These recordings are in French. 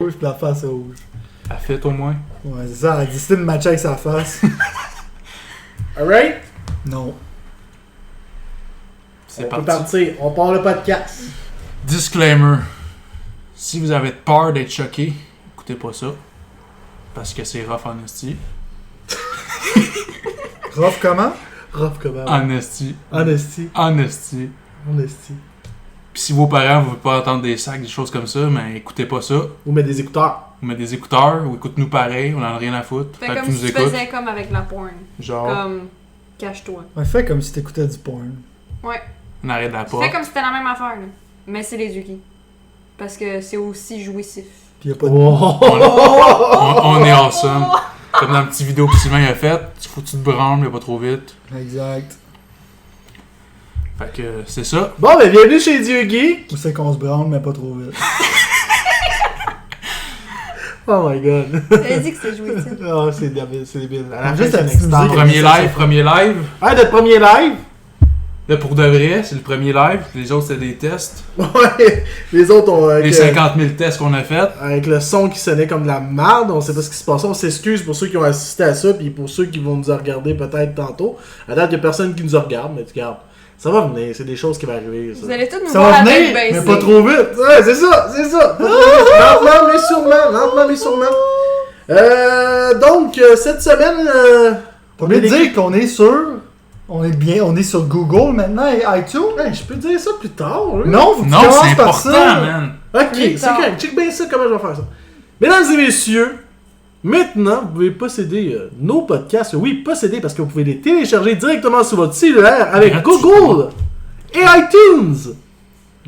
rouge pis la face est rouge. Elle fait au moins. Ouais, c'est ça, elle a décidé de matcher avec sa face. Alright? Non. C'est On peut parti. partir. On part le podcast. Disclaimer. Si vous avez peur d'être choqué, écoutez pas ça. Parce que c'est rough honesty. Rough comment? Rough comment? Honesty. Honesty. Honesty. Honesty. Puis si vos parents vous veulent pas entendre des sacs, des choses comme ça, mais écoutez pas ça. Ou mettre des écouteurs. Ou mettez des écouteurs, ou écoute-nous pareil, on en a rien à foutre. Fais Peut-être comme qu'ils si nous tu écoutent. faisais comme avec la porn. Genre, Comme, cache-toi. Ouais, fais comme si t'écoutais du porn. Ouais. on arrête la porte. Fais comme si c'était la même affaire, là. Mais c'est les yeux. Parce que c'est aussi jouissif. Pis y'a pas de. On est awesome. Comme dans la petite vidéo que Sylvain a faite, faut que tu te branles, mais pas trop vite. Exact. Fait que c'est ça. Bon, ben bienvenue chez Dieu Geek. Où c'est qu'on se branle, mais pas trop vite. Oh my god. T'avais dit que c'était jouissif. Ah, c'est débile. À la Juste fin, la c'est petite une extase. musique. Premier live. Ah, notre premier live? Là, pour de vrai, c'est le premier live. Les autres, c'était des tests. Ouais. Les autres ont. Les 50 000 tests qu'on a fait. Avec le son qui sonnait comme de la merde, on sait pas ce qui se passait, on s'excuse pour ceux qui ont assisté à ça, puis pour ceux qui vont nous regarder peut-être tantôt. À date, il y a personne qui nous regarde, mais tu regardes. Ça va venir, c'est des choses qui vont arriver. Ça, Vous allez tous nous Ça voir va la tête venir, baissée. mais pas trop vite. Ouais, c'est ça, c'est ça. Pas trop vite. Lentement mais sûrement, lentement mais sûrement. Donc, cette semaine, Pas oublier de dire qu'on est sur. On est bien, on est sur Google maintenant et iTunes. Hey, je peux dire ça plus tard. Hein? Non, faut que tu Non, commences c'est par important, ça. man. Ok, Plus c'est tard. correct. Check bien ça, comment je vais faire ça. Mesdames et messieurs, maintenant, vous pouvez posséder nos podcasts. Oui, posséder parce que vous pouvez les télécharger directement sur votre cellulaire avec Gratuitement. Google et iTunes.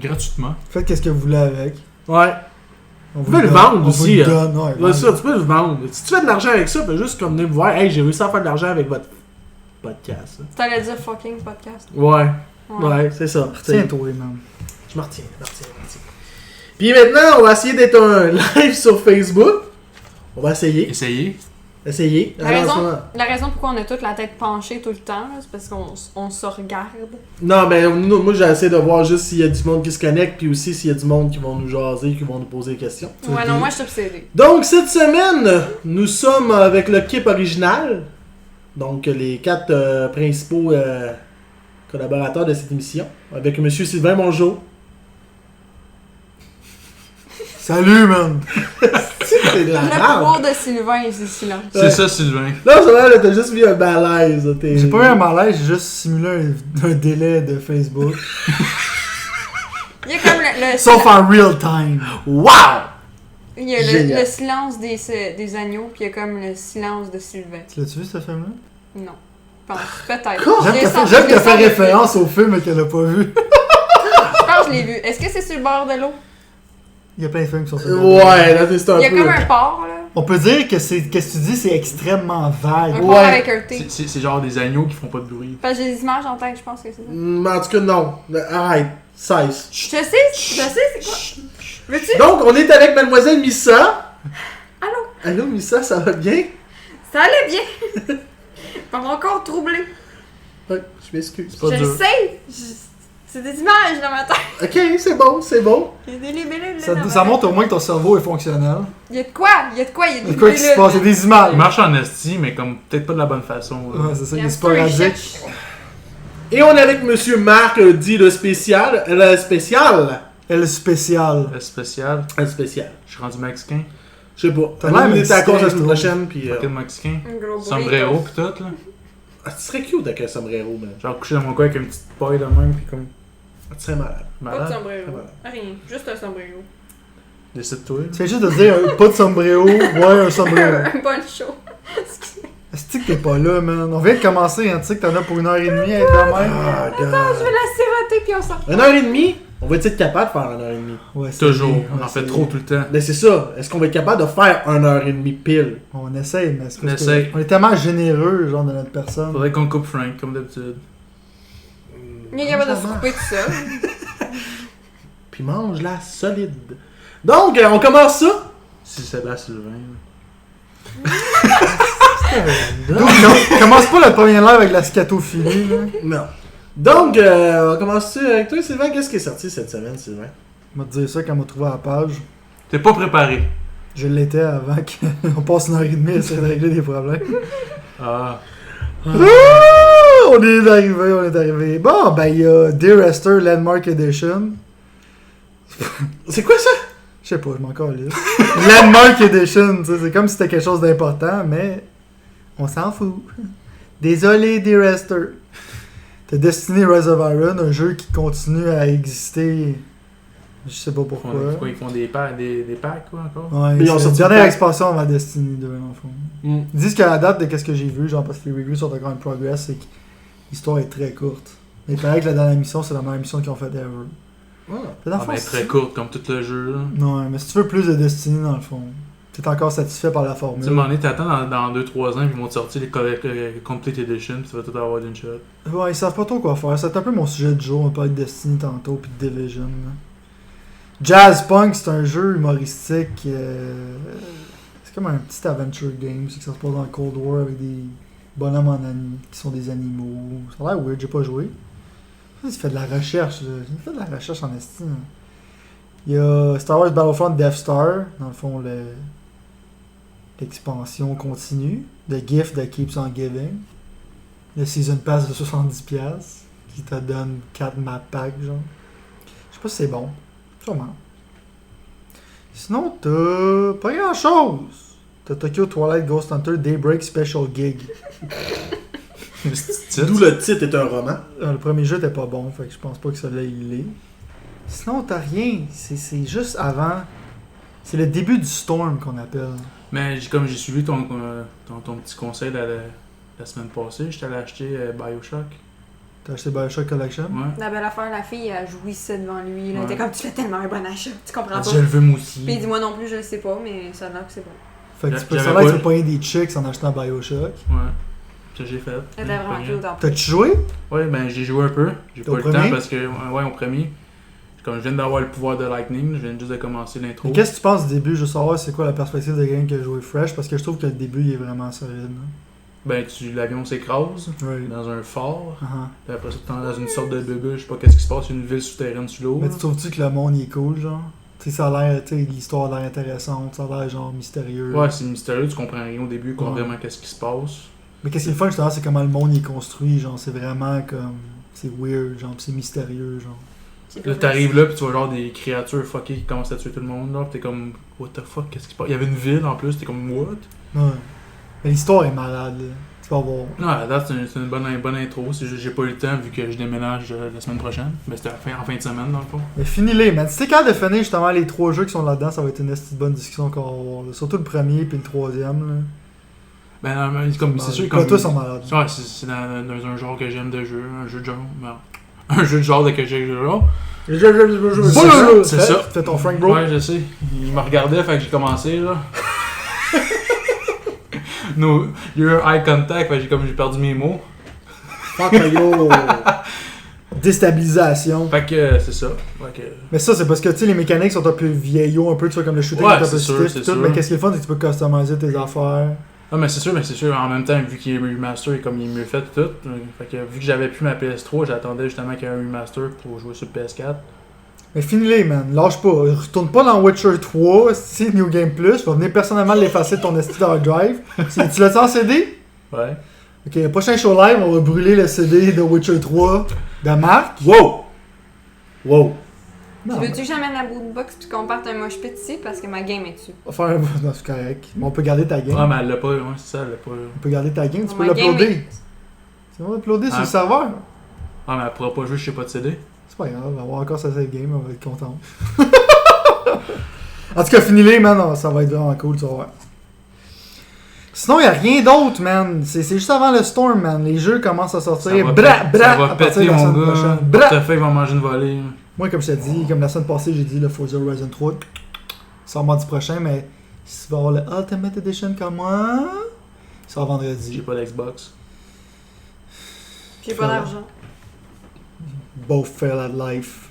Gratuitement. Faites qu'est-ce que vous voulez avec. Ouais. On Vous pouvez le donne- vendre on vous aussi, le hein. donne, ouais, Ouais, vendre. ça, tu peux le vendre. Si tu fais de l'argent avec ça, fais juste comme venir me voir. Hey, j'ai réussi à faire de l'argent avec votre podcast. T'allais dire fucking podcast. Ouais. Ouais. Ouais, c'est ça. Tiens-toi, man. Je me retiens, je me retiens. Puis maintenant, on va essayer d'être un live sur Facebook. On va essayer. Essayez. Essayer. La Alors, raison, ça- la raison pourquoi on a toute la tête penchée tout le temps, là, c'est parce qu'on se regarde. Non, mais moi, j'ai essayé de voir juste s'il y a du monde qui se connecte, puis aussi s'il y a du monde qui vont nous jaser, qui vont nous poser des questions. Ouais, non, moi je suis obsédée. Donc, cette semaine, nous sommes avec l'équipe originale. Donc, les 4 principaux collaborateurs de cette émission. Avec Monsieur Sylvain, bonjour. Salut, man. C'est de la Le merde. pouvoir de Sylvain, c'est silence. C'est ça, Sylvain. Là, ça va, là, t'as juste vu un malaise. là, t'es- J'ai pas eu un malaise, j'ai juste simulé un délai de Facebook. Il y a comme le Sauf en real time. Wow! il y a Génial. le silence des agneaux, puis il y a comme le silence de Sylvain. Tu l'as-tu vu, ce film-là? Non. Pense, peut-être. Quoi? Je l'ai J'aime senti- qu'elle je l'ai fait senti- référence au film mais qu'elle a pas vu. Je pense que je l'ai vu. Est-ce que c'est sur le bord de l'eau? Il y a plein de films qui sont sur Ouais, là, c'est un Il y a peu... comme un port, là. On peut dire que qu'est-ce que tu dis, c'est extrêmement vague. Un Ouais. port avec un T. C'est genre des agneaux qui font pas de bruit. Parce que j'ai des images en tête, je pense que c'est ça. En tout cas, non. Arrête. 16. Je sais, c'est quoi? Veux-tu? Donc, on est avec Mademoiselle Missa. Allô? Allô, Missa, ça va bien? Ça allait bien! Ça m'a encore troublé. Ouais, je m'excuse. Pas Je le dur. sais! C'est des images dans ma tête. Ok, c'est bon, c'est bon. Il y a des libellules là, Ça, dans ma ça tête. montre au moins que ton cerveau est fonctionnel. Il y a de quoi? Il y a de quoi? Il y a Il des y a quoi qui se libellules, passe? Il y a là. des images. Il marche en esti, mais comme peut-être pas de la bonne façon. là. Ouais, c'est ça, Il y il a est un peu un sporadique. cherche. Et on est avec Monsieur Marc, dit le spécial. Le spécial. Elle est spéciale. Le spécial. Le spécial. Je suis rendu mexicain. Je sais pas. T'as On l'air est à mexicain, cause la je semaine trouve. prochaine, puis... Fucking mexicain. Un gros bruit. Sombrero pis tout, là. Ah, tu serais cute avec un sombrero, man. Genre couché dans mon coin avec une petite paille de même, pis comme. Ah, tu serais malade. Pas de Malade. sombrero. Voilà. Rien. Juste un sombrero. Décide-toi. Tu fais juste de dire pas de sombrero, ouais, un sombrero. Un poncho. Excusez. Est-ce que t'es pas là, man? On vient de commencer, hein, tu sais que t'en as pour 1h30 à être de même. Ah, Je vais la siroter puis on sort. 1h30? On va être capable de faire 1h30. Ouais, c'est Toujours. bien, On ouais, en fait c'est trop bien. tout le temps. Mais c'est ça. Est-ce qu'on va être capable de faire 1h30 pile? On essaye, mais c'est On parce essaye. que on est tellement généreux, genre, de notre personne. Faudrait qu'on coupe Frank, comme d'habitude. Il est capable de se couper tout ça. Puis mange-la solide. Donc, on commence ça. Si Sébastien Sylvain. Donc, commence pas le premier live avec la scatophilie, là. Non. Donc, on commence avec toi, Sylvain. Qu'est-ce qui est sorti cette semaine, Sylvain? Je vais te dire ça quand on m'a trouvé à la page. T'es pas préparé. Je l'étais avant qu'on passe une heure et demie à essayer de régler des problèmes. Ah. Ah, on est arrivé. Bon, ben, il y a Dear Esther Landmark Edition. C'est quoi ça? Je sais pas, je m'en calisse. Landmark Edition, tu sais, c'est comme si c'était quelque chose d'important, mais on s'en fout. Désolé, Dear Esther. T'as Destiny Rise of Iron, un jeu qui continue à exister. Je sais pas pourquoi. Ils font des packs, quoi, encore? Ouais, Mais ils ont c'est sorti la dernière le pack. expansion avant Destiny 2, en fond. Mm. Ils disent qu'à la date de ce que j'ai vu, genre parce que les reviews sont encore en progress, c'est que l'histoire est très courte. Mais il paraît que la dernière mission, c'est la meilleure mission qu'ils ont faite ever. Ah. Dans le fond, Mais très courte, comme tout le jeu. Là. Ouais, mais si tu veux plus de Destiny, dans le fond, t'es encore satisfait par la Tu formule. sais, à un moment donné, t'attends dans 2-3 ans, puis ils vont te sortir les Complete Edition, puis tu vas tout avoir d'une shot. Ouais, ils savent pas trop quoi faire. C'est un peu mon sujet du jour. On parlait de Destiny tantôt, puis de Division. Là. Jazz Punk, c'est un jeu humoristique. C'est comme un petit adventure game. C'est que ça se passe dans le Cold War avec des bonhommes qui sont des animaux. Ça a l'air weird, j'ai pas joué. Il fait de la recherche. Là. Il fait de la recherche en Esti. Hein. Il y a Star Wars Battlefront Death Star. Dans le fond, l'expansion continue. The Gift that Keeps on Giving. Le Season Pass de 70$ qui te donne 4 map packs, genre. Je sais pas si c'est bon. Sûrement. Sinon, t'as pas grand chose. T'as Tokyo Twilight Ghost Hunter Daybreak Special Gig. D'où le titre est un roman. Le premier jeu était pas bon, fait que je pense pas que celui-là il l'est. Sinon, t'as rien. C'est juste avant. C'est le début du Storm qu'on appelle. Mais comme j'ai suivi ton petit conseil la semaine passée, j'étais allé acheter Bioshock. T'as acheté Bioshock Collection? Ouais. La belle affaire, la fille, elle jouissait devant lui. Là. Elle était comme, tu fais tellement un bon achat. Tu comprends Elle pas. dit, je le veux moi aussi. Puis il dit, moi non plus, je le sais pas, mais ça a l'air que c'est bon. Fait que tu peux J'avais savoir que pas- tu peux pogner des chicks en achetant Bioshock. Ouais. Ça j'ai fait. Elle était vraiment cute en plus. T'as-tu joué? Ouais, ben j'ai joué un peu. J'ai Au pas eu le premier? temps parce que, ouais, au premier. Comme je viens d'avoir le pouvoir de Lightning, je viens juste de commencer l'intro. Mais qu'est-ce que tu penses du début? Je veux savoir c'est quoi la perspective de quelqu'un qui a joué fresh parce que je trouve que le début il est vraiment solide. Là. Ben, l'avion s'écrase Ouais. dans un fort. Uh-huh. Puis après ça, tu dans une sorte de bulle, je sais pas qu'est-ce qui se passe, une ville souterraine sous l'eau. Mais là. tu trouves-tu que le monde il est cool, genre? Tu sais, ça a l'air, tu sais, l'histoire a l'air intéressante, ça a l'air genre mystérieux. Ouais, c'est mystérieux, tu comprends rien au début, quoi, Ouais. vraiment qu'est-ce qui se passe. Mais qu'est-ce qui est le fun, justement, c'est comment le monde il est construit, genre, c'est vraiment comme. C'est weird, genre, pis c'est mystérieux, genre. C'est Là, plus t'arrives là, puis tu vois genre des créatures fuckées qui commencent à tuer tout le monde, là, pis t'es comme, what the fuck, qu'est-ce qui se passe? Il y avait une ville en plus, t'es comme, what? Ouais. Mais l'histoire est malade, là. Tu vas voir. Non, à date, c'est une bonne intro, c'est juste j'ai pas eu le temps vu que je déménage la semaine prochaine. Mais c'était en fin de semaine, dans le fond. Mais finis-les, man. Si t'es capable de finir justement les 3 jeux qui sont là-dedans, ça va être une petite bonne discussion qu'on va avoir. Là. Surtout le premier puis le troisième, là. Ben, non, mais comme, c'est sûr, Les comme. tous sont malades. Ouais, c'est dans un genre que j'aime de jeu, un jeu de genre. Non. Un jeu de genre de que j'ai là. C'est ça. Fais ton Frank Bro. Ouais, je sais. Il me regardait, fait que j'ai commencé, là. No, your eye contact, fait que j'ai perdu mes mots. Fuck yo. Déstabilisation. Fait que c'est ça. Fait que. Mais ça, c'est parce que tu sais, les mécaniques sont un peu vieillots, un peu, tu vois, comme le shooting Ouais, est un peu c'est sûr, stiff, c'est tout, sûr. mais qu'est-ce qui est le fun, c'est que tu peux customiser tes affaires. Ah, mais c'est sûr, en même temps, vu qu'il est remaster et comme il est mieux fait tout, fait que vu que j'avais plus ma PS3, j'attendais justement qu'il y ait un remaster pour jouer sur PS4. Mais finis-les, man. Lâche pas. Retourne pas dans Witcher 3, c'est New Game Plus. Je vais venir personnellement l'effacer de ton esti hard drive. Tu l'as-tu en CD? Ouais. Ok, le prochain show live, on va brûler le CD de Witcher 3 de Marc. Wow. Wow. Non, Tu veux-tu que j'amène la bootbox puis qu'on parte un mosh pit ici parce que ma game est dessus? on va faire un... Non, c'est correct. Mais on peut garder ta game. Ah, mais elle l'a pas, ouais, c'est ça, elle l'a pas. On peut garder ta game. Tu peux Ma game l'uploader. est- C'est bon d'uploader sur Ah. le serveur. Ah, mais elle pourra pas jouer, je sais pas de CD. C'est pas grave, on va avoir encore sa save game, on va être content. En tout cas, finis-les, man. Non, ça va être vraiment cool, tu vas voir. Sinon, il a rien d'autre, man. C'est juste avant le Storm, man. Les jeux commencent à sortir. Ça va, Bra, ça bra, va à partir péter, de la mon semaine gars. prochaine. Bra. Portefeuille va manger une volée. Moi, comme je t'ai dit, comme la semaine passée, j'ai dit le Forza Horizon 3 sort mardi prochain, mais si tu vas avoir le Ultimate Edition comme moi, ça sort J'ai vendredi. pas d'Xbox. J'ai pas d'argent. Both fail at life.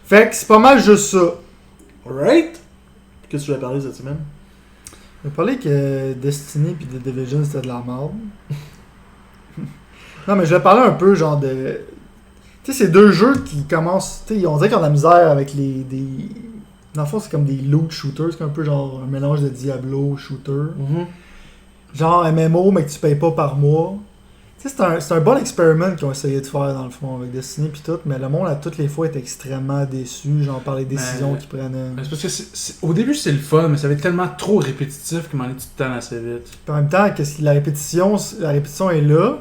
Fait que c'est pas mal juste ça. Alright. Qu'est-ce que tu voulais parler cette semaine? On a parlé que Destiny puis The Division c'était de la merde. Non, mais je vais parler un peu genre de. Tu sais, c'est deux jeux qui commencent. Tu sais, on dirait qu'ils ont de la misère avec Dans le fond, c'est comme des loot shooters. C'est un peu genre un mélange de Diablo shooter. Genre MMO, mais que tu payes pas par mois. Tu sais, c'est un bon expériment qu'ils ont essayé de faire dans le fond avec Destiny pis tout, mais le monde à toutes les fois est extrêmement déçu, genre par les décisions qu'ils prenaient. C'est parce que au début c'est le fun, mais ça va être tellement trop répétitif que m'en est tu te tannes assez vite. Puis en même temps, la répétition est là.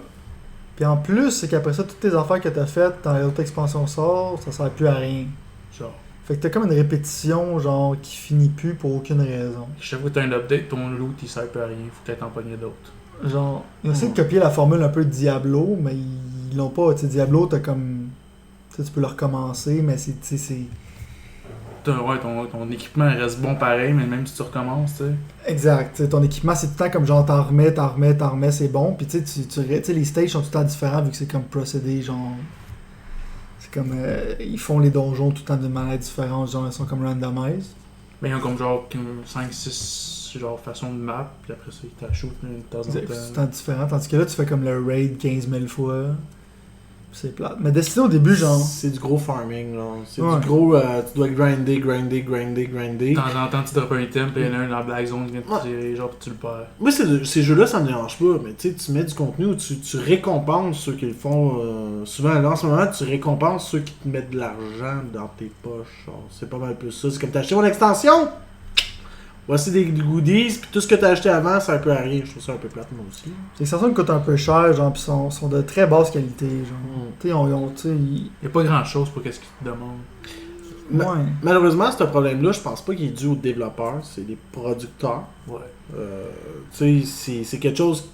Puis en plus, c'est qu'après ça, toutes tes affaires que t'as faites dans l'autre expansion sort, ça sert plus à rien. Genre. Fait que t'as comme une répétition genre qui finit plus pour aucune raison. Chaque fois que t'as un update, ton loot il sert plus à rien, faut peut-être en pogner d'autres. Genre, ils ont essayé de copier la formule un peu de Diablo, mais ils l'ont pas. Tu sais, Diablo, t'as comme. Tu peux le recommencer, mais c'est. Ouais, ton équipement reste bon pareil, mais même si tu recommences, tu sais. Exact. T'sais, ton équipement, c'est tout le temps comme genre t'en remets, c'est bon. Puis tu sais, les stages sont tout le temps différents vu que c'est comme procédé, genre. C'est comme. Ils font les donjons tout le temps d'une manière différente, genre ils sont comme randomized. Mais ils ont comme genre 5-6 genre façons de map, puis après ça, ils t'achoutent de temps en temps. C'est tout le temps différent. Tandis que là, tu fais comme le raid 15 000 fois. C'est plate. Mais Destiny au début, genre. C'est du gros farming, genre. C'est Ouais. du gros. Tu dois grinder. De temps en temps, tu drops un item, puis il y en a un dans la Black Zone qui vient de te tirer, genre, puis tu le perds. Moi, ces jeux-là, ça me dérange pas, mais tu sais, tu mets du contenu où tu récompenses ceux qui le font. Souvent, là, en ce moment, tu récompenses ceux qui te mettent de l'argent dans tes poches. Genre, c'est pas mal plus ça. C'est comme t'as acheté mon extension! Voici des goodies, puis tout ce que t'as acheté avant, ça sert un peu à rien. Je trouve ça un peu plate, moi aussi. Les extensions coûtent un peu cher, genre, pis sont de très basse qualité, genre. Tu sais, Il n'y a pas grand chose pour qu'est-ce qu'ils te demandent. Ouais. Malheureusement, ce problème-là, je pense pas qu'il est dû aux développeurs, c'est les producteurs. Ouais. Tu sais, c'est quelque chose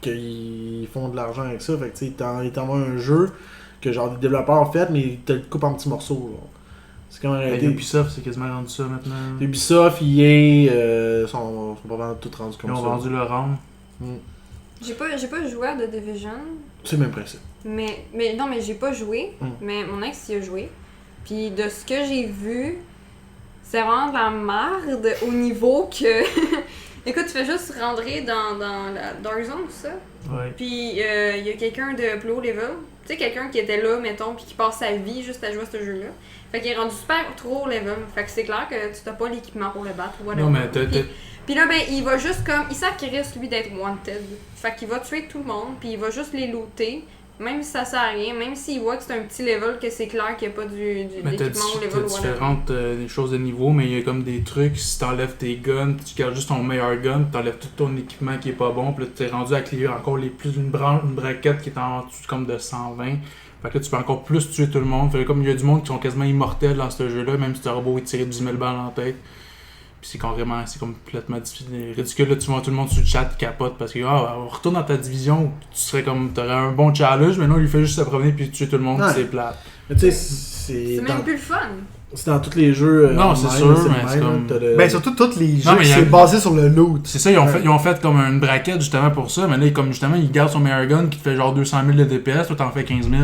qu'ils font de l'argent avec ça. Fait que tu sais, ils t'envoient un jeu que genre des développeurs ont fait, mais ils te le coupent en petits morceaux. Genre. C'est comme arrêté. Ubisoft, c'est quasiment rendu ça maintenant. Ubisoft, EA, sont pas vraiment tout rendus comme Ils ça. ont vendu le RAM. J'ai pas joué à The Division, C'est le même principe. mais j'ai pas joué, mais mon ex y a joué. Puis de ce que j'ai vu, c'est vraiment de la merde au niveau que... Écoute, tu fais juste rentrer dans la Dark Zone, tout ça. Ouais. Puis il y a quelqu'un de plus haut level. Tu sais, quelqu'un qui était là, mettons, puis qui passe sa vie juste à jouer à ce jeu-là. Fait qu'il est rendu super trop haut level. Fait que c'est clair que tu n'as pas l'équipement pour le battre ou whatever. Non, mais puis là, ben, il va juste comme... Il sait qu'il risque, lui, d'être wanted. Fait qu'il va tuer tout le monde, puis il va juste les looter. Même si ça sert à rien, même s'il voit que c'est un petit level, que c'est clair qu'il n'y a pas d'équipement au level ou whatever. différentes des choses de niveau, mais il y a comme des trucs, si t'enlèves tes guns, tu gardes juste ton meilleur gun, puis t'enlèves tout ton équipement qui est pas bon, puis là t'es rendu à clear encore plus une braquette qui est en dessous comme de 120. Fait que là tu peux encore plus tuer tout le monde. Fait que comme il y a du monde qui sont quasiment immortels dans ce jeu-là, même si t'as beau tirer 10 000 balles en tête. Puis c'est complètement ridicule. Là, tu vois tout le monde sur le chat qui capote parce que retourne dans ta division où tu serais comme t'aurais un bon challenge, mais non, il fait juste se promener puis tuer tout le monde, c'est plate. Mais tu sais, C'est même plus le fun. C'est dans tous les jeux. Non, c'est sûr, mais c'est comme... Ben, surtout tous les jeux, Non, mais c'est basé sur le loot. C'est ça, ils ont fait comme une braquette justement pour ça, mais là, comme justement, ils gardent son meilleur gun qui te fait genre 200 000 de DPS, toi t'en fais 15 000.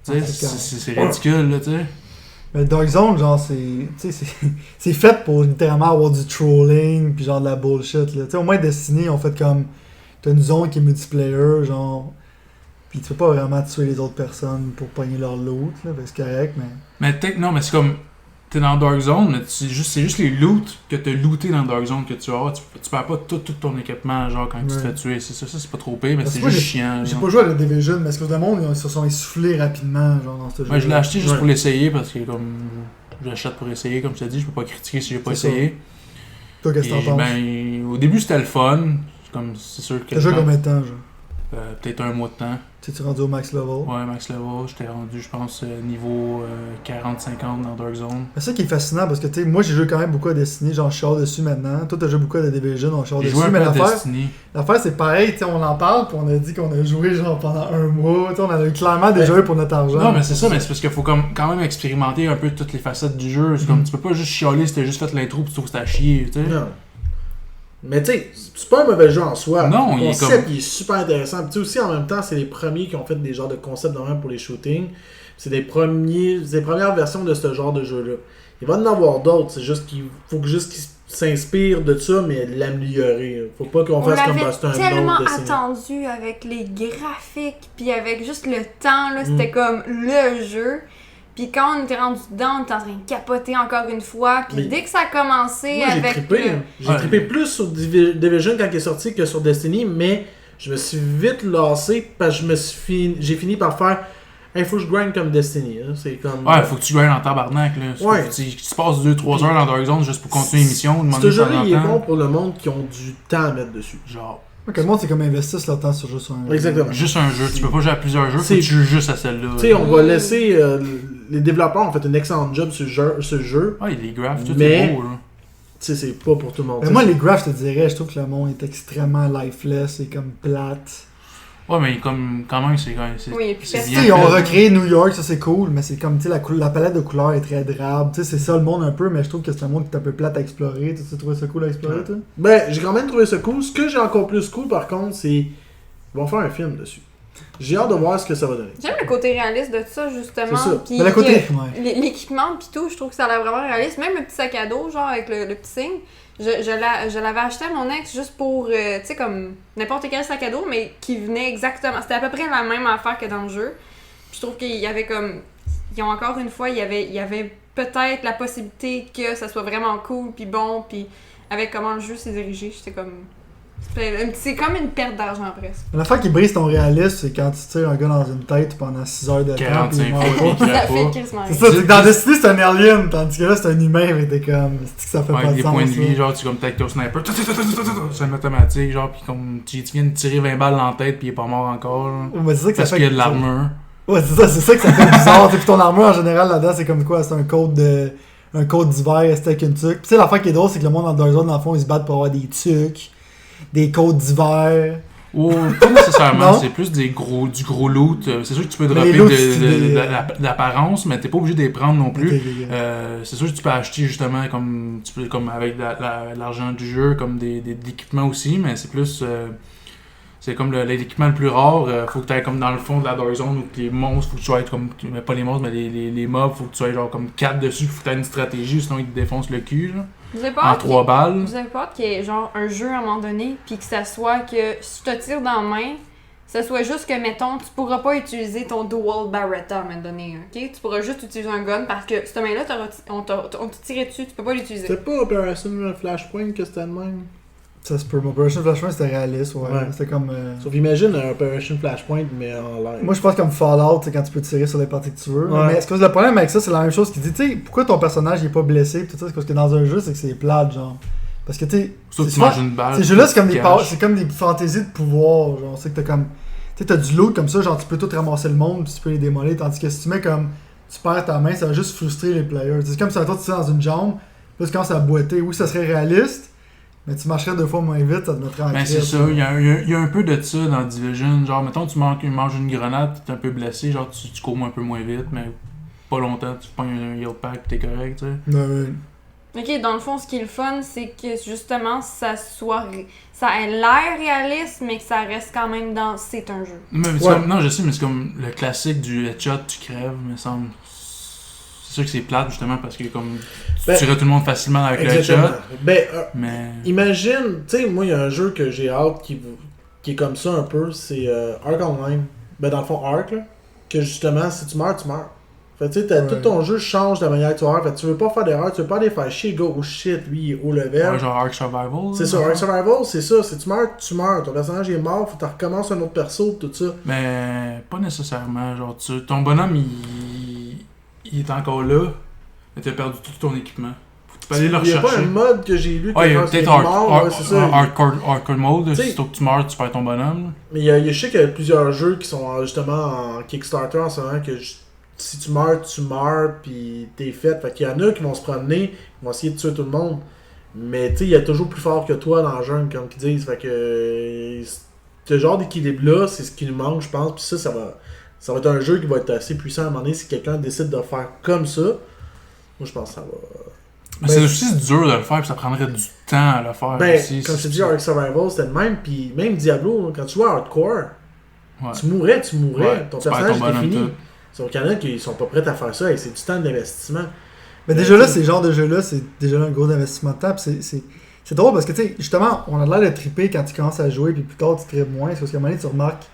Tu sais, c'est ridicule, là, tu sais. Mais Dark Zone, genre, c'est fait pour littéralement avoir du trolling pis genre de la bullshit, là. Tu sais, au moins Destiny, on fait comme... T'as une zone qui est multiplayer, genre... Pis tu peux pas vraiment tuer les autres personnes pour pogner leur loot, là, ben c'est correct, mais... Non, mais c'est comme... T'es dans Dark Zone, mais c'est juste les loots que t'as looté dans Dark Zone que tu as. Tu perds pas tout ton équipement, genre, quand tu te fais tuer. C'est ça, c'est pas trop pire, mais c'est juste chiant. J'ai pas joué à la Division, mais est-ce que le monde, ils se sont essoufflés rapidement, genre, dans ce jeu? Ouais, je l'ai acheté juste pour l'essayer, parce que, comme... J'achète pour essayer, comme je t'ai dit, je peux pas critiquer si j'ai pas essayé. Toi, qu'est-ce que t'en penses? Ben, au début, c'était le fun. C'est sûr que... T'as joué combien de temps, genre? Peut-être un mois de temps. T'es-tu rendu au max level? Ouais, max level. J'étais rendu, je pense, niveau 40-50 dans Dark Zone. C'est ça qui est fascinant, parce que, tu sais, moi, j'ai joué quand même beaucoup à Destiny, genre, je suis hors dessus maintenant. Toi, t'as joué beaucoup à The Division, on hors dessus, mais l'affaire, c'est pareil, tu sais, on en parle, puis on a dit qu'on a joué, genre, pendant un mois, tu sais, on a clairement déjà eu pour notre argent. Non, mais c'est ça, mais c'est parce qu'il faut quand même expérimenter un peu toutes les facettes du jeu. C'est comme, tu peux pas juste chialer si t'as juste fait l'intro pis tu trouves que c'était à chier, tu sais. Non. Mais tu sais, c'est pas un mauvais jeu en soi. Non, le concept il est super intéressant. Tu sais aussi en même temps, c'est les premiers qui ont fait des genres de concepts de même pour les shootings. C'est des premières versions de ce genre de jeu-là. Il va en avoir d'autres, c'est juste qu'il faut qu'ils s'inspirent de ça, mais l'améliorer. Faut pas qu'on fasse comme c'est un tellement autre dessin. attendu avec les graphiques, puis avec juste le temps, là, c'était comme le jeu. Puis quand on était rendu dedans, on était en train de capoter encore une fois. Puis Mais dès que ça a commencé Moi, j'ai avec. trippé. J'ai trippé plus sur Division quand il est sorti que sur Destiny, mais je me suis vite lassé parce que j'ai fini par faire. Il faut que je grind comme Destiny. Là. C'est comme. Ouais, faut que tu gagnes en tabarnak. Là. Ouais. Faut que tu passes 2-3 heures dans Dark Zone juste pour continuer l'émission. Ce jeu-là, il est bon pour le monde qui ont du temps à mettre dessus. Genre, Ok, le monde, c'est comme investissent leur temps sur juste un. Exactement. juste un jeu. Tu peux pas jouer à plusieurs jeux, faut que tu joues juste à celle-là. Tu sais, on va laisser. Les développeurs ont fait un excellent job sur ce jeu. Ouais, les graphes, tout Mais- est beau. Là. Tu sais, c'est pas pour tout le monde. Mais moi, les graphs, je te dirais, je trouve que le monde est extrêmement lifeless et comme plate. Ouais, mais comme, quand même, c'est Oui, et puis c'est personne- Tu bien sais, ils ont fait. recréé New York, ça c'est cool, mais c'est comme, tu sais, la palette de couleurs est très drabe. Tu sais, c'est ça le monde un peu, mais je trouve que c'est un monde qui est un peu plate à explorer. Tu trouves ça cool à explorer, toi? Ben, j'ai quand même trouvé ça cool. Ce que j'ai encore plus cool, par contre, c'est. Ils vont faire un film dessus. J'ai hâte de voir ce que ça va donner. J'aime le côté réaliste de ça, justement. C'est ça. Puis Mais le côté. que Ouais. l'équipement pis tout, je trouve que ça a l'air vraiment réaliste. Même le petit sac à dos, genre avec le petit signe, je l'avais acheté à mon ex juste pour, tu sais, comme n'importe quel sac à dos, mais qui venait exactement. C'était à peu près la même affaire que dans le jeu. Puis je trouve qu'il y avait comme. Ils ont encore une fois, il y avait peut-être la possibilité que ça soit vraiment cool, puis bon, puis avec comment le jeu s'est dirigé, j'étais comme. C'est comme une perte d'argent presque. L'affaire qui brise ton réalisme, c'est quand tu tires un gars dans une tête pendant 6 heures de temps. 45 puis il meurt fois. pas. Ça pas. fait quasiment C'est rien. ça, c'est que dans Destiny, c'est un alien, tandis que là, c'est un humain, mais t'es comme. C'est que ça fait pas Avec de des sens. points de vie, ça. genre, tu comme t'as ton sniper, c'est un automatique, genre, pis comme tu viens de tirer 20 balles dans la tête, pis il est pas mort encore, là. Ouais, mais c'est ça que ça Parce fait. qu'il y a de l'armure. Ouais, c'est ça que ça fait bizarre. Puis ton armure en général là-dedans, c'est comme quoi? C'est un code d'hiver, c'était avec une tuque. Puis tu sais, l'affaire qui est drôle, c'est que le monde dans Dark Zone, dans le fond, ils se battent pour avoir des tuques, des codes d'hiver. Ou pas nécessairement, Non. c'est plus du gros loot. C'est sûr que tu peux Mais dropper les loots, de c'est l'apparence, mais t'es pas obligé de les prendre non plus. Ok, ok, ok. C'est sûr que tu peux acheter justement comme tu peux comme avec l'argent du jeu, comme des équipements aussi, mais c'est plus c'est comme l'équipement le plus rare. Faut que tu ailles comme dans le fond de la Dark Zone où les monstres, faut que tu sois comme. Mais pas les monstres, mais les mobs, faut que tu sois genre comme 4 dessus, faut que tu aies une stratégie, sinon ils te défoncent le cul. Là, Vous avez pas en hâte 3 balles. Vous avez pas hâte qu'il y ait genre un jeu à un moment donné, puis que ça soit que si tu te tires dans la main, ça soit juste que, mettons, tu pourras pas utiliser ton dual Barretta à un moment donné, ok? Tu pourras juste utiliser un gun parce que cette main-là, on t'a tiré dessus, tu peux pas l'utiliser. C'était pas Operation Flashpoint que c'était le même. Ça se peut. Operation Flashpoint, c'était réaliste, ouais. Ouais. C'était comme. Sauf imagine un Operation Flashpoint, mais en live. Moi, je pense comme Fallout, c'est quand tu peux tirer sur les parties que tu veux. Ouais. Mais est-ce que le problème avec ça, c'est la même chose qu'il dit, tu sais, pourquoi ton personnage il est pas blessé, pis tout ça, c'est parce que dans un jeu, c'est que c'est plate, genre. Parce que, tu sais, Sauf que c'est tu manges une balle. ces jeux-là, c'est comme tu des caches. c'est comme des fantaisies de pouvoir, genre, c'est que t'as comme. Tu sais, t'as du loot comme ça, genre, tu peux tout ramasser le monde, pis tu peux les démolir, tandis que si tu mets comme. Tu perds ta main, ça va juste frustrer les players. C'est comme si toi, tu tires dans une jambe, là, tu commences à boiter. Oui, ça serait réaliste, mais tu marcherais 2 fois moins vite, ça te mettrait en Ben c'est crise, ça, il y a un peu de ça dans Division. Genre, mettons, tu manges une grenade, t'es un peu blessé, genre, tu cours un peu moins vite, mais pas longtemps, tu prends un heal pack, t'es correct, tu sais. Ouais. Ok, dans le fond, ce qui est le fun, c'est que justement, ça ait l'air réaliste, mais que ça reste quand même dans c'est un jeu. Mais c'est Ouais. comme- non, je sais, mais c'est comme le classique du headshot, tu crèves, me semble. C'est sûr que c'est plate, justement, parce que comme tu Ben, tuerais tout le monde facilement avec le Exactement. headshot, Ben, mais... imagine, tu sais, moi, il y a un jeu que j'ai hâte qui est comme ça un peu, c'est Ark Online. Ben, dans le fond, Ark, là, que justement, si tu meurs, tu meurs. Fait tu sais, Ouais. tout ton jeu change de la manière que tu vas. Fait tu veux pas faire d'erreur, tu veux pas aller faire chier, go, oh shit, lui, il est haut level. Ouais, genre Ark Survival. C'est ça, Ark Survival, c'est ça. Si tu meurs. Ton personnage est mort, faut que tu recommences un autre perso, tout ça. Mais pas nécessairement, genre, ton bonhomme, il est encore là, mais t'as perdu tout ton équipement. Faut que tu peux aller le Il y a rechercher. pas un mode que j'ai lu Ouais, il y a quand il est peut-être mort, ouais, c'est ça. hardcore mode, T'sais- sitôt que tu meurs, tu perds ton bonhomme. Mais je sais qu'il y a plusieurs jeux qui sont justement en Kickstarter en ce moment que si tu meurs, puis t'es fait. Fait qu'il y en a qui vont se promener, qui vont essayer de tuer tout le monde. Mais tu sais, il y a toujours plus fort que toi dans le jeu, comme ils disent. Fait que ce genre d'équilibre-là, c'est ce qui nous manque, je pense. Puis ça va être un jeu qui va être assez puissant à un moment donné si quelqu'un décide de faire comme ça. Moi, je pense que ça va. Mais c'est aussi dur de le faire, puis ça prendrait du temps à le faire Ben, aussi. comme je te dis, Ark Survival, c'était le même. Puis même Diablo, quand tu jouais à Hardcore, tu mourrais. Ouais, Ton tu perds personnage ton était bonhomme fini. tout. Sauf qu'il y en a qui sont pas prêts à faire ça et c'est du temps d'investissement. Mais déjà là, ces genres de jeux-là, c'est déjà là un gros investissement de temps. Puis c'est drôle parce que, tu sais, justement, on a l'air de triper quand tu commences à jouer, puis plus tard, tu tripes moins. C'est parce qu'à un moment donné, tu remarques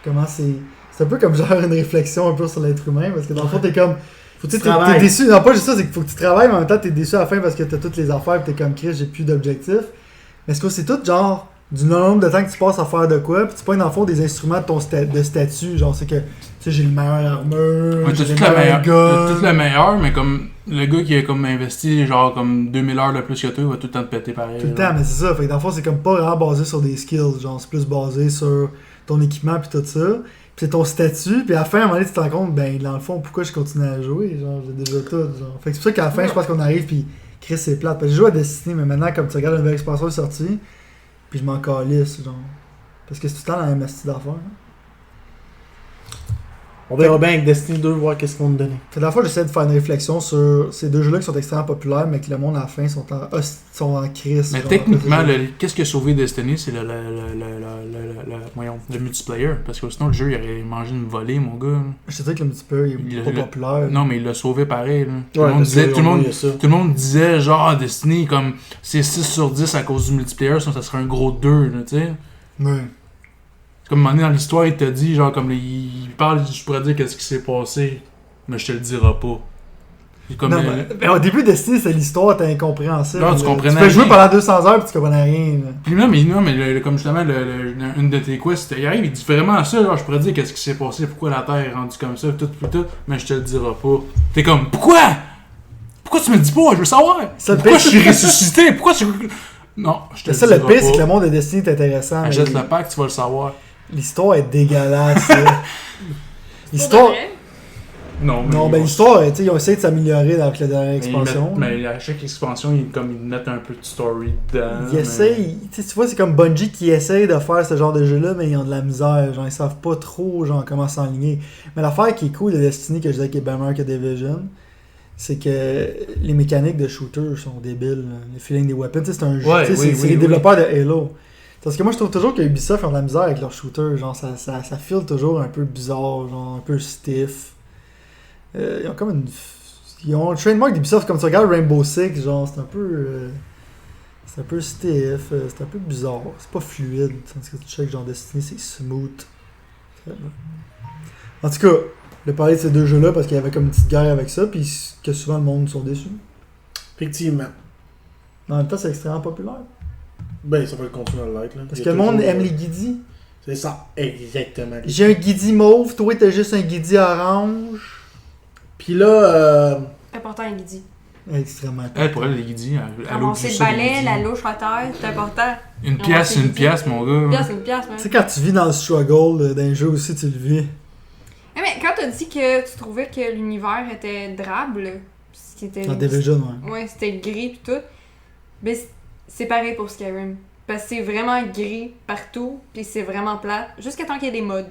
comment c'est. C'est un peu comme genre une réflexion un peu sur l'être humain, parce que dans le fond, t'es comme. Faut que Tu tu sais, t'es travailles. déçu. Non, pas juste ça, c'est qu'il faut que tu travailles, mais en même temps, t'es déçu à la fin parce que t'as toutes les affaires et t'es comme Chris, j'ai plus d'objectifs. Mais c'est tout genre du nombre de temps que tu passes à faire de quoi, puis tu pognes dans le fond des instruments de ton de statut. Genre, c'est que, tu sais, j'ai le meilleur armure, Ouais, j'ai t'as le tout le meilleur meilleur. gun. T'as tout le meilleur, mais comme le gars qui a comme investi genre comme 2000 heures de plus que toi, il va tout le temps te péter pareil. Tout le temps, mais c'est ça. Fait que dans le fond, c'est comme pas vraiment basé sur des skills. Genre, c'est plus basé sur ton équipement puis tout ça. Puis c'est ton statut. Puis à la fin, à un moment donné, tu te rends compte, ben, dans le fond, pourquoi je continue à jouer. Genre, j'ai déjà tout. Genre. Fait que c'est pour ça qu'à la fin, je pense qu'on arrive puis Chris, c'est plate. Parce que je joue à Destiny, mais maintenant, comme tu regardes la nouvelle expansion est sortie, puis je m'en calisse, genre. Parce que c'est tout le temps la même style d'affaires. Hein. On verra bien avec Destiny 2, voir qu'est-ce qu'on nous donne. Fait que la fois, j'essaie de faire une réflexion sur ces deux jeux-là qui sont extrêmement populaires, mais que le monde à la fin sont en crise. Mais genre, techniquement, à cause de- qu'est-ce qui a sauvé Destiny, c'est le multiplayer. Parce que sinon, le jeu, il aurait mangé une volée, mon gars. Je te dis que le multiplayer il est pas populaire. Non, mais il l'a sauvé pareil. Là. Tout, le Ouais, monde parce disait, que tout, le monde, il y a ça. tout le monde disait, genre, Destiny, comme, c'est 6 sur 10 à cause du multiplayer, sinon ça serait un gros 2, là, tu sais. Ouais. C'est comme un moment donné dans l'histoire, il t'a dit, genre, comme, il parle, je pourrais dire qu'est-ce qui s'est passé, mais je te le dirai pas. Puis comme, Non, mais au début, Destiny, c'est l'histoire, t'es incompréhensible. Non, tu comprenais peux jouer rien. pendant 200 heures puis tu comprenais rien. Là. Puis non, mais comme justement, une de tes quests, il arrive, il dit vraiment ça, genre, je pourrais dire qu'est-ce qui s'est passé, pourquoi la Terre est rendue comme ça, tout, mais je te le dirai pas. T'es comme, pourquoi? Pourquoi tu me le dis pas? Je veux savoir. Ça, le Pourquoi pire, je suis ressuscité? Pourquoi tu... Non, je te Mais le ça, dirai le pire, c'est que pas. le monde de Destiny est intéressant. mais Achète le pack, tu vas le savoir. L'histoire est dégueulasse. là. Pour L'histoire. de vrai. Non, Non, ben l'histoire, tu sais, ils ont essayé de s'améliorer avec la dernière expansion. Mais à chaque expansion, ils mettent un peu de story dedans. Ils essayent, tu sais, tu vois, c'est comme Bungie qui essaye de faire ce genre de jeu-là, mais ils ont de la misère. Genre, ils savent pas trop genre, comment s'enligner. Mais l'affaire qui est cool de Destiny, que je disais qui est bien meilleur que Division, c'est que les mécaniques de shooter sont débiles. Là. Le feeling des weapons, tu sais, c'est un jeu. Ouais, Tu sais, oui, c'est oui, les oui. développeurs de Halo. Parce que moi, je trouve toujours que Ubisoft ont de la misère avec leurs shooters. Genre, ça feel toujours un peu bizarre, genre, un peu stiff. Ils ont comme une. Ils ont un trademark d'Ubisoft, comme tu regardes Rainbow Six, genre, c'est un peu. C'est un peu stiff, c'est un peu bizarre, c'est pas fluide. Tandis que tu check genre Destiny, c'est smooth. En tout cas, je vais parler de ces deux jeux-là parce qu'il y avait comme une petite guerre avec ça, puis que souvent le monde sont déçus. Effectivement. Mais en même temps, c'est extrêmement populaire. Ben, ça va continuer à l'être. Là. Parce Il y que a le monde toujours, aime les guidis. C'est ça, exactement. J'ai un guidi mauve, toi t'as juste un guidi orange. Puis là, Important, il dit. Extrêmement Elle, pour elle, les guidis, Ramasser le balai, la louche à terre, c'est important. Une pièce, c'est une pièce, mon Une gars. pièce, c'est une pièce, man. Tu sais, quand tu vis dans le struggle d'un jeu aussi, tu le vis. Eh, mais quand t'as dit que tu trouvais que l'univers était drable, c'était. Dans Division, ouais. Ouais, c'était gris pis tout. Mais c'est pareil pour Skyrim. Parce que c'est vraiment gris partout, pis c'est vraiment plat, jusqu'à temps qu'il y ait des mods.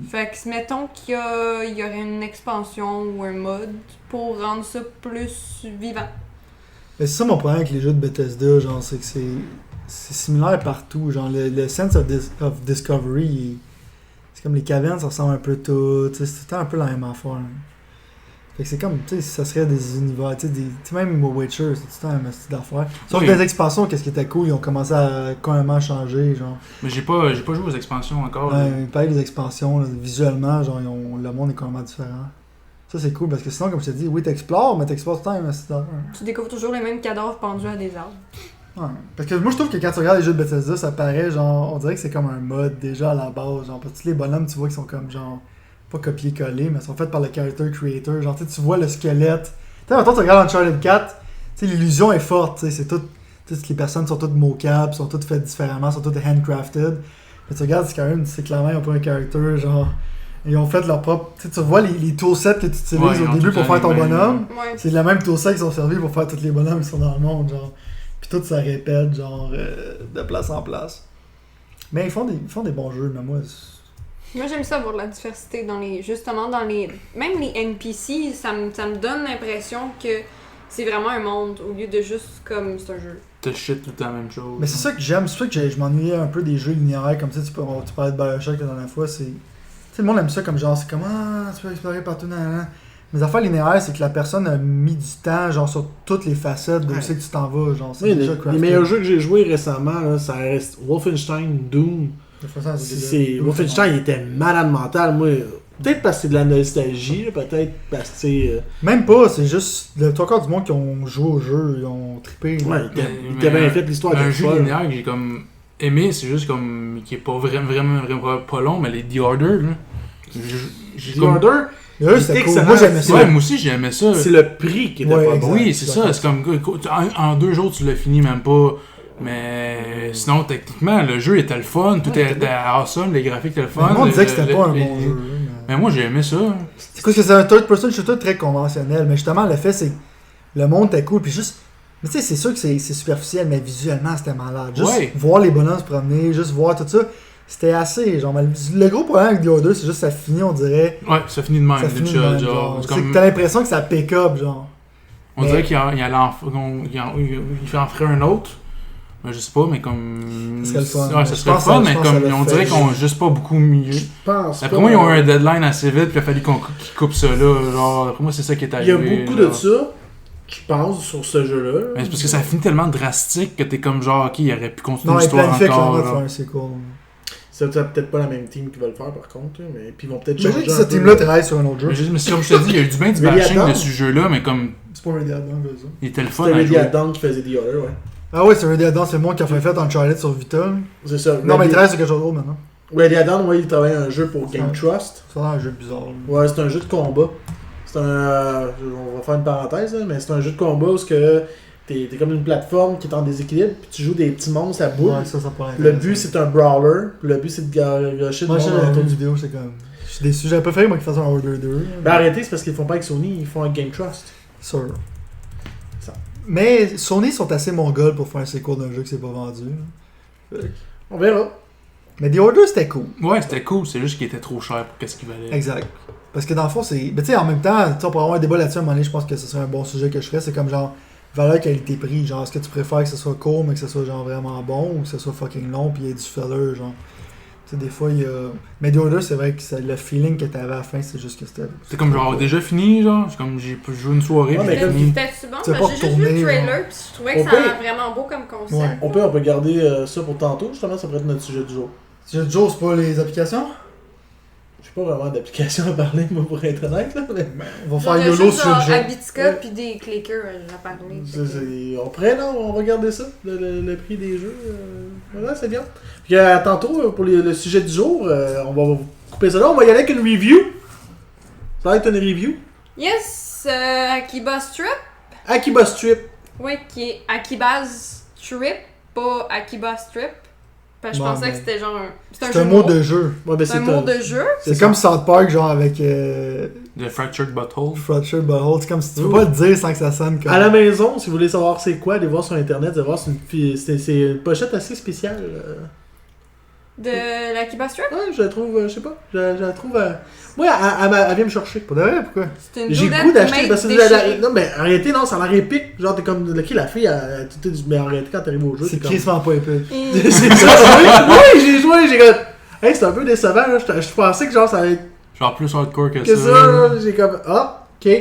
Fait que mettons qu'il y aurait une expansion ou un mod pour rendre ça plus vivant. Mais c'est ça mon problème avec les jeux de Bethesda, genre, c'est que c'est similaire partout. Genre, le sense of discovery, c'est comme les cavernes, ça ressemble un peu tout. C'est tout le temps un peu la même affaire. Hein. Fait que c'est comme, tu sais, ça serait des univers, tu sais, même au Witcher, c'est tout le temps un style d'affaire. Sauf Oui. que les expansions, qu'est-ce qui était cool, ils ont commencé à complètement changer, genre. Mais j'ai pas joué aux expansions encore. là. Ils parlent des expansions, là, visuellement, genre, le monde est complètement différent. Ça, c'est cool, parce que sinon, comme je t'ai dit, oui, t'explores, mais t'explores tout le temps un style d'affaire. Tu découvres toujours les mêmes cadavres pendus à des arbres. Ouais. Parce que moi, je trouve que quand tu regardes les jeux de Bethesda, ça paraît genre. On dirait que c'est comme un mode déjà à la base. Genre, parce que tous les bonhommes, tu vois, qu'ils sont comme genre. Pas copier-coller, mais ils sont faits par le character creator. Genre, tu vois le squelette. Tu sais, maintenant, tu regardes Uncharted 4, tu sais, l'illusion est forte. Tu sais, c'est tout. Tu sais, les personnes sont toutes mocables, sont toutes faites différemment, sont toutes handcrafted. Mais tu regardes Skyrim, tu sais, clairement, ils ont pas un character, genre. Ils ont fait leur propre. Tu sais, tu vois les toolsets que tu utilises Ouais, ils au ont début tout pour le faire temps ton les mêmes, bonhomme. Ouais. C'est la même toolset qui sont servis pour faire tous les bonhommes qui sont dans le monde, genre. Puis tout ça répète, genre, de place en place. Mais ils font des bons jeux, mais moi. Moi, j'aime ça voir la diversité dans les. Justement, dans les. Même les NPC, ça me donne l'impression que c'est vraiment un monde au lieu de juste comme c'est un jeu. T'as shit tout le temps la même chose. Mais c'est ça que j'aime, c'est ça que je m'ennuyais un peu des jeux linéaires, comme ça, tu parlais de Bioshock la dernière fois, c'est. Tu sais, le monde aime ça comme genre, c'est comment tu peux explorer partout dans la. Mais les affaires linéaires, c'est que la personne a mis du temps, genre, sur toutes les facettes de où Ouais. c'est que tu t'en vas, genre, c'est oui, déjà les crafté. meilleurs jeux que j'ai joués récemment, là, ça reste Wolfenstein, Doom. De toute façon, Wolfenstein, il était malade mental. Moi, Peut-être parce que c'est de la nostalgie, là, peut-être parce que c'est... Même pas, c'est juste le trois quarts du monde qui ont joué au jeu, ils ont trippé. Ouais, il t'a bien fait l'histoire Un de jeu linéaire que j'ai comme aimé, c'est juste comme qui est pas vraiment pas long, mais les The Order, là. J'ai The Order, Là, c'était cool. excellent. Moi, j'aimais ça. Ouais, moi aussi j'aimais ça. c'est le prix qui était Ouais, pas exact. bon. Oui, c'est ça. C'est comme en 2 jours tu l'as fini même pas. Mais sinon techniquement le jeu était le fun, tout était awesome, les graphiques étaient le fun. Le monde disait que c'était pas un les- bon jeu. Mais moi j'ai aimé ça. C'est parce que c'est un third-person shooter très conventionnel, mais justement, le fait, c'est que le monde était cool, puis juste... Mais tu sais, c'est sûr que c'est superficiel, mais visuellement, c'était malade. Juste Ouais. voir les bonhommes se promener, juste voir tout ça, c'était assez... Genre, le gros problème avec The Order, c'est juste que ça finit, on dirait... Ouais, ça finit de même. Ça finit de déjà, même, genre, genre. c'est C'est comme- que t'as l'impression que ça pick up, genre. on mais- dirait qu'il allait il en ferait un autre. Mais je sais pas, mais comme. Ce serait le fun. Ouais, ça Je serait le pense fun, que- je mais pense comme que ça on le dirait fait. qu'on a juste pas beaucoup mieux. Je pense Après pas, moi, ils ont eu un deadline assez vite, puis il a fallu qu'ils coupent ça là. Genre, après moi, c'est ça qui est Il y a arrivé. beaucoup là. de ça, je pense, sur ce jeu-là. Mais c'est parce que ça finit tellement drastique que t'es comme genre, ok, il aurait pu continuer Non, ils l'histoire planifient encore. clairement de là. faire un sequel. C'est peut-être pas la même team qui va le faire, par contre. Mais puis ils vont peut-être J'imagine changer que un cette peu. team-là travaille sur un autre jeu. Mais comme je te dis, il y a eu du bien du Mais bashing attends. de ce jeu-là, mais comme C'est pas Ready Adam, ça. il était le fun C'était à Ready jouer. Adam qui faisait The Order, ouais. Ah ouais, c'est Ready Adam, c'est le monde qui a fait Uncharted sur Vita. C'est ça. Non, mais il Ready- travaille sur quelque chose d'autre maintenant. Ready Adam, ouais, il travaille un jeu pour Game Ouais. Trust. Ça a l'air un jeu bizarre. Ouais, c'est un jeu de combat. C'est un. On va faire une parenthèse, là, mais c'est un jeu de combat où t'es comme une plateforme qui est en déséquilibre, puis tu joues des petits monstres à boule. Ouais, ça pourrait être Le intéressant. but, c'est un brawler. Le but, c'est de garocher de Moi, je monde sais, dans la ton- vidéo, c'est comme. Je suis déçu. J'aurais préféré, moi, qu'ils fassent un Order 2. Ben arrêtez, c'est parce qu'ils le font pas avec Sony, ils font avec Game Trust. Sûr. Ça. Mais Sony sont assez mongols pour faire un sequel d'un jeu qui s'est pas vendu. On verra. Mais The Order, c'était cool. Ouais, c'était cool, c'est juste qu'il était trop cher pour qu'est-ce qu'il valait. Exact. Parce que dans le fond, c'est. Mais tu sais, en même temps, tu sais, on pourrait avoir un débat là-dessus à un moment donné, je pense que ce serait un bon sujet que je ferais. C'est comme genre, valeur qualité-prix. Genre, est-ce que tu préfères que ce soit court, mais que ce soit genre vraiment bon, ou que ce soit fucking long, puis il y ait du filler, genre. Tu sais, des fois, il y a. Mais The Order, c'est vrai que le feeling que t'avais à la fin, c'est juste que c'était. C'est comme genre déjà fini, genre. C'est comme j'ai joué une soirée, Ouais, puis mais j'ai comme fini. C'était-tu bon? Tu vas Ben, pas j'ai juste vu retourner, le trailer, puis je trouvais que Au ça a l'air pire- vraiment beau comme concept. Ouais. On peut garder ça pour tantôt, justement, ça pourrait être notre sujet du jour. Sujet de jour, c'est pas les applications? J'ai pas vraiment d'application à parler, moi, pour être honnête, là. Mais... On va Genre, faire il y a YOLO juste sur le genre jeu. Habitica Ouais. puis des clickers à parler. On pourrait, non, on va regarder ça, le prix des jeux. Voilà, c'est bien. Puis tantôt, pour le sujet du jour, on va couper ça là, on va y aller avec une review. Ça va être une review. Yes, Akiba Strip. Akiba Strip. Oui, qui est Akiba's Trip, pas Akiba Strip. Parce que je Bon, pensais mais que c'était genre un. C'est un C'est un jeu mot de mots. de jeu. Ouais, ben, C'est un mot de jeu. C'est ça. comme South Park, genre avec The Fractured Butthole. Fractured Butthole. C'est comme si tu peux Ouh. pas le dire sans que ça sonne comme. À la maison, si vous voulez savoir c'est quoi, allez voir sur internet, allez voir, c'est une pochette assez spéciale. De l'Akiba Strip. Ouais, je la trouve, je sais pas, je la trouve. Moi, elle vient me chercher. Pour de vrai, pourquoi? C'est une J'ai le doudette goût d'acheter. made Parce que déchirée. non, mais en réalité, non, ça a l'air épique. Genre, t'es comme. Ok, la fille, mais en réalité, quand t'arrives au jeu, C'est t'es comme. crissement pas épais. Et- C'est ça, oui, j'ai joué, j'ai comme. Hey, c'est un peu décevant, là. Je pensais que genre, ça allait être Genre plus hardcore que que ça. ça, là. J'ai comme. Ah, ok.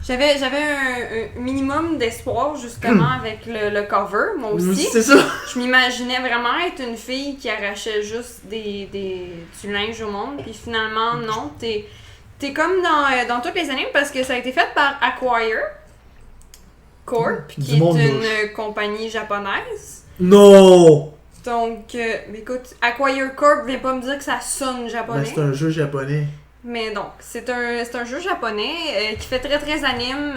J'avais un minimum d'espoir justement avec le cover, moi aussi. C'est ça. Je m'imaginais vraiment être une fille qui arrachait juste du linge au monde, puis finalement, non. T'es comme dans toutes les animes parce que ça a été fait par Acquire Corp, Du qui est monde une louche. compagnie japonaise. Non! Donc, mais écoute, Acquire Corp vient pas me dire que ça sonne Ben, japonais. c'est un jeu japonais. Mais donc, c'est un jeu japonais qui fait très très anime,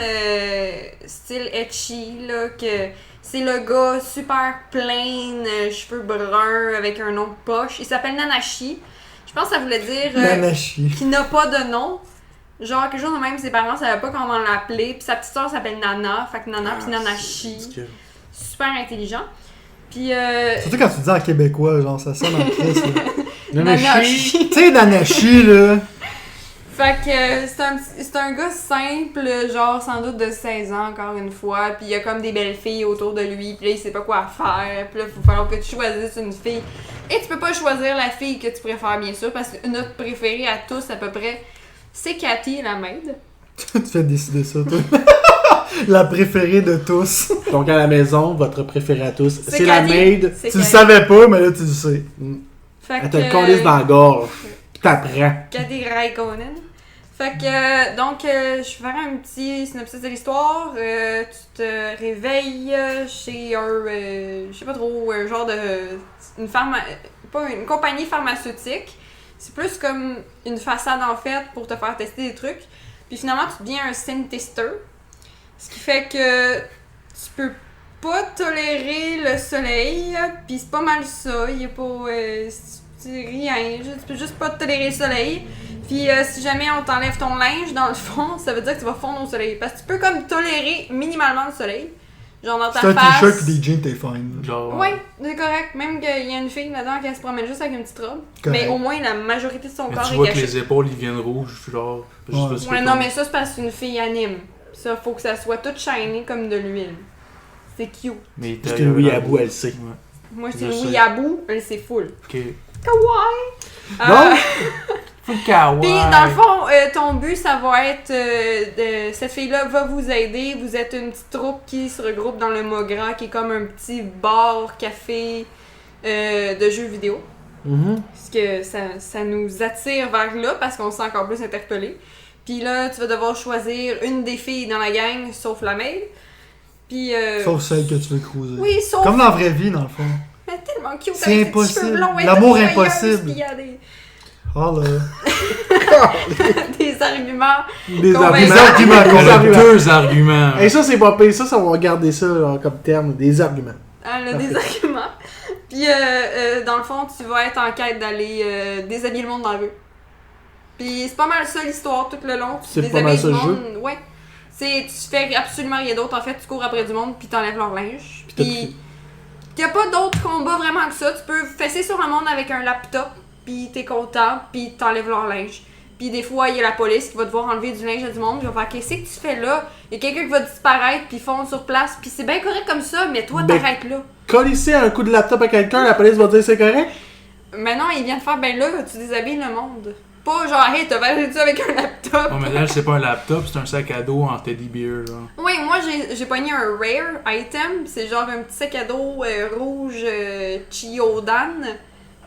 style ecchi, là, que c'est le gars super plain, cheveux bruns, avec un nom de poche. Il s'appelle Nanashi. Je pense que ça voulait dire Nanashi. qu'il n'a pas de nom. Genre, quelque chose de même, ses parents savaient pas comment l'appeler. Puis sa petite soeur s'appelle Nana, fait que Nana puis Nanashi. Super intelligent. Puis Surtout quand tu dis en québécois, genre ça sonne en crise. Nanashi. Tu sais, Nanashi, là. Fait que c'est un gars simple, genre sans doute de 16 ans encore une fois, puis il y a comme des belles filles autour de lui, puis là il sait pas quoi faire, puis là il faut falloir que tu choisisses une fille. Et tu peux pas choisir la fille que tu préfères bien sûr, parce que notre préférée à tous à peu près, c'est Cathy la maid. Tu fais décider ça, toi. La préférée de tous. Donc, à la maison, votre préféré à tous, c'est la Cathy. maid. C'est Tu le Cathy. savais pas, mais là tu le sais. Fait Elle te le colisse dans la gorge. T'apprends. Caddy Raikkonen. Fait que, donc, je vais faire un petit synopsis de l'histoire. Tu te réveilles chez un, je sais pas trop, un genre de, pas une compagnie pharmaceutique. C'est plus comme une façade en fait pour te faire tester des trucs. Puis finalement, tu deviens un synthester. Ce qui fait que tu peux pas tolérer le soleil. Puis c'est pas mal ça. Il y a pas, c'est rien. Tu peux juste pas tolérer le soleil. Puis si jamais on t'enlève ton linge, dans le fond, ça veut dire que tu vas fondre au soleil. Parce que tu peux comme tolérer minimalement le soleil. Genre dans ta C'est un face. t-shirt et des jeans, t'es fine. Genre. Ouais, c'est correct. Même qu'il y a une fille là-dedans qui se promène juste avec une petite robe. Correct. Mais au moins, la majorité de son Mais corps tu est vois que caché. les épaules ils viennent rouges, genre. Je sais pas si Ouais, c'est non, comme- mais ça, c'est parce que c'est une fille anime. Ça, faut que ça soit tout shiny comme de l'huile. C'est cute. Mais Parce que oui, à bout, elle sait. Ouais. Moi, Je c'est sais. Weeaboo, elle, c'est full. Ok. Kawaii! Donc, Full kawaii. Puis, dans le fond, ton but, ça va être cette fille-là va vous aider. Vous êtes une petite troupe qui se regroupe dans le Mogra, qui est comme un petit bar, café de jeux vidéo. Parce que ça nous attire vers là, parce qu'on se sent encore plus interpellé. Puis là, tu vas devoir choisir une des filles dans la gang, sauf la maid. Puis. Sauf celle que tu veux cruiser. Oui, sauf. Comme dans la vraie vie, dans le fond. Elle est tellement cute. C'est avec ses impossible. cheveux blonds, elle est L'amour toute joyeuse, impossible. puis il y a des, Oh là. des arguments. des Convaincant. arguments. Des arguments, Des On a arguments. deux arguments. Et ça, c'est pas payé. Ça, on va garder ça là, comme terme. Des arguments. Elle a des Parfait. arguments. Puis, dans le fond, tu vas être en quête d'aller déshabiller le monde dans la rue. Puis, c'est pas mal ça l'histoire tout le long. Tu C'est pas déshabilles mal ça, le le monde. Ouais. Tu fais absolument rien d'autre. En fait, tu cours après du monde, puis t'enlèves leur linge. Puis, y a pas d'autres combats vraiment que ça. Tu peux fesser sur le monde avec un laptop, puis t'es content, puis t'enlèves leur linge. Puis des fois, il y a la police qui va devoir enlever du linge à du monde, puis va faire qu'est-ce que tu fais là? Il y a quelqu'un qui va disparaître, puis fondre sur place, puis c'est bien correct comme ça, mais toi, Ben- t'arrêtes là. Colisser un coup de laptop à quelqu'un, la police va dire c'est correct. Maintenant, il vient de faire, ben là, tu déshabilles le monde. Pas genre, hey, t'as validé ça avec un laptop. Non, mais là, c'est pas un laptop, c'est un sac à dos en teddy bear, genre. Oui, moi, j'ai pogné un rare item, c'est genre un petit sac à dos rouge Chiodan,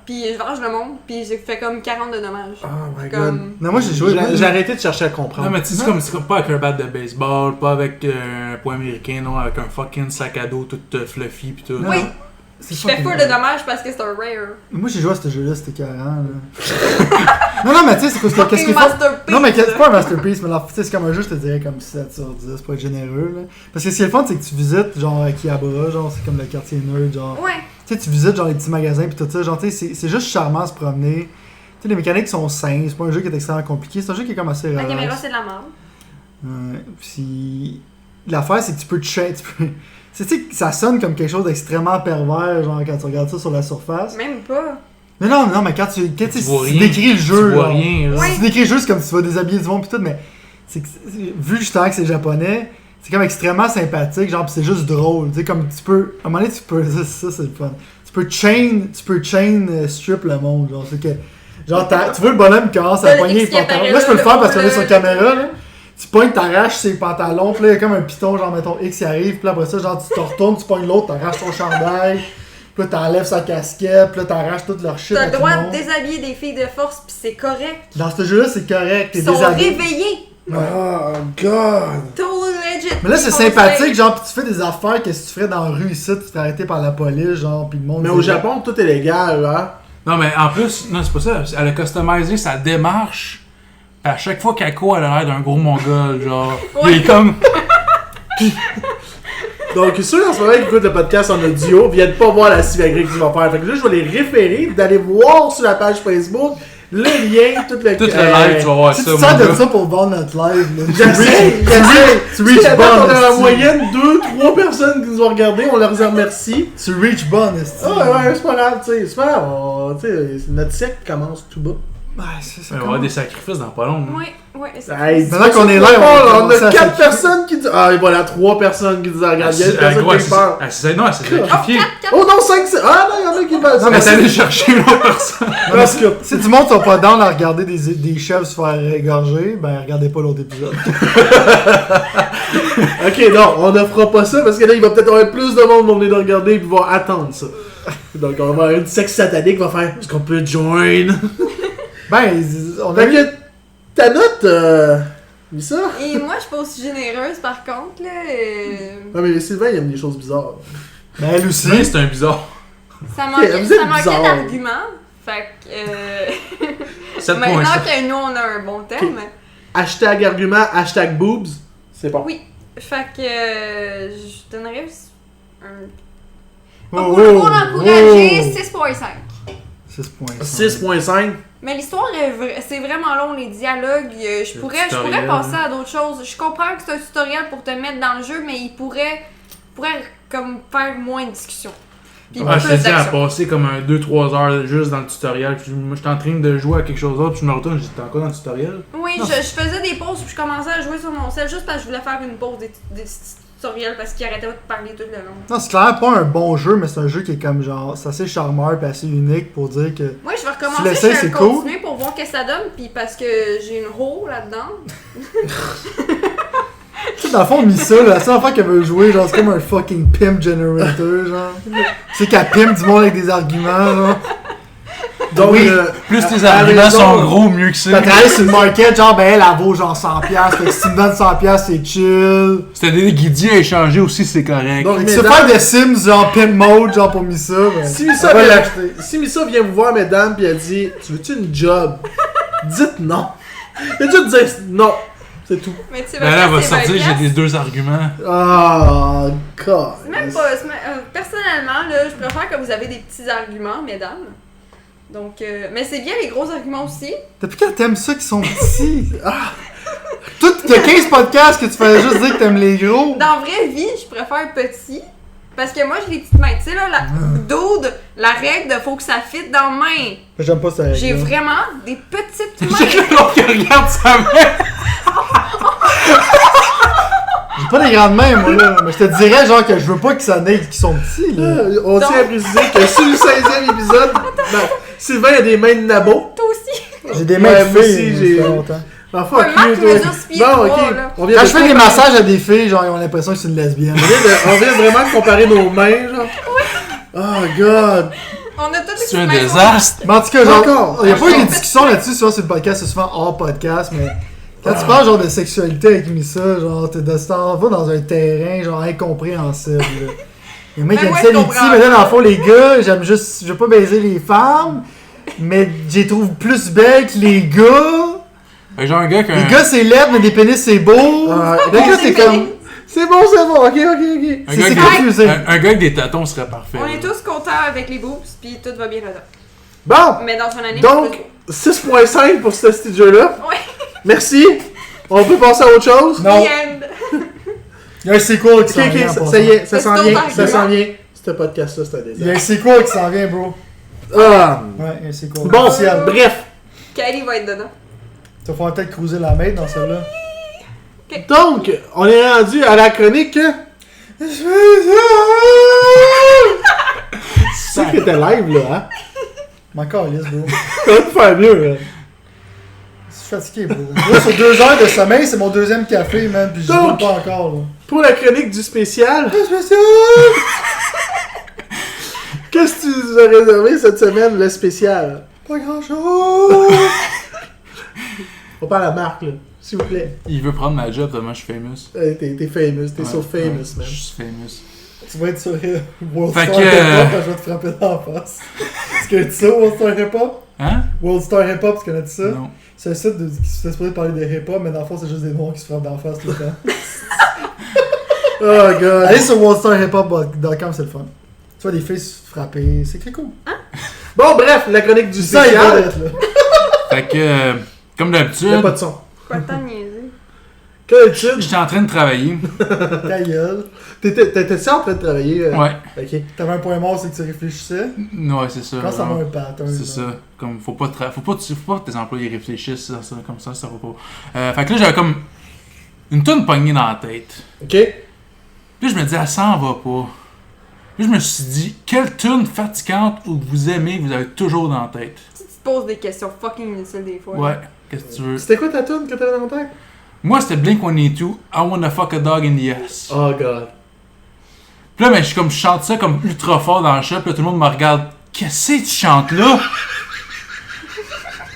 puis je venge le monde, puis j'ai fait comme 40 de dommages. Oh my god. Comme... Non, moi j'ai joué. J'ai arrêté de chercher à comprendre. Non, mais tu sais, c'est comme pas avec un bat de baseball, pas avec un point américain, non, avec un fucking sac à dos tout fluffy pis tout. Non, Oui. non, c'est Je fais fucking full de vrai. dommages parce que c'est un rare. Moi j'ai joué à ce jeu-là, c'était carrant. Là. non, mais tu sais, c'est qu'est-ce Fucking qu'il faut. masterpiece. Non, mais c'est pas un masterpiece, mais là, tu sais, c'est comme un jeu, je te dirais comme 7 sur 10 pour être généreux. Là. Parce que ce qui est le fun, c'est que tu visites, genre, Akihabara, genre, c'est comme le quartier nerd, genre. Ouais. Tu sais, tu visites, genre, les petits magasins pis tout ça, genre, tu sais, c'est juste charmant à se promener. Tu sais, les mécaniques sont simples, c'est pas un jeu qui est extrêmement compliqué, c'est un jeu qui est comme assez La relax. caméra, c'est de la merde. Puis l'affaire, c'est que tu peux te changer. Tu sais, ça sonne comme quelque chose d'extrêmement pervers, genre, quand tu regardes ça sur la surface. Même pas. Non, mais quand tu vois tu rien. décris le jeu, Tu vois genre, rien, là. Ouais. tu décris le jeu, c'est comme si tu vas déshabiller du monde pis tout, mais vu justement que c'est japonais, c'est comme extrêmement sympathique, genre, pis c'est juste drôle, tu sais, comme tu peux, à un moment donné, tu peux, ça c'est le fun, tu peux chain strip le monde, genre, c'est que, genre, tu veux le bonhomme qui commence à T'as le pogner les X qui apparaît pantalons, là je peux là, le faire le parce qu'on est sur le- caméra, là, tu pognes, t'arraches ses pantalons, pis là, il y a comme un piton, genre, mettons, X qui arrive, pis là, après ça, genre, tu te retournes, tu pognes l'autre, t'arraches ton chandail, pis là, t'enlèves sa casquette, pis là, t'arraches toute leur shit T'as à le tout droit le de monde. déshabiller des filles de force, pis c'est correct. Dans ce jeu-là, c'est correct, t'es Ils sont déshabillé. réveillés. Ouais. Oh god. Totally legit. Mais là, c'est Ils font sympathique, genre, pis tu fais des affaires que si tu ferais dans la rue ici, tu te fais arrêter par la police, genre, pis le monde. Mais au Japon, tout est légal, hein. Non, mais en plus, non, c'est pas ça. Elle a customisé sa démarche. À chaque fois qu'elle court, elle a l'air d'un gros mongol, genre. Ouais. Il est comme. Donc, ceux en ce moment qui écoutent le podcast en audio viennent pas voir la civiagrie que tu vas faire. Fait que là, je vais les référer d'aller voir sur la page Facebook le lien, tout le Tout le live, tu vas voir Si ça, tu mon sers de gars. ça pour vendre notre live, là. J'essaie. Tu reach On a en bon, moyenne 2-3 personnes qui nous ont regardé, on leur remercie. Tu reach bon, esti. Ah ouais, c'est pas grave, tu sais. C'est pas grave, tu sais, notre secte commence tout bas. Ouais, c'est ça. Il va y avoir des sacrifices dans pas long. hein. Ouais, c'est Hey, Maintenant dis pas qu'on ça est trop là, fort, on on commence a à 4 sacrifier. personnes qui disent. Ah, et voilà, 3 personnes qui disent regarde, il y a une personne qui a peur. Non, elle s'est sacrifiée. Oh non, 5, ah non, il y en a qui veulent. Non, mais Elle est allée chercher une autre personne. Parce que. Si du monde sont pas down à regarder des chefs se faire égorger, ben regardez pas l'autre épisode. Ok, non, on ne fera pas ça parce que là, il va peut-être y avoir plus de monde qui vont venir de regarder et va attendre ça. Donc, on va avoir une secte satanique qui va faire est-ce qu'on peut join Ben, on a Fait eu... que ta note, Missa? Et moi, je suis pas aussi généreuse par contre, là. Non, mais Sylvain, il aime des choses bizarres. Ben, elle aussi. Oui, c'est un bizarre. Ça vous manquait, êtes ça manquait bizarre. d'arguments. Fait que. 7.7. Maintenant que nous, on a un bon terme. Hashtag argument, hashtag boobs. C'est bon. Oui. Fait que. Je donnerais un. Oh, Pour l'encourager, oh. 6.5. 6.5. 6.5. Mais l'histoire, c'est vraiment long, les dialogues. Je Le pourrais tutoriel. passer à d'autres choses. Je comprends que c'est un tutoriel pour te mettre dans le jeu, mais il pourrait comme faire moins de discussion. Puis Ouais, je plus t'ai dit à d'action. passer comme 2-3 heures juste dans le tutoriel. Puis moi, j'étais en train de jouer à quelque chose d'autre. Puis je me retourne, je dis, t'es encore dans le tutoriel? Oui, je faisais des pauses, puis je commençais à jouer sur mon sel juste parce que je voulais faire une pause des tutoriels parce qu'il arrêtait pas de parler tout le long. Non, c'est clairement pas un bon jeu, mais c'est un jeu qui est comme genre, c'est assez charmeur et assez unique pour dire que. Moi, je vais Tu recommencer, l'essayes, je c'est vais cool. continuer pour voir qu'est-ce que ça donne, puis parce que j'ai une hoe là-dedans. Tu sais, dans le fond, Missa, la seule fois qu'elle veut jouer, genre, c'est comme un fucking pimp generator, genre. Tu sais, qu'elle pimpe du monde avec des arguments, genre. Donc, Oui. Plus tes à arguments raison. sont gros, mieux que T'as ça. travaillé sur le market, genre, ben elle vaut genre 100$. Fait que si tu me donnes 100$, c'est chill. C'était des guidiers à échanger aussi, c'est correct. Donc, Fait que mais c'est dans- faire des Sims, genre pimp mode, genre pour Missa, ben. Si on Missa, va vient, l'acheter. si Missa vient vous voir, mesdames, pis elle dit tu veux-tu une job? Dites non. Et tu dire non. C'est tout. Mais tu sais, Ben là, elle va c'est sortir, 20$. j'ai des 2 arguments. Ah, God. C'est même pas. Personnellement, là, je préfère que vous avez des petits arguments, mesdames. Donc, mais c'est bien les gros arguments aussi. Depuis quand t'aimes ça qui sont petits? Toi, t'as 15 podcasts que tu fais juste dire que t'aimes les gros. Dans la vraie vie, je préfère petit. Parce que moi, j'ai des petites mains. Tu sais, là, dude, la règle de faut que ça fitte dans la main. J'aime pas ça. J'ai vraiment des petites J'ai mains. l'autre qui regarde sa main. J'ai pas des grandes mains, moi, là. Mais je te dirais, genre, que je veux pas que ça n'aille qu'ils sont petits, là. On tient à préciser que sur le 16e épisode, ben, Sylvain a des mains de nabo. Toi aussi. J'ai des mains Ouais, de moi filles, aussi, ça j'ai- fait longtemps. Ah, fuck Ouais, Marc, you, il toi. mesure 6 pieds Bon, 3, ok. là. On vient Quand de je fais des comparer- massages à des filles, genre, ils ont l'impression que c'est une lesbienne. on vient vraiment de comparer nos mains, genre. Oh, God. On a toutes des C'est petites un mains. désastre. Mais en tout cas, genre, Encore. il n'y a pas eu de discussion là-dessus, souvent sur le podcast, c'est souvent hors podcast, mais quand tu parles genre de sexualité avec Missa, genre, t'es de ce temps, va dans un terrain, genre, incompréhensible, là. Les mecs, Ben ils ouais, aiment ça je les comprends. petits, mais là, dans le fond, les gars, je veux pas baiser les femmes, mais je les trouve plus belles que les gars. Fait que genre un gars qui a Les un- gars, c'est laid, mais des pénis, c'est beau. Les gars, c'est comme. C'est bon, ok. un c'est gars confusé. un gars avec des tâtons serait parfait. On là. est tous contents avec les boobs, puis tout va bien là-dedans. Bon, Mais dans une année, donc, 6.5 pour ce petit jeu-là. Ouais. Merci. On peut passer à autre chose? Non. The end. Il y a un sequel qui Ok, s'en vient. en ça passant. y est, ça C'est s'en ton vient, ça argument. s'en vient. Ce podcast-là, c'est un Il y a un désastre. sequel qui s'en vient, bro. Ah. Ouais, il y a un sequel. Bon, Officiel. bref. Kylie va être dedans. Tu vas falloir peut-être cruiser la main dans celle-là. Donc, on est rendu à la chronique. Tu sais que t'es live, là, hein? M'en calisse, bro. On va faire mieux, là. Je suis fatigué, bro. Là, sur 2 heures de sommeil, c'est mon deuxième café, man, pis je joue Donc. pas encore, là. Pour la chronique du spécial, qu'est-ce que tu nous as réservé cette semaine, le spécial? Pas grand-chose. On parle à Marc, là, s'il vous plaît. Il veut prendre ma job tellement je suis famous. T'es famous, t'es so Ouais, famous, ouais, man. Je suis famous. Tu vas être sur World Fait Star que, Hip-Hop, je vais te frapper dans la face. Tu connais ça, World Star Hip-Hop? Hein? World Star Hip-Hop, tu connais ça? Non. C'est un site qui se fait supposé parler de hip-hop, mais dans le fond, c'est juste des noirs qui se frappent dans la face tout le temps. Oh, God. Allez sur worldstarhiphop.com, c'est le fun. Tu vois des filles se frapper, c'est très cool. Bon, bref, la chronique du Ça, il va spécial. être là. Fait que, comme Il n'y a d'habitude, pas de son. Pas le temps de niaiser. Quelle étude? j'étais en train de travailler. Ta gueule. T'étais-tu en train de travailler? Ouais. Ok. T'avais un point mort, c'est que tu réfléchissais. Ouais, c'est ça. Quand ça genre. va un pattern. C'est ça. Comme, faut pas que tes employés réfléchissent ça, comme ça va pas. Fait que là, j'avais comme une tonne poignée dans la tête. Ok. Puis là, je me dis, elle s'en va pas. Puis je me suis dit, quelle tune fatigante ou que vous aimez, que vous avez toujours dans la tête. Tu te poses des questions fucking inutiles des fois. Ouais, qu'est-ce que tu veux? C'était quoi ta tune que t'avais dans la tête? Moi, c'était Blink-182, I Wanna Fuck a Dog in the Ass. Oh, God. Puis là, ben, je chante ça comme ultra fort dans le shop, puis là, tout le monde me regarde. Qu'est-ce que tu chantes là?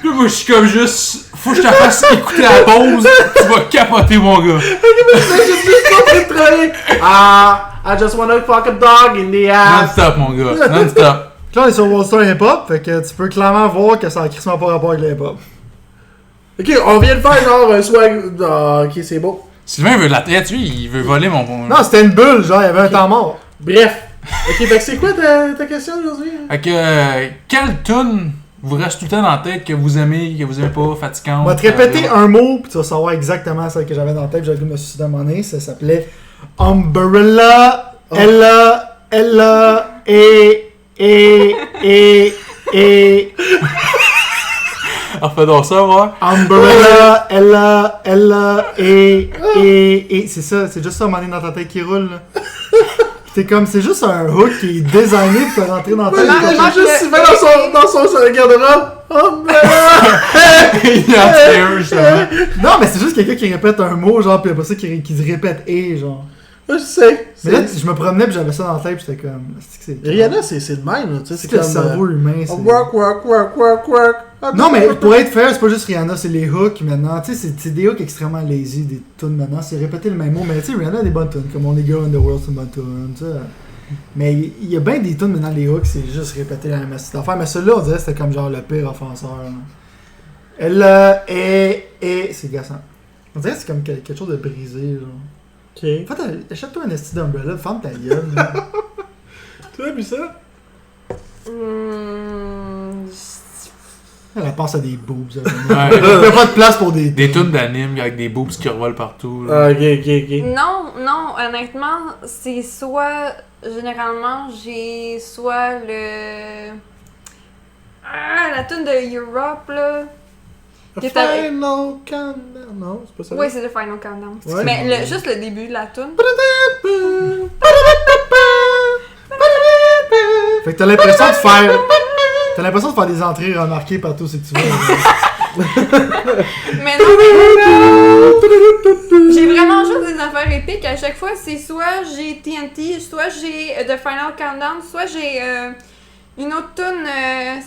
Là, moi, je suis comme juste. Faut que je te fasse écouter la pause. Tu vas capoter, mon gars. J'ai juste pas de travailler. I just wanna fuck a dog in the ass. Non-stop, mon gars. Non-stop. Là, on est sur World Star Hip Hop, fait que tu peux clairement voir que ça a crissement pas rapport avec le hip hop. Ok, on vient de faire genre un swag. Ok, c'est beau. Sylvain veut la tête, lui, il veut voler mon. Non, c'était une bulle, genre, il y avait un temps mort. Bref. Ok, fait que c'est quoi ta question aujourd'hui? Fait que. Quelle tune vous reste tout le temps dans la tête que vous aimez pas, fatigante? On va te répéter un mot, puis tu vas savoir exactement celle que j'avais dans la tête, j'avais dû me suicider à un moment donné. Ça s'appelait Umbrella, Ella, et. Refais donc ça, moi. Umbrella, Ella, et. C'est ça, c'est juste ça, à un moment donné dans ta tête qui roule, là. Pis t'es comme, c'est juste un hook qui est designé pour te rentrer dans ta tête. J'ai juste Sylvain dans son garde-robe. Oh Il y a un tire, justement. Non, mais c'est juste quelqu'un qui répète un mot, genre, pis après ça, qui se répète et, genre. je sais. Mais là, je me promenais pis j'avais ça dans la tête pis j'étais comme. C'est que Rihanna, c'est le même, là. Tu sais, c'est que le cerveau humain, c'est. Work. Non, mais pour être fair, c'est pas juste Rihanna, c'est les hooks maintenant. Tu sais, c'est des hooks extrêmement lazy, des tunes maintenant. C'est répéter le même mot, mais tu sais, Rihanna a des bonnes tunes, comme On est Girl in the World, c'est une bonne tune, tu sais. Mais il y a bien des tunes maintenant, les hooks, c'est juste répéter la même affaire. Mais celui-là, on dirait que c'était comme genre le pire offenseur. Là. Elle et c'est gassant. On dirait que c'est comme quelque chose de brisé, genre. Ok. En fait, achète-toi un esti d'umbrella, ferme ta gueule. Tu as vu ça? Elle pense à des boobs. Il Ouais. n'y a pas de place pour des Des tunes d'anime avec des boobs qui revolent partout. Ah, Là. ok. Non, honnêtement, c'est soit. Généralement, j'ai soit le. La tune de Europe, là. A Final Countdown. Non, c'est pas ça. Oui, c'est le Final Countdown. Ouais. Mais juste le début de la tune. Fait que t'as l'impression de faire. T'as l'impression de faire des entrées remarquées partout ce que tu veux. Mais non, mais j'ai vraiment juste des affaires épiques. À chaque fois, c'est soit j'ai TNT, soit j'ai The Final Countdown, soit j'ai une autre tune.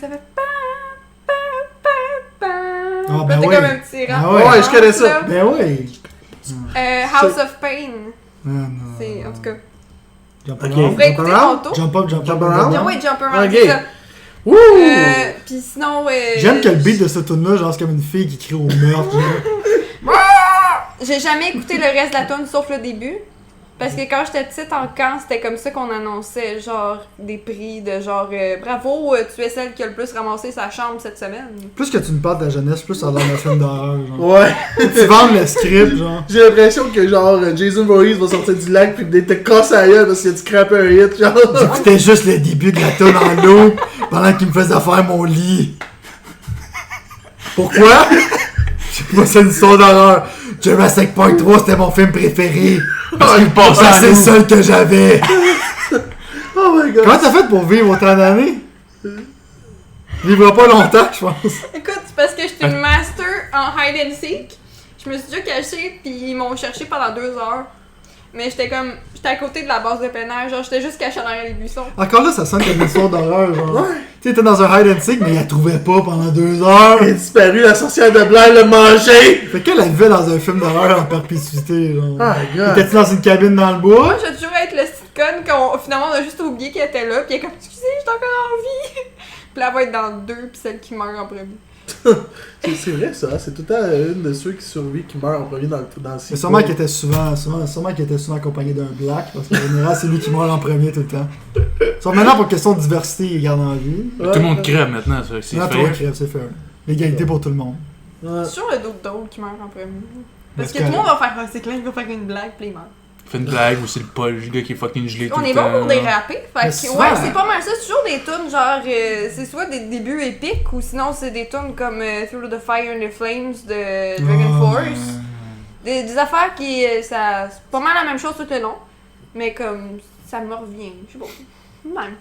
Ça fait. Ah, ben c'est oui. comme un petit rap. Ah ouais. Ouais, je connais ça. Ben oui. House of Pain. Ah, non. C'est, en tout cas. Jump Ok. around. Vous pourrez écouter around? tantôt. Jump up. Jump around? Oui, Jump Around, Ok. c'est ça. Wouh! Puis sinon. J'aime que le beat de ce tune là genre c'est comme une fille qui crie au meurtre. genre. J'ai jamais écouté le reste de la tune sauf le début. Parce que quand j'étais petite en camp, c'était comme ça qu'on annonçait, genre, des prix de genre bravo, tu es celle qui a le plus ramassé sa chambre cette semaine. Plus que tu me parles de ta jeunesse, plus ça a l'air d'un film d'horreur. Genre. Ouais. Tu vends le script, genre. J'ai l'impression que genre Jason Voorhees va sortir du lac pis te casser la gueule parce qu'il a dû scraper un hit, genre. J'écoutais juste le début de la tune en loop pendant qu'il me faisait faire mon lit. Pourquoi? Je sais pas, c'est une histoire d'horreur. Jurassic Park 3, c'était mon film préféré. Parce qu'il passe à C'est le seul que j'avais. Oh my god. Comment t'as fait pour vivre autant d'années? Vivra pas longtemps, je pense. Écoute, c'est parce que j'étais une master en hide and seek. Je me suis déjà cachée, puis ils m'ont cherché pendant 2 heures. Mais j'étais à côté de la base de plein air, genre j'étais juste cachée derrière les buissons. Encore là, ça sonne comme une histoire d'horreur, genre. Tu sais, t'es dans un hide and seek, mais il la trouvait pas pendant 2 heures. Elle est disparue, la sorcière de Blair l'a mangé. Fait qu'elle la vivait dans un film d'horreur en perpétuité, genre. Oh my god. Étais-tu dans une cabine dans le Moi, bois? je vais toujours être le sitcom qu'on finalement on a juste oublié qu'elle était là, puis elle est comme excusez, j'étais encore en vie. Puis là, elle va être dans 2, puis celle qui meurt en premier. C'est vrai ça, c'est tout le temps une de ceux qui survivent qui meurt en premier dans le Mais sequel. sûrement qu'il était souvent accompagné d'un black, parce qu'en général, c'est lui qui meurt en premier tout le temps. Sauf maintenant, pour question de diversité, il garde en vie. Ouais. Tout le monde crève maintenant, ça. C'est Non, fair. toi, crève, c'est fair. L'égalité pour tout le monde. Ouais. C'est toujours le d'autre qui meurt en premier. Parce Mais que c'est tout le monde va faire c'est clair, il va faire une blague, puis il meurt. Fait une blague ou c'est le Paul, le gars qui est fucking gelé tout On le est temps. bon pour déraper. Fait Mais que, souvent- ouais, c'est pas mal ça. C'est toujours des tunes genre. C'est soit des débuts épiques ou sinon c'est des tunes comme Through the Fire and the Flames de Dragon Ah, Force. Des affaires qui. Ça, c'est pas mal la même chose tout le long. Mais comme. Ça me revient. Je sais pas. Même.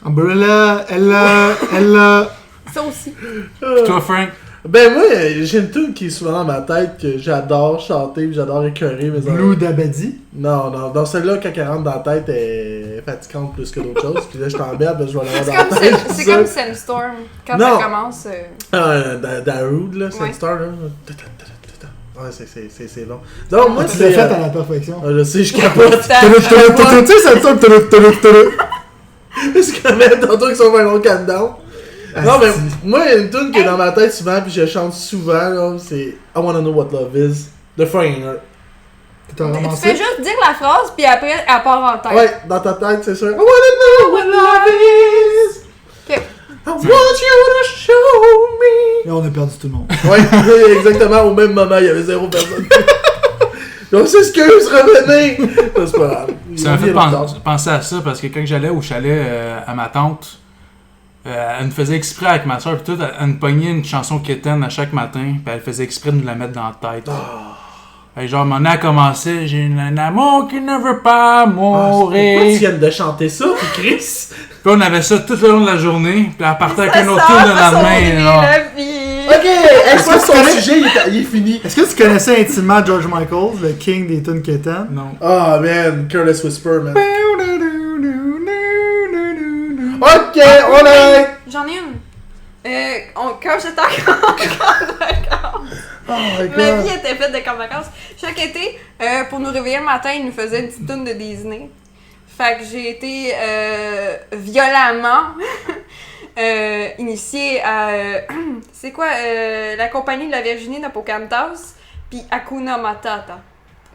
Umbrella, elle. Ça aussi. Pis toi, Frank? Ben moi, j'ai une tune qui est souvent dans ma tête que j'adore chanter, puis j'adore écœurer mes amis. Blue Dabadi. Non, dans celle-là, quand elle rentre dans la tête, elle est fatigante plus que d'autres choses. Puis là, je t'emmerde, je vais l'avoir dans la tête. C'est comme Sandstorm, quand Non. ça commence. Darude, là, Ouais. Sandstorm, là. Ouais, c'est long. Donc, moi, Tu l'as fait à la perfection. Je sais, je capote. Tu sais, ça me semble. C'est comme tantôt qu'ils sont un long countdown. Non, mais moi, il y a une tune qui est dans ma tête souvent, puis je chante souvent, là, c'est I Wanna Know What Love Is, de Foreigner. T'as Tu ramassé? fais juste dire la phrase, puis après, elle part en tête. Ouais, dans ta tête, c'est sûr. I Wanna Know What Love Is. Ok. I want you to show me. Et on a perdu tout le monde. Ouais, exactement, au même moment, il y avait 0 personne. Donc, s'excuse, revenez! Ça, c'est pas grave. Ça m'a fait penser à ça parce que quand j'allais au chalet à ma tante, elle nous faisait exprès avec ma soeur, puis tout, elle nous pognait une chanson quétaine à chaque matin, puis elle faisait exprès de nous la mettre dans la tête. Et genre, mon a commencé, j'ai un amour qui ne veut pas Pourquoi tu mourir. viens de chanter ça, Chris? Puis on avait ça tout le long de la journée, puis elle partait avec Ça un autre sort tour le à son lendemain. début, genre. la vie. Ok, est-ce que que son tu connais- sujet il est fini? Est-ce que tu connaissais intimement George Michael, le king des tunes quétaines? Non. Ah, man, Careless Whisper, man. Ok, on est. J'en ai une. Quand j'étais en vacances, Oh my ma god. vie était faite de camp de vacances. Chaque été, pour nous réveiller le matin, ils nous faisaient une petite toune de Disney. Fait que j'ai été violemment initiée à... c'est quoi? La compagnie de la Virginie de Pocahontas, puis Hakuna Matata.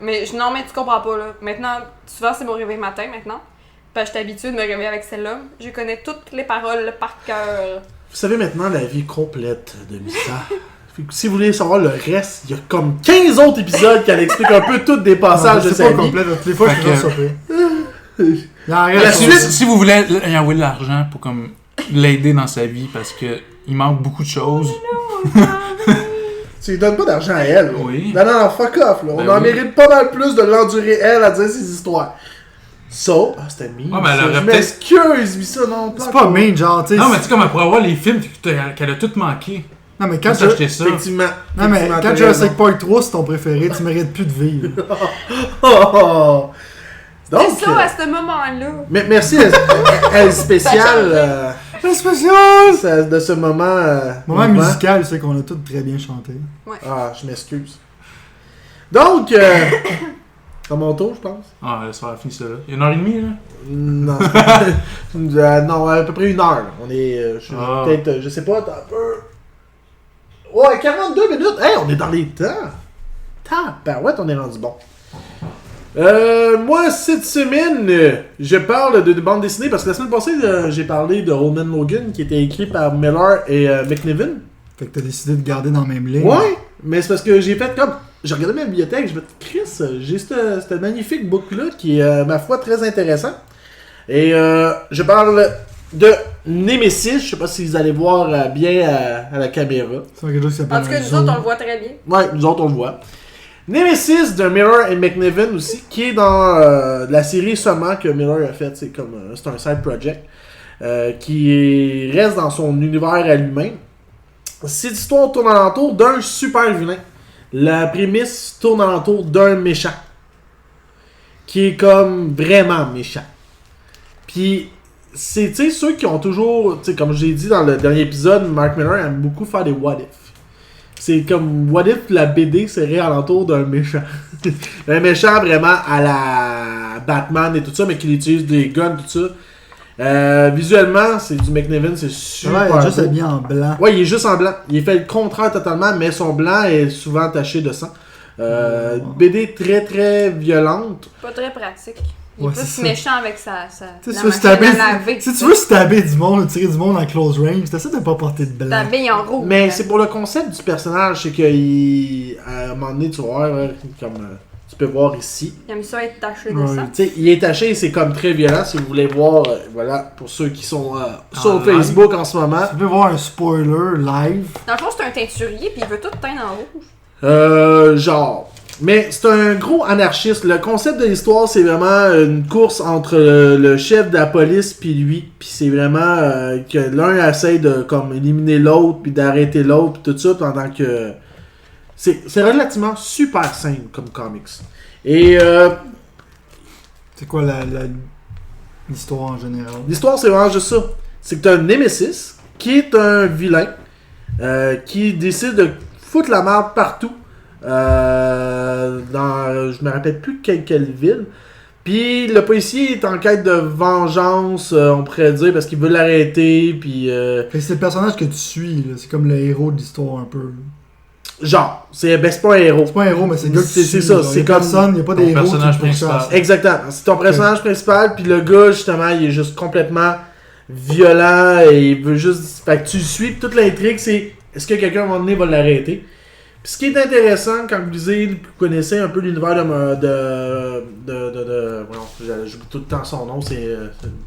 Mais tu comprends pas, là. Maintenant, souvent, c'est mon réveil matin, maintenant. Parce que je suis habituée de me réveiller avec celle-là. Je connais toutes les paroles par cœur. Vous savez maintenant la vie complète de Missa. Si vous voulez savoir le reste, il y a comme 15 autres épisodes qui expliquent un peu tous des passages de c'est sa pas vie. complet, là. Toutes les fois, je suis Fait que- toujours surpris. Il en La reste. suite- Si vous voulez lui envoyer de l'argent pour comme l'aider dans sa vie parce que il manque beaucoup de choses. Tu lui donnes pas d'argent à elle. Là. Oui. Non, fuck off. Là. On Ben en oui. mérite pas mal plus de l'endurer elle à dire ses histoires. So, c'était mine. Ouais, mais elle aurait je peut-être- m'excuse, Missa, non. C'est pas mean, genre, tu sais. Non, mais tu sais, comme elle pourrait avoir les films qu'elle a tout manqué. Non, mais quand Quand j'ai acheté ça. Effectivement. Non, mais Effectivement, quand t'as Jurassic raison. Park 3 c'est ton préféré, tu mérites plus de vivre. Oh. Donc, C'est ça, à ce moment-là. merci, elle spéciale C'est spécial! de ce moment. Moment mouvement. musical, c'est qu'on a tous très bien chanté. Ah, je m'excuse. Donc, à mon tour, je pense. Ah, ça va finir ça là. Il y a 1h30 là. Non. Non, à peu près 1 heure. Là. On est. Peut-être, je sais pas, t'as un peu. Ouais, 42 minutes. Hey, on est dans les temps. Tabarouette, on est rendu bon. Moi, cette semaine, je parle de bande dessinée parce que la semaine passée, j'ai parlé de Old Man Logan qui était écrit par Miller et McNiven. Fait que t'as décidé de garder dans la même ligne. Ouais, mais c'est parce que j'ai fait comme. J'ai regardé ma bibliothèque, je me dis, Chris, j'ai ce magnifique book-là qui est, ma foi, très intéressant. Et je parle de Nemesis, je sais pas si vous allez voir bien à la caméra. C'est quelque chose qui s'appelle En tout cas, un nous zoom. autres, on le voit très bien. Ouais, nous autres on le voit. Nemesis de Miller et McNiven aussi, qui est dans la série seulement que Miller a fait, c'est comme c'est un side project, qui reste dans son univers à lui-même. Cette histoire tourne alentour d'un super vilain. La prémisse tourne alentour d'un méchant. Qui est comme vraiment méchant. Puis, c'est, tu sais, ceux qui ont toujours, tu sais, comme j'ai dit dans le dernier épisode, Mark Miller aime beaucoup faire des what if. C'est comme what if la BD serait alentour d'un méchant. Un méchant vraiment à la Batman et tout ça, mais qui utilise des guns, tout ça. Visuellement, c'est du McNiven, c'est super. Ouais, juste beau. habillé en blanc. Ouais, il est juste en blanc. Il fait le contraire totalement, mais son blanc est souvent taché de sang. BD très très violente. Pas très pratique. Il Ouais, est c'est plus ça. méchant avec sa Tu sais, la tu veux machine stabber, à laver. si tu veux stabber du monde, tirer du monde en close range, t'essaies de pas porter de blanc. T'habilles en rouge. Mais hein. c'est pour le concept du personnage, c'est qu'il à un moment donné, tu vas voir, là, comme tu peux voir ici. Il aime ça être taché de Ouais. sang. Tu sais, il est taché, c'est comme très violent. Si vous voulez voir, voilà, pour ceux qui sont sur live. Facebook en ce moment. Tu peux voir un spoiler live. Dans le fond, c'est un teinturier, puis il veut tout teindre en rouge. Genre. Mais c'est un gros anarchiste. Le concept de l'histoire, c'est vraiment une course entre le chef de la police puis lui. Puis c'est vraiment que l'un essaie de comme éliminer l'autre puis d'arrêter l'autre puis tout ça pendant que... C'est relativement super simple comme comics. Et C'est quoi l'histoire en général? l'histoire, c'est vraiment juste ça. C'est que t'as un Nemesis qui est un vilain qui décide de foutre la merde partout. Je me rappelle plus quelle ville. Puis le policier est en quête de vengeance, on pourrait dire, parce qu'il veut l'arrêter. Puis C'est le personnage que tu suis, là. C'est comme le héros de l'histoire un peu. genre, c'est pas un héros. C'est pas un héros, mais c'est le gars que tu C'est suis. ça, genre. c'est Y a comme personne, y a pas ton des héros personnage qui pourchassent. principal. Exactement. C'est ton personnage principal, puis le gars, justement, il est juste complètement violent et il veut juste. Fait que tu le suis, puis toute l'intrigue, c'est est-ce que quelqu'un à un moment donné va l'arrêter? Puis ce qui est intéressant quand vous lisez, vous connaissez un peu l'univers j'oublie tout le temps son nom,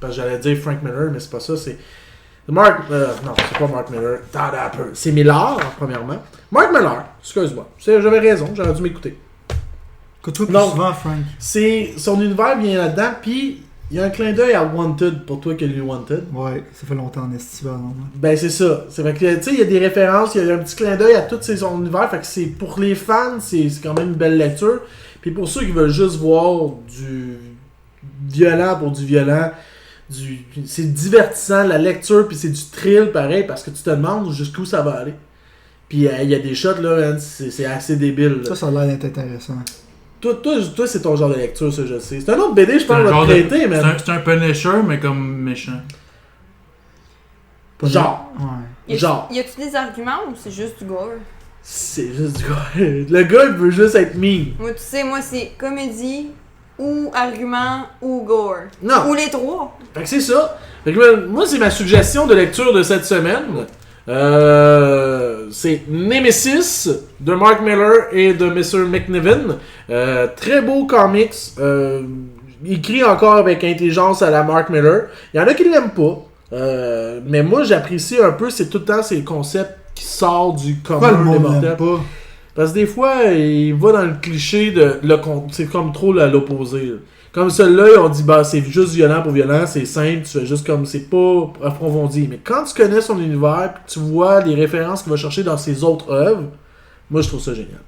parce que j'allais dire Frank Miller, mais c'est pas ça, c'est. Non, c'est pas Mark Miller. Attendez un peu. C'est Miller, premièrement. Mark Miller, excuse-moi. J'avais raison, j'aurais dû m'écouter. Écoute-toi plus Non. souvent, Frank. Son univers vient là-dedans, puis il y a un clin d'œil à Wanted pour toi qui as lu Wanted. Ouais, ça fait longtemps en estival. Ben c'est ça. C'est vrai que tu sais, il y a des références, il y a un petit clin d'œil à tous son univers. Fait que c'est pour les fans, c'est quand même une belle lecture. Puis pour ceux qui veulent juste voir du violent pour du violent, c'est divertissant la lecture, puis c'est du thrill pareil parce que tu te demandes jusqu'où ça va aller. Puis il y a des shots là, man, c'est assez débile. Là. Ça a l'air d'être intéressant. Toi, c'est ton genre de lecture, ça, je sais. C'est un autre BD, je C'est pense, un va genre te prêter, mais. C'est un Punisher, mais comme méchant. Genre. Ouais. Genre. Y a-tu des arguments ou c'est juste du gore? C'est juste du gars. Le gars, il veut juste être mean. Moi, tu sais, moi, c'est comédie ou argument ou gore. Non. Ou les trois. Fait que c'est ça. Fait que moi, c'est ma suggestion de lecture de cette semaine. C'est Nemesis de Mark Miller et de Mr. McNiven. Très beau comics. Écrit encore avec intelligence à la Mark Miller. Il y en a qui l'aiment pas. Mais moi, j'apprécie un peu. C'est tout le temps ces concepts qui sortent du Pourquoi le commun des monde mortels. l'aime pas? Parce que des fois, il va dans le cliché de c'est comme trop l'opposé. Là. Comme celui-là, on dit bah c'est juste violent pour violent, c'est simple, tu fais juste comme c'est pas approfondi. Mais quand tu connais son univers, puis tu vois les références qu'il va chercher dans ses autres œuvres, moi je trouve ça génial.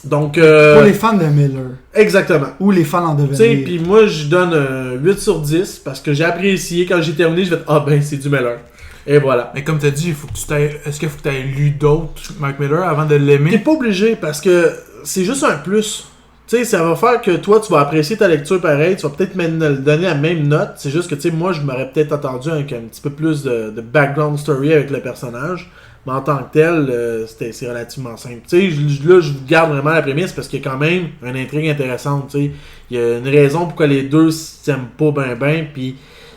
Donc Pour les fans de Miller. exactement. Ou les fans en Tu sais, devenir. puis moi je donne 8 sur 10 parce que j'ai apprécié. Quand j'ai terminé, je vais ah ben c'est du Miller. Et voilà. Mais comme t'as dit, est-ce qu'il faut que tu aies lu d'autres Mark Miller avant de T'es l'aimer? pas obligé parce que c'est juste un plus. Tu sais, ça va faire que toi, tu vas apprécier ta lecture pareil, tu vas peut-être me donner la même note. C'est juste que, tu sais, moi, je m'aurais peut-être attendu avec un petit peu plus de background story avec le personnage. Mais en tant que tel, c'est relativement simple. Tu sais, là, je vous garde vraiment la prémisse parce qu'il y a quand même une intrigue intéressante. Tu sais, il y a une raison pourquoi les deux s'aiment pas ben, puis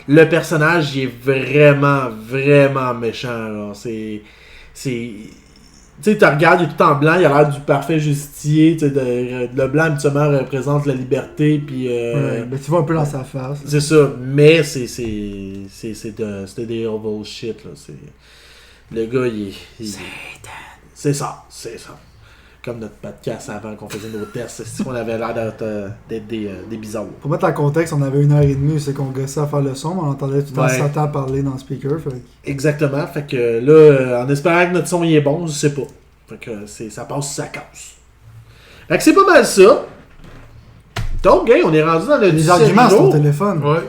le personnage, il est vraiment, vraiment méchant. Alors, c'est tu sais, tu regardes, il est tout en blanc, il a l'air du parfait justicier. Tu sais, le blanc, habituellement, représente la liberté. Puis, Ouais, ben tu vois un peu dans sa face. c'est ça, mais c'est des oval shit. Là. Le gars, c'est ça. Comme notre podcast avant qu'on faisait nos tests, c'est qu'on avait l'air d'être des bizarres. Pour mettre en contexte, on avait 1h30, c'est qu'on gossait à faire le son, mais on entendait tout le temps Ouais. Satan parler dans le speaker. Fait que- Exactement, fait que là, en espérant que notre son il est bon, je sais pas. Fait que ça passe ou ça casse. Fait que c'est pas mal ça. Donc, on est rendu dans le Les 17 arguments sur jours. ton téléphone. Ouais.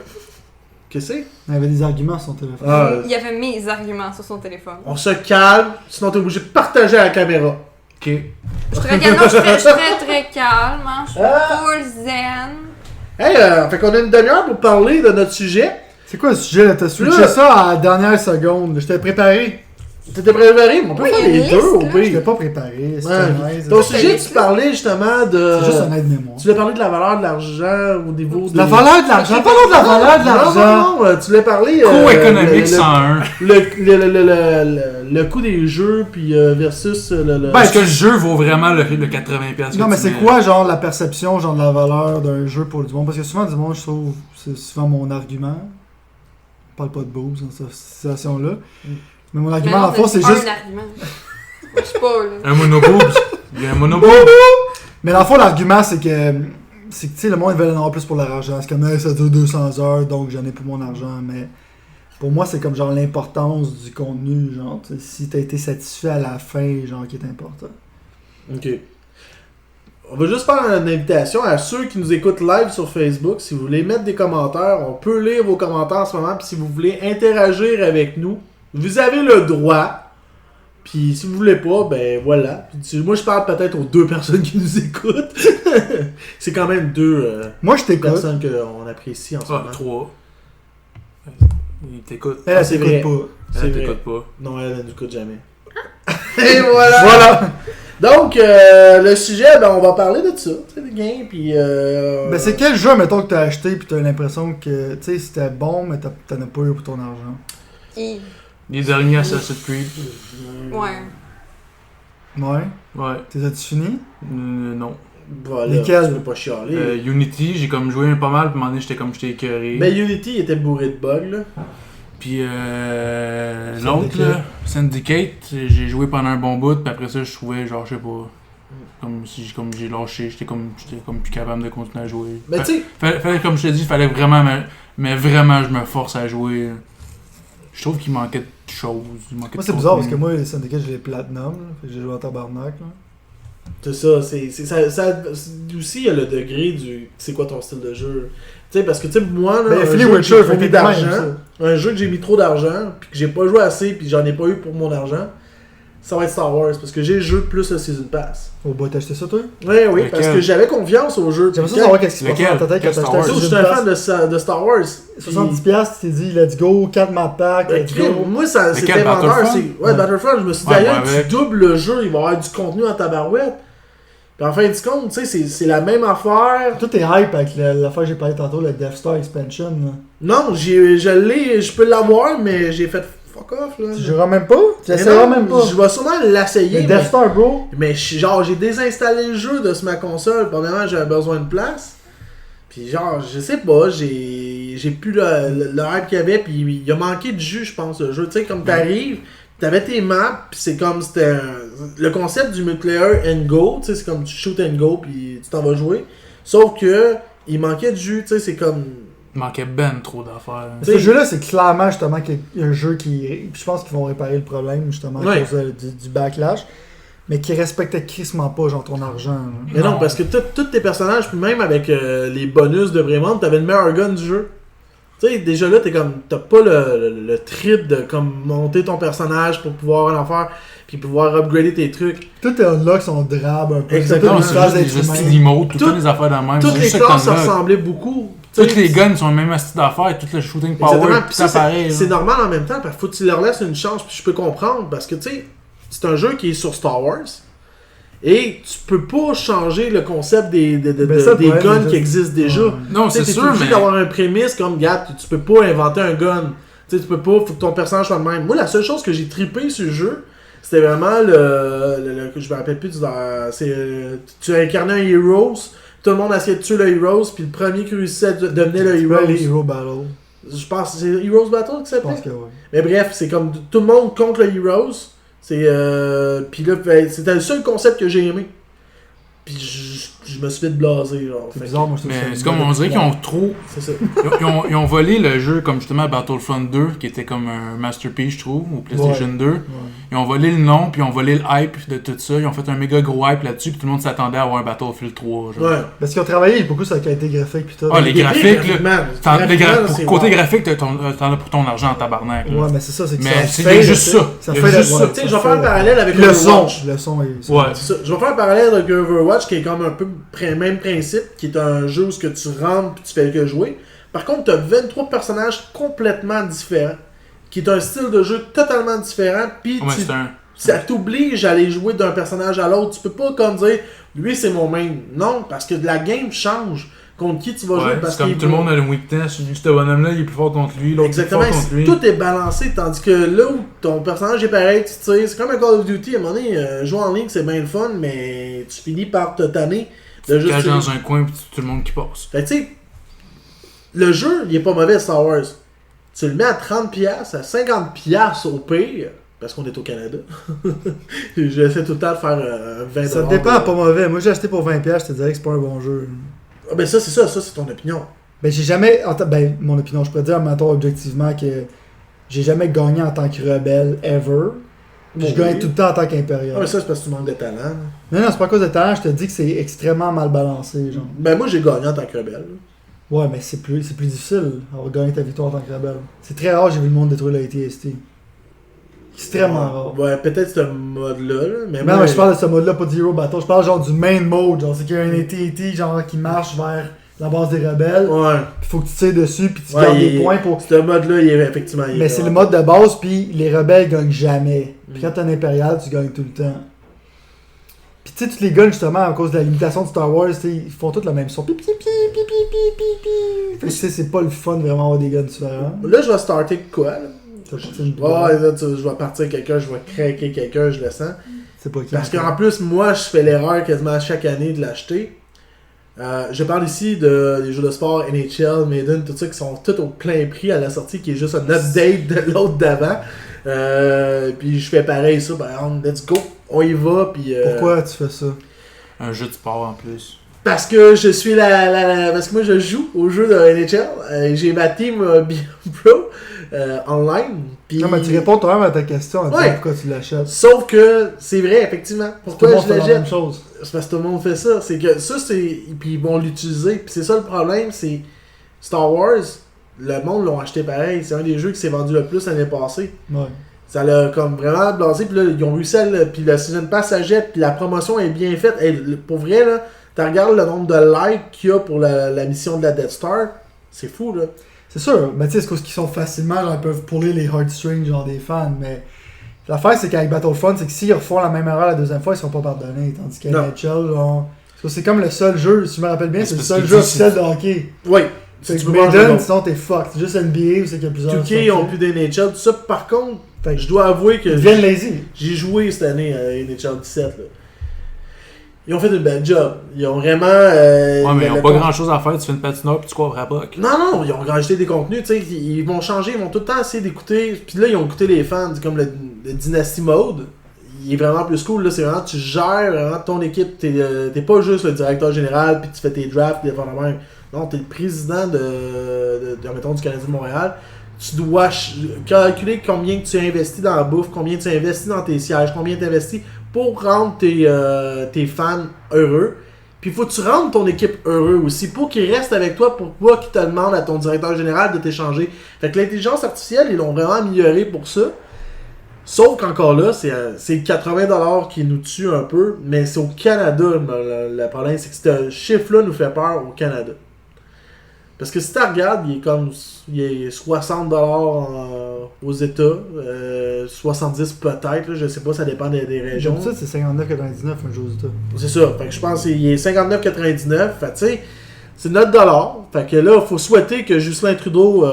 Qu'est-ce que c'est? Il y avait des arguments sur ton téléphone. Ah, Il y avait mes arguments sur son téléphone. on se calme, sinon t'es obligé de partager à la caméra. Ok. Je suis très calme. Non, je suis très calme. Hein. Je suis full zen. Hey, fait qu'on a une demi-heure pour parler de notre sujet. C'est quoi le sujet là? T'as switché Là. ça à la dernière seconde. Je t'ai préparé. T'étais préparé, mais on peut Oui, faire il y a les une deux liste, au là. Je t'ai pire. pas préparé. C'est Ouais. nice. Ton C'est sujet, liste, tu là. parlais justement de. C'est juste un aide-mémoire. Tu voulais parler de la valeur de l'argent au niveau de. La valeur de l'argent. Parlons de la valeur de l'argent. Non, tu voulais parler. Co-économique 101. Le coût des jeux, puis versus le. Est-ce que le jeu vaut vraiment le 80$? Non, que mais tu c'est mets? quoi, genre, la perception, genre, de la valeur d'un jeu pour du monde? Parce que souvent, du monde, je trouve, c'est souvent mon argument. Je parle pas de boobs dans cette situation-là. Mais mon argument, dans le fond, c'est juste. un argument. Je sais pas, là. Un monoboobs. Il y a un monoboobs. Mais dans le fond, l'argument, c'est que tu sais, le monde veut en avoir plus pour l'argent. C'est comme, hey, ça dure 200 heures, donc j'en ai pour mon argent. Mais pour moi, c'est comme genre l'importance du contenu. Genre, si t'as été satisfait à la fin, genre, qui est important. Ok. On va juste faire une invitation à ceux qui nous écoutent live sur Facebook. Si vous voulez mettre des commentaires, on peut lire vos commentaires en ce moment. Puis si vous voulez interagir avec nous, vous avez le droit. Puis si vous voulez pas, ben voilà. Puis, moi, je parle peut-être aux 2 personnes qui nous écoutent. C'est quand même 2 Moi, je t'écoute. personnes qu'on apprécie en ce moment. 3. Il t'écoute. Elle, c'est t'écoute vrai. pas. C'est Elle vrai. t'écoute pas. Non, elle ne écoute jamais. Et voilà! Voilà! Donc, le sujet, ben, on va parler de ça, tu sais, des games, puis... Ben, c'est quel jeu, mettons, que t'as acheté pis t'as l'impression que, tu sais, c'était bon, mais t'en as pas eu pour ton argent? Les derniers Assassin's Creed. Ouais. Ouais? Ouais. T'es as-tu fini? Non. Voilà, Lesquels? tu peux pas chialer. Unity, j'ai comme joué pas mal, puis à un moment donné, j'étais écœuré. Ben, Unity il était bourré de bugs, là. Puis l'autre, là, Syndicate, j'ai joué pendant un bon bout, puis après ça, je trouvais, genre, je sais pas, comme si j'ai lâché, j'étais comme plus capable de continuer à jouer. Ben, tu sais... Fallait, comme je te dis, fallait vraiment, mais vraiment, je me force à jouer. Je trouve qu'il manquait de choses. Moi, c'est bizarre parce que moi, les syndicats, j'ai les platinum, là. Fait que j'ai joué en tabarnak, là. C'est ça, ça aussi, il y a le degré du... C'est quoi ton style de jeu? Tu sais, parce que, tu sais, moi, là, Ben, un Philly jeu que Witcher, j'ai fait trop mis que même, d'argent, ça. un jeu que j'ai mis trop d'argent, puis que j'ai pas joué assez, puis j'en ai pas eu pour mon argent, ça va être Star Wars, parce que j'ai le jeu plus le Season Pass. Oh, bah, t'as acheté ça, toi? Oui, Lequel? parce que j'avais confiance au jeu. J'aimerais ça Puis savoir qu'est-ce qui se passe Lequel? dans ta tête quand Quel t'as Star acheté Wars? je suis un fan de Star Wars. 70$, tu t'es dit, let's go, 4 map pack, Ben, let's crime, go. moi, ça, Mais c'était quel, vendeur. Battlefront? Ouais, Battlefront, je me suis dit, Ouais, d'ailleurs, ouais, avec. tu doubles le jeu, il va y avoir du contenu en tabarouette. Puis en fin de compte, tu sais, c'est la même affaire. Tout est hype avec l'affaire que j'ai parlé tantôt, le Death Star Expansion, là. Non, je peux l'avoir, mais j'ai fait fuck off, là. Tu joueras même pas? Tu Mais essaieras non, même pas? Je vais sûrement l'essayer, Le mais, Death Star, bro? mais genre, j'ai désinstallé le jeu de ma console. Premièrement, j'avais besoin de place. Puis genre, je sais pas, j'ai plus le hype qu'il y avait, puis il a manqué de jus, je pense, le jeu. Tu sais, comme t'arrives, t'avais tes maps, puis c'est comme le concept du multiplayer and go, tu sais, c'est comme tu shoot and go, puis tu t'en vas jouer. Sauf que, il manquait de jus, tu sais, c'est comme... Il manquait ben trop d'affaires. Mais ce jeu-là, c'est clairement justement qu'il y a un jeu qui. Puis je pense qu'ils vont réparer le problème justement à Ouais. cause du backlash. Mais qui respectait crissement pas genre ton argent. Là. Mais non, Non. parce que tous tes personnages, puis même avec les bonus de Vraiment, t'avais le meilleur gun du jeu. Tu sais, déjà là, t'as pas le trip de comme monter ton personnage pour pouvoir en faire, puis pouvoir upgrader tes trucs. Tout est unlock son drab un peu. Exactement. Non, Tout c'est une phase juste des d'être hosties humain. d'emotes, tout le temps des affaires de même. Toutes C'est les juste ça que classes se t'en as. ressemblaient beaucoup. Tu sais, Toutes les guns sont le même style d'affaires, tout le shooting power, exactement. tout Puis ça ça, pareil. c'est là. normal en même temps, parce qu'il faut que tu leur laisses une chance, puis je peux comprendre, parce que tu sais, c'est un jeu qui est sur Star Wars, et tu peux pas changer le concept des Ben ça, des ouais, guns déjà. qui existent déjà. Ouais. Non, Tu sais, c'est t'es sûr, obligé mais. d'avoir un prémisse comme, gars, tu peux pas inventer un gun. Tu sais, tu peux pas, faut que ton personnage soit le même. Moi, la seule chose que j'ai trippé sur le jeu, c'était vraiment je me rappelle plus, tu as incarné un Heroes, tout le monde essayait de tuer le Heroes, puis le premier qui réussissait à devenir le Ouais, les Heroes. Hero Battle. Je pense que c'est Heroes Battle qui Je pense s'appelle. que ouais. Mais bref, c'est comme tout le monde contre le Heroes. C'est puis là, c'était le seul concept que j'ai aimé. Puis je me suis fait blaser, genre. C'est Fait bizarre, moi je trouve Mais ça c'est comme on dirait qu'ils ont trop. que c'est ça. Ils ont volé le jeu comme justement Battlefront 2, qui était comme un masterpiece, je trouve, au PlayStation 2. Ouais. Ils ont volé le nom, puis ils ont volé le hype de tout ça. Ils ont fait un méga gros hype là-dessus, puis tout le monde s'attendait à avoir un Battlefield 3. Genre. Ouais. Parce qu'ils ont travaillé beaucoup sur la qualité graphique pis tout. Ah, les graphiques, là. Graphiquement, c'est Côté wow. graphique, t'en as pour ton argent en tabarnak. là. Ouais, mais c'est ça, c'est que Mais ça c'est fait, juste tu sais. ça. Ça Il y fait a la- juste ouais, ça. Tu sais, je vais faire un parallèle avec Le son. Overwatch. Le son est. Ouais. C'est ça. Je vais faire un parallèle avec Overwatch qui est comme un peu même principe, qui est un jeu où ce que tu rentres puis tu fais que jouer. Par contre, tu as 23 personnages complètement différents, qui est un style de jeu totalement différent, puis Ouais, c'est un. ça t'oblige à aller jouer d'un personnage à l'autre. Tu peux pas comme dire, lui c'est mon main. Non, parce que la game change contre qui tu vas jouer. Ouais, Parce c'est comme qu'il tout le monde a le weakness. Ce bonhomme-là, il est plus fort contre lui, l'autre est plus exactement, fort contre lui. tout est balancé, tandis que là où ton personnage est pareil, tu sais, c'est comme un Call of Duty, à un moment donné, jouer en ligne c'est bien le fun, mais tu finis par te tanner de Tu te juste... caches dans un coin, puis tout le monde qui passe. Fait que tu sais, le jeu, il est pas mauvais Star Wars. Tu le mets à 30$, à 50$ au pire, parce qu'on est au Canada. J'essaie tout le temps de faire 20$. Ça dépend, pas mauvais. Moi, j'ai acheté pour 20$, je te dirais que c'est pas un bon jeu. Ah, ben ça, c'est ton opinion. Ben, j'ai jamais. Ben, mon opinion, je pourrais dire, mettons, objectivement, que j'ai jamais gagné en tant que rebelle, ever. Puis je gagne tout le temps en tant qu'Impérial. Ah, mais ça, c'est parce que tu manques de talent. Non, c'est pas à cause de talent, je te dis que c'est extrêmement mal balancé, genre. Ben, moi, j'ai gagné en tant que rebelle. Ouais, mais c'est plus difficile d'avoir gagné ta victoire en tant que rebelle. C'est très rare, j'ai vu le monde détruire le AT&T. Extrêmement rare. Ouais, peut-être ce mode-là. Mais non, mais je parle de ce mode-là, pas de Hero Battle. Je parle genre du main mode. Genre, c'est qu'il y a un AT&T genre qui marche vers la base des rebelles. Ouais. Puis faut que tu tires dessus, puis tu gardes des points pour. Ce mode-là, il est effectivement. Mais c'est le mode de base, puis les rebelles gagnent jamais. Puis quand t'es un impérial, tu gagnes tout le temps. Puis tu sais, tous les guns, justement, à cause de la limitation de Star Wars, ils font tous la même son. Pi, pi, pi, pi, pi, pi, pi. Fait que tu sais, c'est pas le fun vraiment avoir des guns différents. Là, je vais starter quoi, là? Ouais, là, je vais partir quelqu'un, je vais craquer quelqu'un, je le sens. c'est pas qui. Parce qu'en plus, moi, je fais l'erreur quasiment chaque année de l'acheter. Je parle ici des jeux de sport, NHL, Maiden, tout ça, qui sont tous au plein prix à la sortie, qui est juste un update de l'autre d'avant. Puis je fais pareil, ça, ben, let's go, on y va. Puis, Pourquoi tu fais ça? Un jeu de sport en plus. Parce que je suis parce que moi, je joue au jeu de NHL. J'ai ma team Pro online. Pis... Non, mais tu réponds toi-même à ta question en disant Ouais. pourquoi tu l'achètes. Sauf que c'est vrai, effectivement. Pourquoi je la l'achète? même chose. C'est parce que tout le monde fait ça. C'est que ça, c'est. Puis ils vont l'utiliser. Puis c'est ça le problème, c'est. Star Wars, le monde l'ont acheté pareil. C'est un des jeux qui s'est vendu le plus l'année passée. Ouais. Ça l'a comme vraiment blasé. Puis là, ils ont réussi à. Puis le Season Pass s'achète. Puis la promotion est bien faite. Et pour vrai, là, tu regardes le nombre de likes qu'il y a pour la mission de la Death Star. C'est fou, là. C'est sûr, mais tu sais, c'est parce qu'ils sont facilement, genre, ils peuvent puller les heartstrings, genre, des fans, mais l'affaire, c'est qu'avec Battlefront, c'est que s'ils refont la même erreur la deuxième fois, ils seront pas pardonnés, tandis qu'à Non. NHL, genre, parce que c'est comme le seul jeu, si je me rappelle bien, Mais c'est le c'est seul parce jeu que officiel de hockey. Oui. Fait Si que tu veux manger Maiden, l'autre. sinon t'es fucked, c'est juste NBA où c'est qu'il y a plusieurs 2K, ils ont plus d'NHL, tout ça. Par contre, Fait que je dois avouer que ils deviennent lazy. j'ai joué cette année à NHL 17. Là. Ils ont fait une belle job. Ils ont vraiment. Ouais, mais ils ont pas grand chose à faire. Tu fais une patinoire puis tu cours à Raboc. Non, ils ont rajouté des contenus. Tu sais, ils vont changer, ils vont tout le temps essayer d'écouter. Puis là, ils ont écouté les fans, comme le Dynasty Mode. Il est vraiment plus cool. Là, c'est vraiment, tu gères vraiment ton équipe. T'es pas juste le directeur général, puis tu fais tes drafts, puis la même. Non, t'es le président mettons, du Canadien de Montréal. Tu dois calculer combien que tu investis dans la bouffe, combien tu investis dans tes sièges, combien tu investis pour rendre tes fans heureux. Puis il faut que tu rendes ton équipe heureux aussi pour qu'ils restent avec toi, pour pas qu'ils te demandent à ton directeur général de t'échanger. Fait que l'intelligence artificielle, ils l'ont vraiment amélioré pour ça. Sauf qu'encore là, c'est 80$ qui nous tue un peu, mais c'est au Canada. Le problème, c'est que ce chiffre-là nous fait peur au Canada. Parce que si tu regardes, il est 60$ aux États, 70$ peut-être, là, je sais pas, ça dépend des régions. Comme ça, c'est 59,99 un jeu aux États. C'est ça, fait que je pense qu'il est 59,99$, fait tu sais, c'est notre dollar. Fait que là, il faut souhaiter que Justin Trudeau...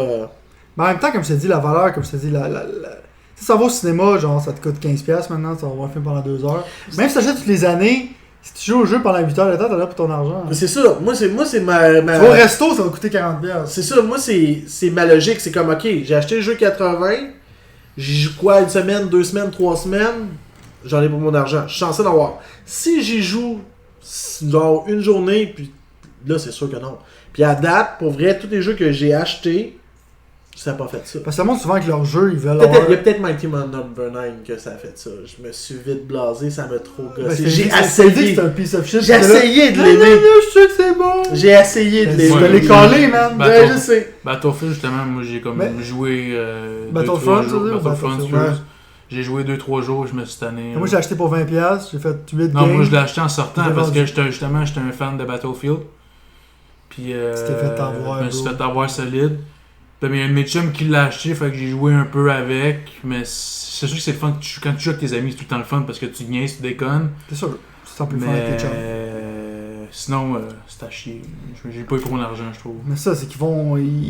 Mais en même temps, comme je t'ai dit, la valeur, comme je t'ai dit, si ça va au cinéma, genre ça te coûte 15$ maintenant, tu vas voir un film pendant 2 heures. Même si tu achètes toutes les années, si tu joues au jeu pendant 8 heures de temps, t'as là pour ton argent. C'est ça, moi c'est ma... Tu vas au resto, ça va coûter 40$. C'est ça, moi c'est ma logique, c'est comme, ok, j'ai acheté le jeu 80, j'y joue quoi, 1 semaine, 2 semaines, 3 semaines, j'en ai pour mon argent, je suis censé en avoir. Si j'y joue, genre une journée, puis là c'est sûr que non. Puis à date, pour vrai, tous les jeux que j'ai achetés, ça n'a pas fait ça. Parce que ça montre souvent que leurs jeux, ils veulent Il avoir... y a peut-être Mighty Number 9 que ça a fait ça. Je me suis vite blasé, ça m'a trop gossé. Ben, J'ai dit que essayé. c'est un piece of shit. J'ai essayé de Non, l'aimer. je sais que c'est bon. J'ai essayé de Tu l'aimer. vas les caler, man. Ben, Ouais, je sais. Battlefield, justement, moi j'ai comme Mais- joué. Battlefront, 2-3 jours. tu veux dire, Battlefront, Battlefield, Fuse. ouais. J'ai joué 2-3 jours, je me suis tanné. Moi, j'ai acheté pour 20$, j'ai fait 8 Non, games. moi je l'ai acheté en sortant J'ai parce vendu. que j'étais un fan de Battlefield. Puis Tu t'es fait avoir, je me suis bro. fait avoir solide. Puis il y a un de mes chums qui l'a acheté, fait que j'ai joué un peu avec. Mais c'est sûr que c'est le fun quand tu joues avec tes amis, c'est tout le temps le fun parce que tu niaises, tu déconnes. C'est sûr, c'est en plus fun avec Mais tes chums. sinon, c'est à chier. J'ai pas eu trop d'argent, je trouve. Mais ça, c'est qu'ils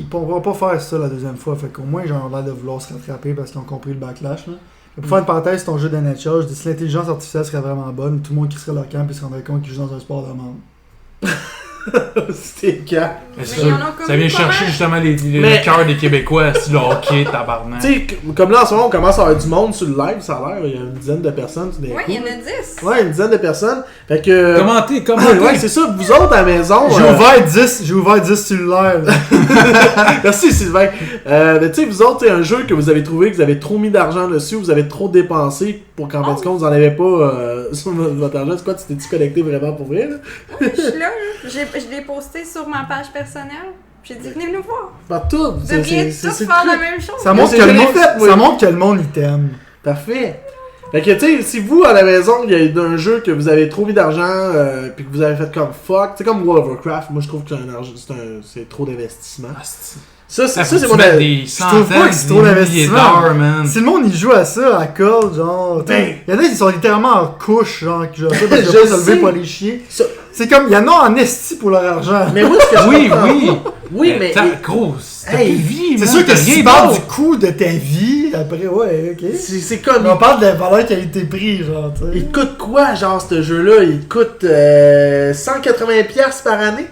pourront pas faire ça la deuxième fois. Fait qu'au moins, j'ai l'air de vouloir se rattraper parce qu'ils ont compris le backlash. Là. Mais pour faire une parenthèse sur ton jeu d'NHL, je dis si l'intelligence artificielle serait vraiment bonne, tout le monde qui serait leur camp et se rendrait compte qu'ils jouent dans un sport de merde. C'était calme. Mais Mais il y en a comme ça vient pas chercher mal. justement Mais- le cœur des Québécois, si le hockey, tabarnak. Tu sais, comme là en ce moment, on commence à avoir du monde sur le live, ça a l'air. Il y a une dizaine de personnes. tout d'un Ouais, coup. il y en a 10. Ouais, une dizaine de personnes. Fait que. Commentez. Ouais, c'est ça. Vous autres à la maison. J'ai ouvert 10 cellulaires. Merci Sylvain. Mais tu sais, vous autres, c'est un jeu que vous avez trouvé, que vous avez trop mis d'argent dessus, vous avez trop dépensé pour qu'en fin de compte, vous en avez pas sur votre argent. C'est quoi, tu t'es-tu connecté vraiment pour vrai, là? Je suis là. Je l'ai posté sur ma page personnelle. J'ai dit, venez nous voir. Partout. Vous devriez tous c'est faire le la truc. même chose. Ça montre c'est que le jamais monde, fait, moi. ça montre que le monde il t'aime. Parfait. Fait que, tu sais, si vous, à la maison, il y a un jeu que vous avez trop mis d'argent, puis que vous avez fait comme fuck, tu sais, comme World of Warcraft, moi je trouve que c'est trop d'investissement. Ça, c'est mon avis. des trouve pas centaines, que c'est trop des milliers d'investissement. d'heures, man. Si le monde il joue à ça à call, genre. Ben. Il y en a qui sont littéralement en couche, genre, qui jouent à ça parce qu'ils Je peuvent pas se sais. lever pour aller chier. Ça- C'est comme, il y en a en esti pour leur argent. Mais moi, ce que je Oui, comprends oui. pas- Oui, mais. Grosse. T'as Hey, plus de vie, C'est man, sûr que t'as si rien tu parles d'autre. du coût de ta vie, après, ouais, ok. C'est comme. Mais on parle de la valeur qualité-prix, genre, tu sais. Il te coûte quoi, genre, ce jeu-là? Il te coûte 180$ par année?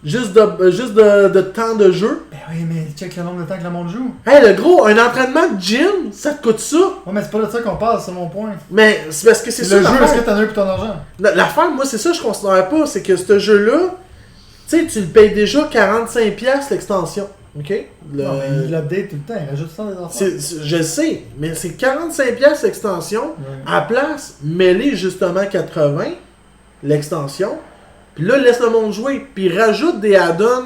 Juste de temps de jeu? Ben oui, mais check le nombre de temps que le monde joue. Hey, le gros, un entraînement de gym, ça te coûte ça? Ouais, mais c'est pas de ça qu'on parle, c'est mon point. Mais c'est parce que c'est ça Le jeu, est-ce l'affaire. que t'en as eu pour ton argent? L'affaire, moi, c'est ça que je considère pas. C'est que ce jeu-là, tu sais, tu le payes déjà 45$ l'extension. OK? Non, mais il l'update tout le temps, il rajoute ça dans les enfants. Je le sais, mais c'est 45$ l'extension. Ouais. À la place, mets-les justement 80, l'extension. Puis là, laisse le monde jouer. Puis rajoute des add-ons.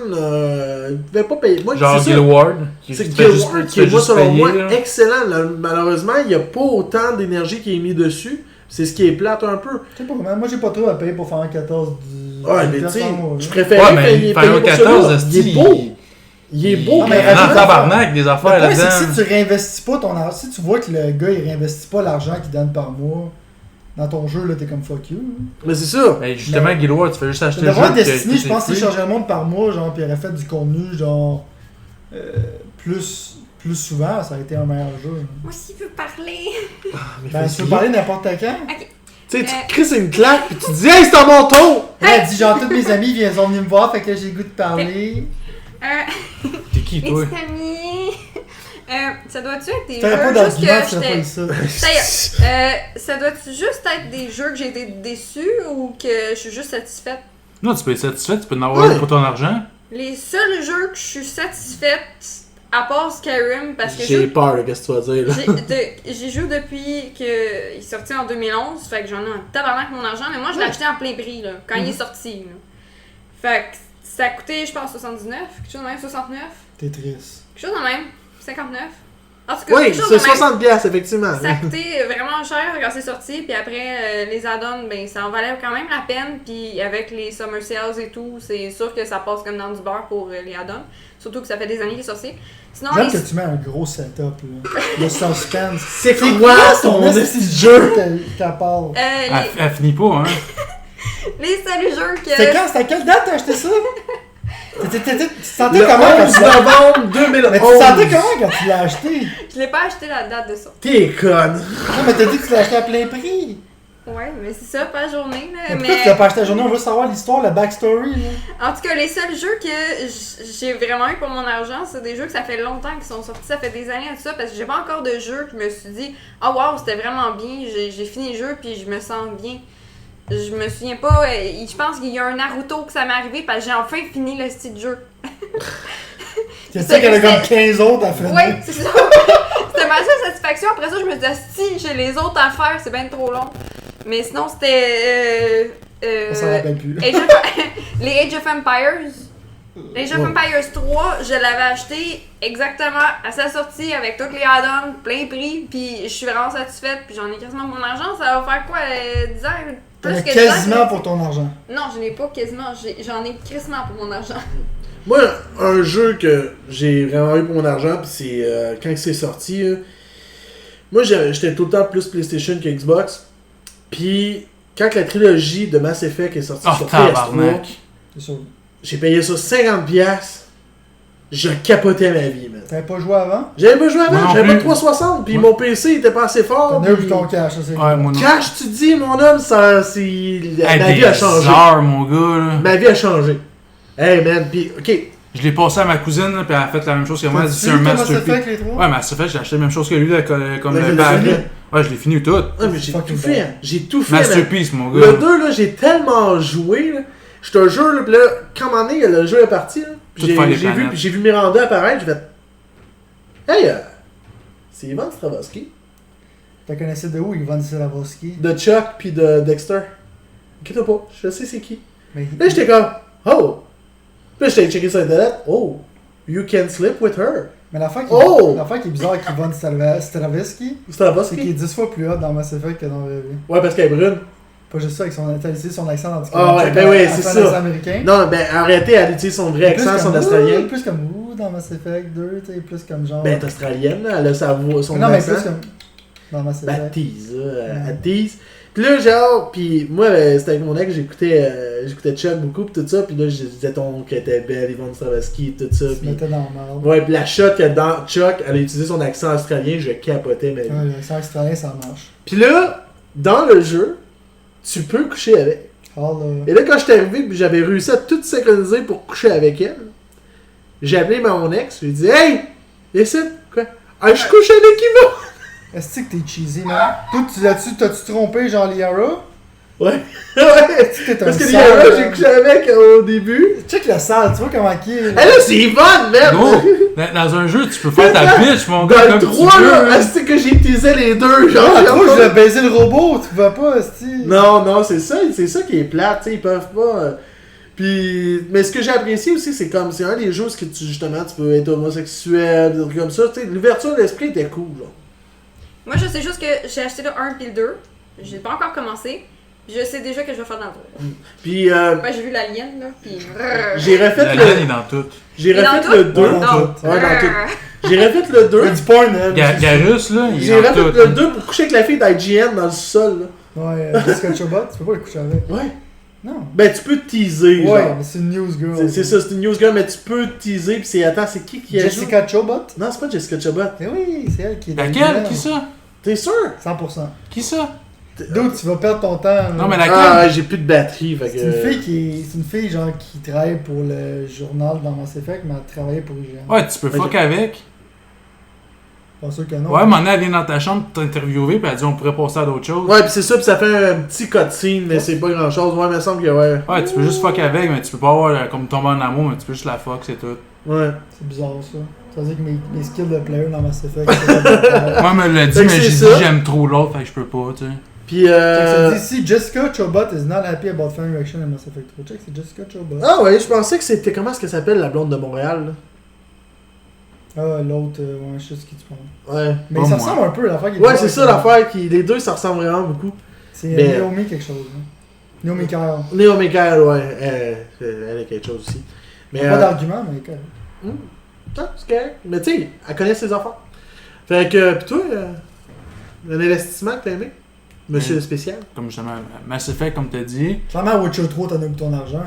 Ils pouvaient pas payer. Moi, Genre c'est ça. Guild Ward. C'est Guild Wars qui est, moi, selon moi, excellent. Là, malheureusement, il n'y a pas autant d'énergie qui est mis dessus. C'est ce qui est plate un peu. Je sais pas comment, moi j'ai pas trop à payer pour Final 14 du. Ouais, mais tu sais, je préférais Ouais, mais payer Final pour 14, celui-là. Il est beau. Il est beau. Non, mais Il y a rajoute un tabarnak des affaires Le point, c'est que là-dedans. si tu réinvestis pas ton argent, si tu vois que le gars il réinvestit pas l'argent qu'il donne par mois dans ton jeu, là t'es comme fuck you. Mais c'est ça. Ben, justement, Guild Wars, tu fais juste acheter le D'avoir jeu. Destiny, je pense qu'il changerait le monde par mois, genre, pis il aurait fait du contenu, genre, plus souvent, ça aurait été un meilleur jeu. Moi aussi, je veux parler. Mais Ben, fais tu peux ça. parler n'importe quand. Tu sais, tu crisses une claque pis tu dis hey, c'est à mon tour! Elle dit, genre, tous mes amis sont venus me voir, fait que j'ai le goût de parler. T'es qui, Les toi? petits amis. Ça doit-tu être des T'aurais pas jeux juste d'argument, que tu serais pas j'étais... eu ça. Ça doit-tu juste être des jeux que j'ai été déçue ou que je suis juste satisfaite? Non, tu peux être satisfait, tu peux en avoir Ouais. pour ton argent. Les seuls jeux que je suis satisfaite, à part Skyrim, parce que J'ai peur, là, qu'est-ce que tu vas dire là? j'y joue depuis qu'il est sorti en 2011, fait que j'en ai un tabarnak mon argent, mais moi je l'ai acheté en plein prix, là, quand il est sorti. Là. Fait que ça a coûté, je pense, 79, quelque chose de même, 69, T'es triste. quelque chose de même, 59. En tout cas, Oui, quelque chose c'est de même. 60$, effectivement. Ça a coûté vraiment cher quand c'est sorti, puis après les add-ons, ben ça en valait quand même la peine, puis avec les summer sales et tout, c'est sûr que ça passe comme dans du beurre pour les add-ons, surtout que ça fait des années qu'il est sorti. Sinon, J'aime les... que tu mets un gros setup, là. Le suspense. C'est quoi ton esti petit jeu? qu'elle parle? Elle finit pas, hein. les seuls jeux que... C'était quand? C'était à quelle date t'as acheté ça? Tu te sentais Le comment quand 11 tu l'as novembre 2011. Mais tu te sentais comment quand tu l'as acheté? Je l'ai pas acheté la date de sortie. T'es conne. Non, mais t'as dit que tu l'as acheté à plein prix. Ouais, mais c'est ça, pas journée, là. Mais pourquoi tu l'as pas acheté à journée? On veut savoir l'histoire, la backstory, là. En tout cas, les seuls jeux que j'ai vraiment eu pour mon argent, c'est des jeux que ça fait longtemps qu'ils sont sortis, ça fait des années et tout ça, parce que j'ai pas encore de jeux que je me suis dit « Ah wow, c'était vraiment bien, j'ai fini le jeu puis je me sens bien ». Je me souviens pas, je pense qu'il y a un Naruto que ça m'est arrivé parce que j'ai enfin fini le style de jeu. Tu sais qu'elle a comme 15 autres à finir. Ouais, c'est ça. C'était ma seule satisfaction. Après ça, je me disais, si j'ai les autres à faire, c'est bien trop long. Mais sinon, c'était. On s'en rappelle plus. Les Age of Empires. Age of Empires 3, je l'avais acheté exactement à sa sortie avec toutes les add-ons, plein prix. Puis je suis vraiment satisfaite. Puis j'en ai quasiment pour mon argent. Ça va faire quoi 10 ans T'en as plus que 10 ans, quasiment pour ton argent. Non, je n'ai pas quasiment. J'en ai quasiment pour mon argent. Moi, un jeu que j'ai vraiment eu pour mon argent, pis c'est quand c'est sorti, moi j'étais tout le temps plus PlayStation que Xbox. Puis quand la trilogie de Mass Effect est sortie sur PS3, tabarnak. C'est sûr. j'ai payé ça 50$. Je capotais ma vie, man. T'avais pas joué avant? J'avais pas joué Moi avant, non j'avais pas de plus. 360, puis Ouais. mon PC était pas assez fort. T'en as eu puis- pour ton cash, ça c'est Ouais, moi non. Cash, tu dis, mon homme, ça, c'est... Hey, ma vie des a changé. heures, mon gars, là. Ma vie a changé. Hey, man, pis, ok. Je l'ai passé à ma cousine, là, puis elle a fait la même chose que moi. Elle dit T'as-tu c'est un fini Mass masterpiece. Effect, les trois? Ouais, Mass Effect, j'ai acheté la même chose que lui, là, comme Mais le je l'ai pack. fini. Ouais, je l'ai fini tout. Ah, mais j'ai Fucking tout fait, bad. hein. J'ai tout fait, man. Masterpiece, mon gars. Le 2, là, j'ai tellement joué, là. Je te jure, là, pis là, quand m'en est, le jeu est parti, là. Tout faire les planètes. J'ai vu Miranda apparaître, j'ai fait... Hey, c'est Ivan Stravosky. T'as connaissé de où, Ivan Stravosky? De Chuck pis de Dexter. Inquiète pas, je sais c'est qui. Mais Là, j'étais comme, oh! Puis là, j'étais checké sur Internet, oh! You can sleep with her. Mais l'affaire qui, Oh! l'affaire qui est bizarre avec Ivan Stravosky, c'est Stravosky? qu'il est 10 fois plus hot dans Mass Effect que dans la vraie vie. Ouais, parce qu'elle est brune. Pas juste ça, avec t'as utilisé son accent dans Ah ouais, ben oui, c'est ça. L'accent américain. Non, ben arrêtez, elle utilise son vrai Plus accent, son comme, australien. Plus comme ouh dans Mass Effect 2, tu sais, plus comme genre. Ben, elle est australienne, là, elle a sa voix, son non, mais accent. plus comme. Dans Mass Ben, elle Effect. tease, là, elle tease. Pis là, genre, pis moi, c'était avec mon ex, j'écoutais Chuck beaucoup, pis tout ça, pis là, je disais ton qu'elle était belle, Yvonne Stravosky, tout ça, Tu te pis... mettais dans le marde. Ouais, pis la shot que dans Chuck, elle a utilisé son accent australien, je capotais ma vie. Ouais, l'accent australien, ça marche. Pis là, dans le jeu, tu peux coucher avec. Ah là. Et là, quand j'étais arrivé, pis j'avais réussi à tout synchroniser pour coucher avec elle, j'ai appelé mon ex, je lui ai dit, hey, essaie, quoi? Ah, je couche avec Yvonne! Est-ce que t'es cheesy, là? Toi, t'as-tu trompé genre Liara? Ouais, ouais! Est-ce que t'es un Parce que sale, Liara, j'ai couché avec au début. Check la salle, tu vois comment qui est. Eh là, c'est Yvonne, merde! Non, dans un jeu, tu peux faire ta bitch, mon gars, Dans le comme 3, tu veux. là, c'est que j'ai teasé les deux, genre. Ah, j'ai toi, je pas- vais baiser le robot, tu vas pas, esti. Non, c'est ça qui est plate, tu sais, ils peuvent pas. Puis, mais ce que j'ai apprécié aussi, c'est comme, c'est un des jeux où que justement, tu peux être homosexuel, des trucs comme ça, tu sais, l'ouverture d'esprit était cool, genre. Moi, je sais juste que j'ai acheté le 1 puis le 2. J'ai pas encore commencé. Je sais déjà que je vais faire dans le 3. Puis, Ben, j'ai vu l'alien, là, puis... j'ai refait La le. laine est dans tout. J'ai Et dans refait tout? le 2. Ouais, Ouais, dans dans tout. J'ai refait le 2. Il y a du porn, hein. Garus, là, il J'ai est dans refait tout. le 2 pour coucher avec la fille d'IGN dans le sol, là. Ouais, Jessica Chobot, tu peux pas le coucher avec. Ouais. Non. Ben, tu peux teaser, Ouais, genre. mais c'est une news girl. C'est ça, c'est une news girl, mais tu peux teaser, pis c'est. Attends, c'est qui a joué? Jessica Chobot? Non, c'est pas Jessica Chobot. Eh oui, c'est elle qui est dans Laquelle? le Qui ça? T'es sûr? 100%. Qui ça? D'autres, tu vas perdre ton temps. là. Non, mais laquelle? Ah, j'ai plus de batterie, fait que. C'est une fille c'est une fille genre qui travaille pour le journal dans Mass Effect, mais elle travaillait pour IGN. Ouais, tu peux fuck avec. Pas sûr que non. Ouais, mon elle vient dans ta chambre pour t'interviewer, puis elle dit on pourrait passer à d'autres choses. Ouais, pis c'est ça, pis ça fait un petit cutscene, mais c'est pas grand chose. Ouais, mais il me semble que ouais. Ouais, tu peux juste fuck avec, mais tu peux pas avoir comme tomber en amour, mais tu peux juste la fuck, c'est tout. Ouais. C'est bizarre ça. Ça veut dire que mes skills de player dans Mass Effect, c'est pas Moi, elle me l'a dit, Fait que mais j'ai c'est dit ça. j'aime trop l'autre, fait que je peux pas, tu sais. Pis Ça dit ici, Jessica Chobot is not happy about fan reaction in Mass Effect 3. Check, c'est Jessica Chobot. Ah ouais, je pensais que c'était. Comment est-ce qu'elle s'appelle la blonde de Montréal, là? Ah, l'autre, ouais, je sais ce qui tu penses. Ouais. Mais Pas ça moi. ressemble un peu à l'affaire qui est Ouais, bizarre, c'est ça l'affaire, qui les deux ça ressemble vraiment beaucoup. C'est Mais- Naomi quelque chose. Hein. Naomi Kyle. Néo Michael, ouais, elle a quelque chose aussi. Mais. Pas d'argument, mais quand même. Ah, c'est correct. Mais tu sais, elle connaît ses enfants. Fait que, pis toi, un investissement que t'as aimé? Monsieur le spécial? Comme justement, Mass Effect, comme t'as dit. Clairement, Witcher 3, t'en as eu ton argent.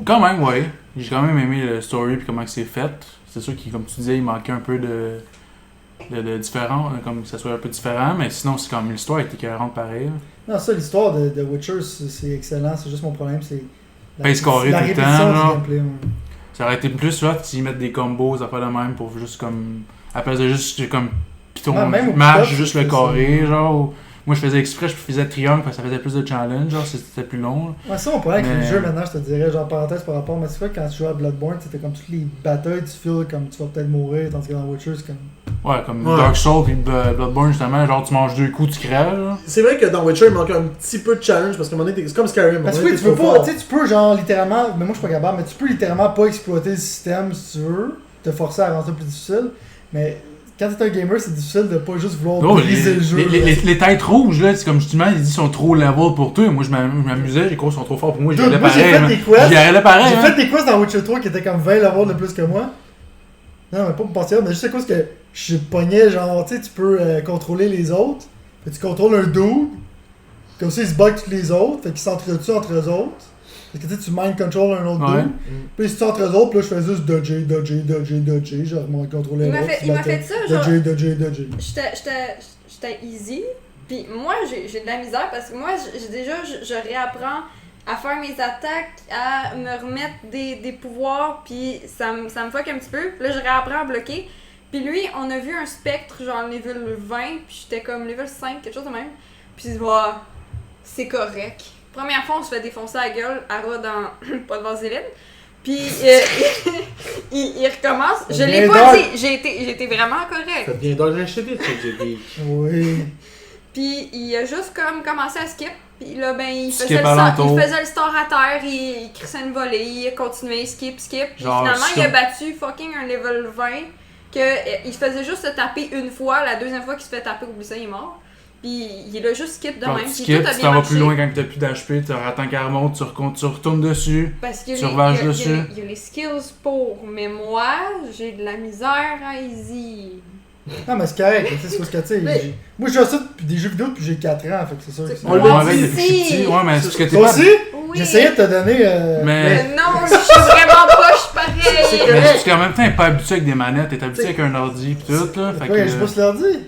Quand même, ouais. J'ai quand même aimé le story puis comment que c'est fait. C'est sûr qu'il, comme tu disais, il manquait un peu de différent, comme que ça soit un peu différent, mais sinon, c'est comme l'histoire était cohérente pareil. là. Non, ça, l'histoire de Witcher, c'est excellent. C'est juste mon problème, c'est. Face carré la tout le temps, répétition du là. gameplay. Ouais. Ça aurait été plus hot s'ils mettent des combos, ça fait de même pour juste comme. À place de juste comme piton, Ouais, même au match, pick-up, juste le c'est carré, ça. genre. ou- Moi je faisais exprès, je faisais triangle parce que ça faisait plus de challenge, genre c'était plus long. là. Ouais, ça, mon problème avec Mais- les jeux maintenant, je te dirais, genre parenthèse par rapport, mais c'est vrai que quand tu joues à Bloodborne, c'était comme toutes les batailles, tu feels comme tu vas peut-être mourir, tandis que dans Witcher, c'est comme. Ouais, comme Ouais. Dark Souls et Bloodborne justement, genre tu manges 2 coups, tu crèves. là. C'est vrai que dans Witcher, il manque un petit peu de challenge parce qu'à un moment donné, c'est comme Skyrim. Parce à un que moment tu donné, peux t'es pas, trop tu sais, tu peux genre littéralement, mais moi je suis pas capable, mais tu peux littéralement pas exploiter le système si tu veux, te forcer à rendre ça plus difficile, mais quand t'es un gamer, c'est difficile de pas juste vouloir Gros, briser le jeu. les têtes rouges, là, c'est comme justement, ils disent qu'ils sont trop level pour toi. Moi, je m'amusais, les gros sont trop forts pour moi, j'y Dude, allais moi, j'ai pareil. fait man. des quests. J'y allais pareil. J'ai hein. fait des quests dans Witcher 3 qui étaient comme 20 levels de plus que moi. Non, mais pas pour partir, mais juste à cause que je pognais, genre, tu sais, tu peux contrôler les autres. Fait que tu contrôles un dude. Comme ça, ils se battent tous les autres. Fait qu'ils s'entretuent entre eux autres. Parce que tu mind control un autre Ouais. dude. Puis ils se sont entre eux autres, puis là je faisais juste dodger. Genre, mon contrôleur Il m'a fait ça, genre. Dodger. J'étais easy. Puis moi, j'ai de la misère parce que moi, je réapprends à faire mes attaques, à me remettre des pouvoirs, puis ça me fuck un petit peu. Puis là, je réapprends à bloquer. Puis lui, on a vu un spectre, genre level 20, puis j'étais comme level 5, quelque chose de même. Puis c'est correct. Première fois, on se fait défoncer la gueule, Ara dans pas de vaseline. Puis il recommence. Je l'ai pas dit, j'ai été vraiment correct. Ça devient dans un CD, JD. Oui. Puis il a juste comme commencé à skip. Puis là, ben, il Skip faisait alentour. le star à terre, il crissait une volée, il a continué, skip. Puis Genre, finalement, il a skip. battu fucking un level 20. Il se faisait juste se taper une fois, la deuxième fois qu'il se fait taper, oublie ça, il est mort. Puis il a juste skip de Genre, même. tu Puis skips, tout a tu bien t'en vas marché. plus loin quand t'as plus d'HP, tu attends qu'elle remonte, tu retournes dessus. Parce que Tu revages dessus. il y a les skills pour, mais moi, j'ai de la misère à easy. Non, mais c'est correct, tu sais, c'est parce que, tu sais, moi, je joue ça depuis des jeux vidéo depuis que j'ai 4 ans, fait que c'est sûr que c'est... On l'a Ouais, dit depuis que je suis ici. petit. Ouais, mais c'est ce que t'es Toi pas. aussi? Oui. J'essayais de te donner... Mais Non, je suis vraiment poche pareil. C'est mais correct. parce qu'en même temps, t'es pas habitué avec des manettes, t'es habitué avec un ordi pis tout, là. Fait Ouais, je que. sais pas si leur dit.